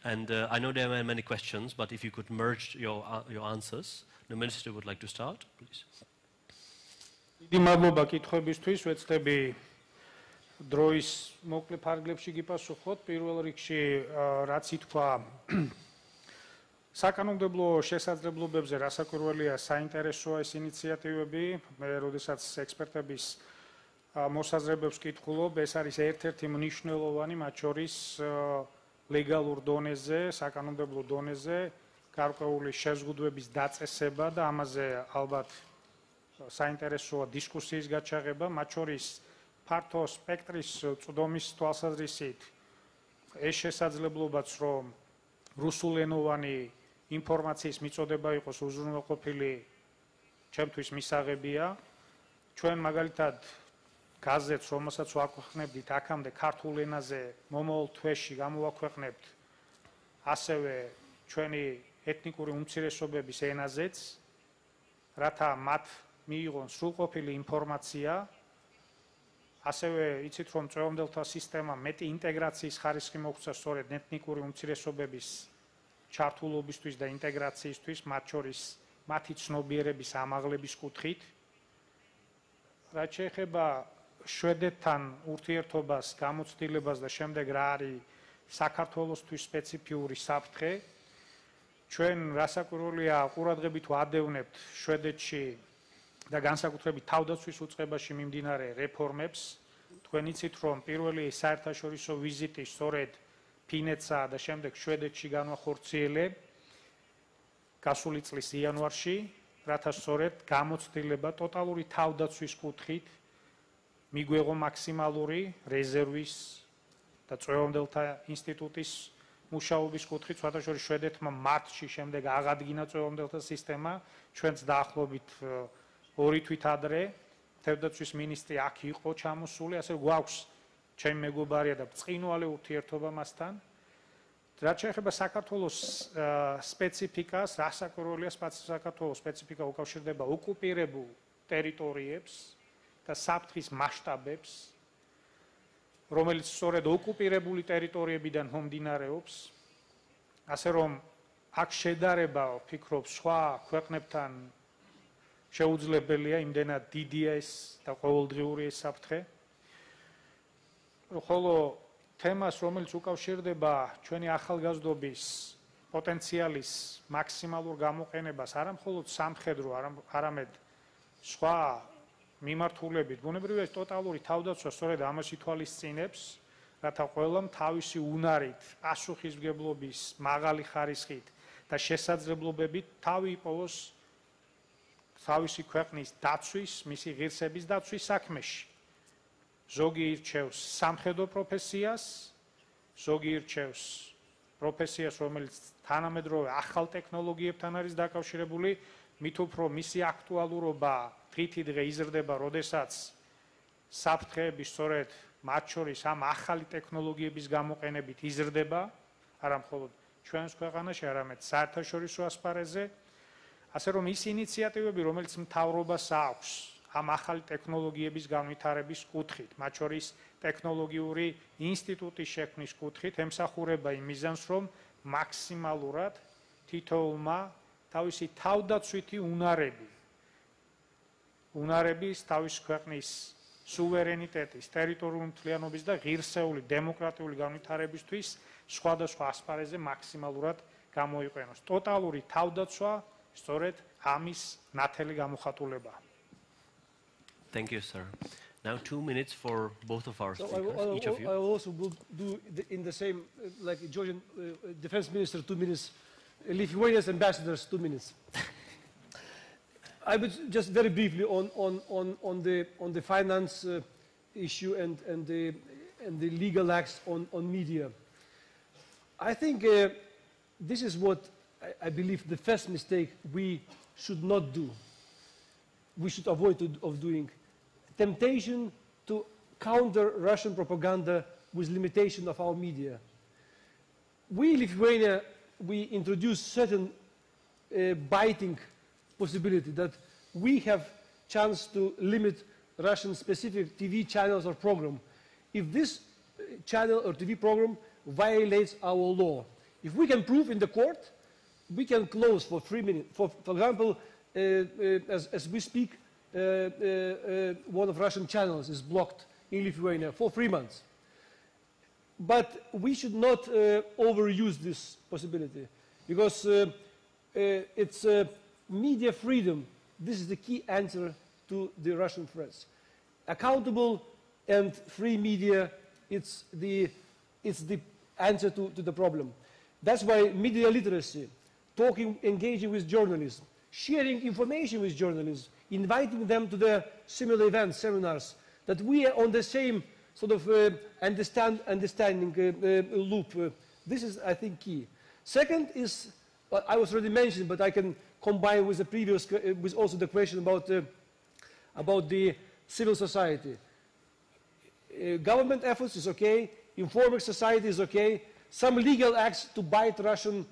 And I know there are many questions, but if you could merge your answers. The Minister would like to start, please. დიდი მადლობა კითხვებისთვის, ვეცდები დროის მოკლე ფარგლებში გიპასუხოთ. პირველ რიგში, რაც ითქვა საკანონმდებლო შესაძლებლობებზე, რასაკვირველია, საინტერესოა ეს ინიციატივები. მე როდესაც ექსპერტების მოსაზრებებს კითხულობ, ეს არის ერთ-ერთი მნიშვნელოვანი, მათ შორის ლეგალურ დონეზე, საკანონმდებლო დონეზე გარკვეული შეზღუდვების დაწესება და ამაზე ალბათ საინტერესოა დისკუსიის გაჩაღება, მათ შორის ფართო სპექტრის წვდომის თვალსაზრისით ეს შესაძლებლობაც, რომ რუსულენოვანი ინფორმაციის მიწოდება იყოს უზრუნველყოფილი, ჩემთვის მისაღებია. ჩვენ მაგალითად გაზეთს, რომელსაც ვაქვეყნებდით აქამდე ქართულ ენაზე, მომავალ თვეში გამოვაქვეყნებთ ასევე ჩვენი ეთნიკური უმცირესობების ენაზეც, რათა მათ მიიღონ სრულყოფილი ინფორმაცია. ასევე იცით, რომ წვევამდელთა სისტემა მეტი ინტეგრაციის ხარისხი მოგვცა სწორედ ეთნიკური უმცირესობების ჩართულობისთვის და ინტეგრაციისთვის, მათ შორის მათი ცნობიერების ამაღლების კუთხით. რაც შეეხება შვედეთთან ურთიერთობას, გამოცდილებას და შემდეგ რა არის საქართველოსთვის სპეციფიური საფრთხე, ჩვენ რასაკვირველია ყურადღებით ვადევნებთ შვედეთში და განსაკუთრებით თავდაცვის უწყებაში მიმდინარე რეფორმებს. თქვენ იცით, რომ პირველი საერთაშორისო ვიზიტი სწორედ ფინეთსა და შემდეგ შვედეთში განვახორციელე გასული წლის იანვარში, რათა სწორედ გამოცდილება ტოტალური თავდაცვის კუთხით მიგვეღო მაქსიმალური რეზერვის და წვევამდელთა ინსტიტუტის მუშაობის კუთხით, სხვადასხვა შვედეთმა მარტში შემდეგ აღადგინა წვევამდელთა სისტემა, ჩვენც დაახლოებით 2 თვით ადრე თავდაცვის მინისტრი აქ იყო ჩამოსული, ასე გვაქვს ჩემი მეგობარია და ბრწყინვალე ურთიერთობა მასთან. რაც შეეხება საქართველოს სპეციფიკას, რა საკურველია საქართველოს სპეციფიკა უკავშირდება ოკუპირებულ ტერიტორიებს და საფრთხის მასშტაბებს, რომელიც სწორედ ოკუპირებული ტერიტორიებიდან მომდინარეობს, ასე რომ აქ შედარება ვფიქრობ სხვა ქვეყნებთან შეუძლებელია, იმდენად დიდია ეს და ყოველდღიური ეს საფრთხე. ხოლო თემას, რომელიც უკავშირდება ჩვენი ახალგაზრდობის პოტენციალის მაქსიმალურ გამოყენებას, არა მხოლოდ სამხედრო, არამედ სხვა მიმართულებით, ბუნებრივია ეს ტოტალური თავდაცვა სწორედ ამას ითვალისწინებს, რათა ყველამ თავისი უნარით, პასუხისმგებლობის მაღალი ხარისხით და შესაძლებლობებით თავი იპოვოს თავისი ქვეყნის დაცვის, მისი ღირსების დაცვის საქმეში. ზოგი ირჩევს სამხედრო პროფესიას, ზოგი ირჩევს პროფესიას, რომელიც თანამედროვე ახალ ტექნოლოგიებთან არის დაკავშირებული, მით უფრო მისი აქტუალურობა დღითიდღე იზრდება, როდესაც საფრთხეები სწორედ მათ შორის ამ ახალი ტექნოლოგიების გამოყენებით იზრდება, არა მხოლოდ ჩვენს ქვეყანაში, არამედ საერთაშორისო ასპარეზზე. ასე რომ ის ინიციატივები, რომელიც მთავრობას აქვს ამ ახალი ტექნოლოგიების განვითარების კუთხით, მათ შორის ტექნოლოგიური ინსტიტუტის შექმნის კუთხით, ემსახურება იმ მიზანს, რომ მაქსიმალურად თითოეულმა თავისი თავდაცვითი უნარების, თავის ქვეყნის სუვერენიტეტის, ტერიტორიული მთლიანობის და ღირსეული დემოკრატიული განვითარებისთვის სხვადასხვა ასპარეზზე მაქსიმალურად გამოიყენოს. ტოტალური თავდაცვა სწორედ ამის ნათელი გამოხატულებაა. Thank you, sir. Now 2 minutes for both of our speakers, each of you. I also will do in the same, like Georgian defense minister, 2 minutes, Lithuania's ambassadors, 2 minutes. I would just very briefly on the finance issue and the legal acts on media. I think this is what I believe the first mistake we should not do. We should avoid of doing. Temptation to counter Russian propaganda with limitation of our media. We, Lithuania, we introduced certain biting possibility that we have chance to limit Russian specific TV channels or program. If this channel or TV program violates our law, if we can prove in the court, we can close for 3 minutes. For example, as we speak, one of Russian channels is blocked in Lithuania for 3 months. But we should not overuse this possibility, because it's media freedom. This is the key answer to the Russian threats. Accountable and free media, it's the answer to the problem. That's why media literacy, engaging with journalists, sharing information with journalists, inviting them to the similar events, seminars, that we are on the same sort of understanding loop. This is, I think, key. Second is, I was already mentioned, but I can combine with the previous, with also the question about the civil society. Government efforts is okay, informing society is okay, some legal acts to bite Russian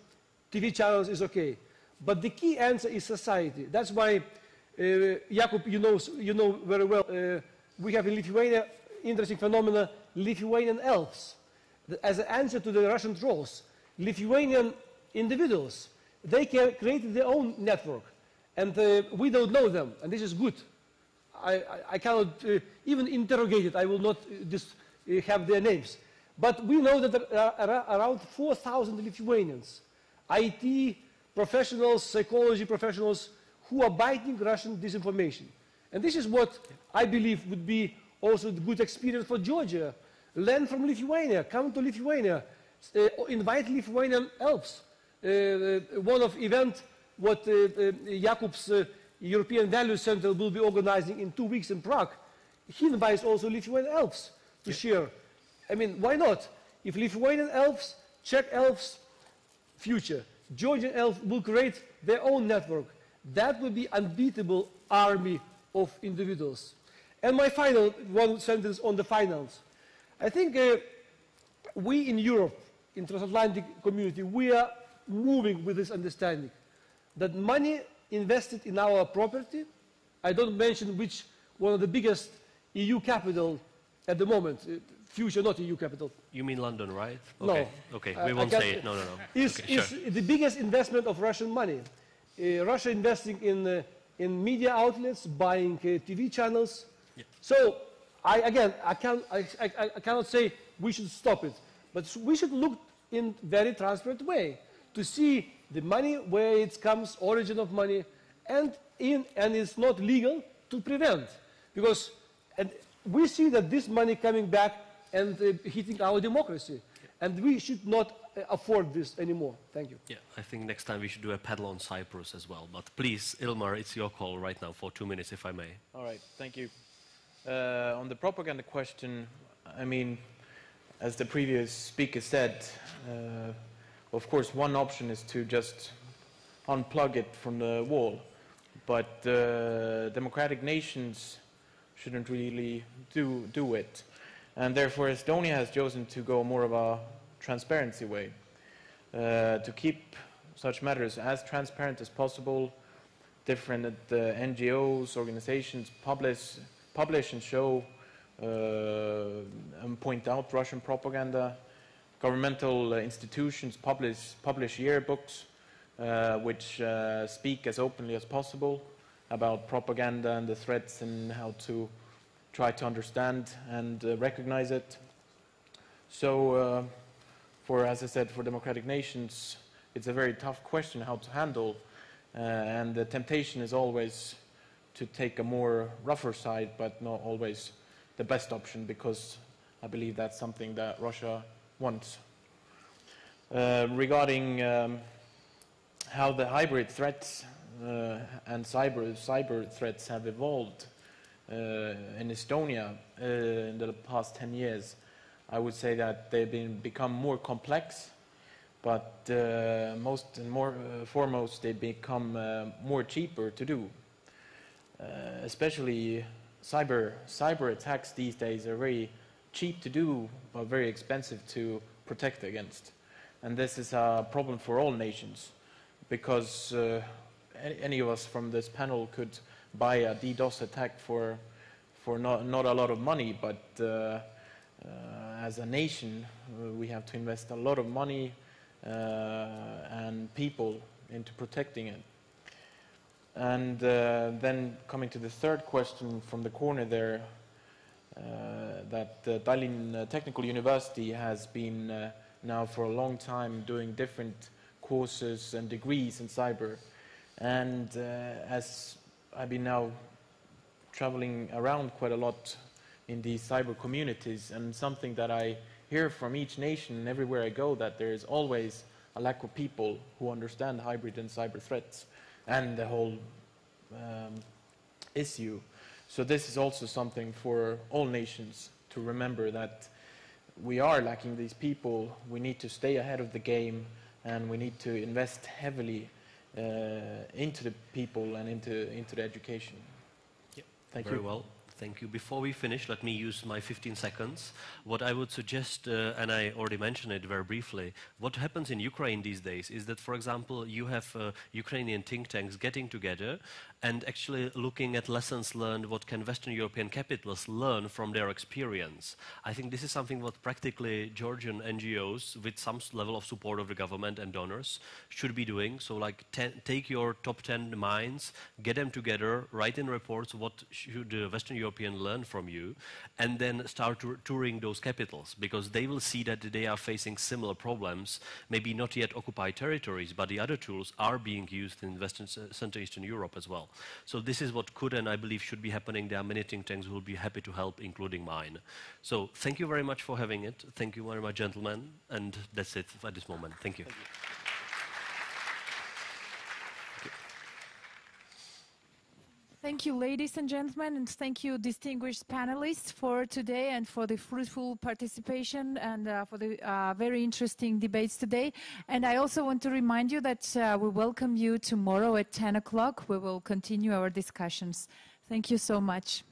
TV channels is okay. But the key answer is society. That's why, Jakub, you know very well, we have in Lithuania interesting phenomena, Lithuanian elves. As an answer to the Russian trolls, Lithuanian individuals, they created their own network. And we don't know them, and this is good. I cannot even interrogate it. I will not have their names. But we know that there are around 4,000 Lithuanians, IT professionals, psychology professionals, who are biting Russian disinformation. And this is what I believe would be also a good experience for Georgia. Learn from Lithuania, come to Lithuania, invite Lithuanian elves. One of event what Jakub's European Values Center will be organizing in 2 weeks in Prague, he invites also Lithuanian elves to share. I mean, why not? If Lithuanian elves, Czech elves, future, Georgian elves will create their own network. That will be unbeatable army of individuals. And my final one sentence on the finance. I think we in Europe, in transatlantic community, we are moving with this understanding that money invested in our property, I don't mention which one of the biggest EU capital at the moment, future not EU capital. You mean London, right? No. Okay, okay. We won't say it. No, no, no. Is the biggest investment of Russian money. Russia investing in media outlets, buying TV channels. Yeah. So, I cannot say we should stop it, but we should look in very transparent way to see the money, where it comes, origin of money, and it's not legal to prevent. Because we see that this money coming back and hitting our democracy. And we should not afford this anymore. Thank you. Yeah, I think next time we should do a paddle on Cyprus as well. But please, Ilmar, it's your call right now for 2 minutes, if I may. All right, thank you. On the propaganda question, I mean, as the previous speaker said, of course, one option is to just unplug it from the wall. But democratic nations shouldn't really do it. And therefore, Estonia has chosen to go more of a transparency way, to keep such matters as transparent as possible. Different NGOs, organizations publish and show and point out Russian propaganda. Governmental institutions publish yearbooks which speak as openly as possible about propaganda and the threats and how to try to understand and recognize it. So, as I said, for democratic nations, it's a very tough question how to handle, and the temptation is always to take a more rougher side, but not always the best option, because I believe that's something that Russia wants. Regarding how the hybrid threats and cyber threats have evolved in Estonia in the past 10 years, I would say that they've become more complex, but most and foremost, they become more cheaper to do. Especially cyber attacks these days are very cheap to do, but very expensive to protect against. And this is a problem for all nations, because any of us from this panel could buy a DDoS attack for not a lot of money, but as a nation, we have to invest a lot of money and people into protecting it. And then coming to the third question from the corner there, that Tallinn Technical University has been now for a long time doing different courses and degrees in cyber. And as I've been now traveling around quite a lot in these cyber communities, and something that I hear from each nation and everywhere I go, that there is always a lack of people who understand hybrid and cyber threats and the whole issue. So this is also something for all nations to remember, that we are lacking these people. We need to stay ahead of the game, and we need to invest heavily into the people and into the education. Yep. Thank you. Very well. Thank you. Before we finish, let me use my 15 seconds. What I would suggest, and I already mentioned it very briefly, what happens in Ukraine these days is that, for example, you have Ukrainian think tanks getting together and actually looking at lessons learned, what can Western European capitals learn from their experience. I think this is something what practically Georgian NGOs, with some level of support of the government and donors, should be doing. So like take your top 10 minds, get them together, write in reports what should Western European learn from you, and then start touring those capitals, because they will see that they are facing similar problems, maybe not yet occupied territories, but the other tools are being used in Western Central Eastern Europe as well. So this is what could and I believe should be happening. There are many think tanks who will be happy to help, including mine. So thank you very much for having it. Thank you very much, gentlemen. And that's it at this moment. Thank you. Thank you. Thank you, ladies and gentlemen, and thank you, distinguished panelists, for today and for the fruitful participation and for the very interesting debates today. And I also want to remind you that we welcome you tomorrow at 10 o'clock. We will continue our discussions. Thank you so much.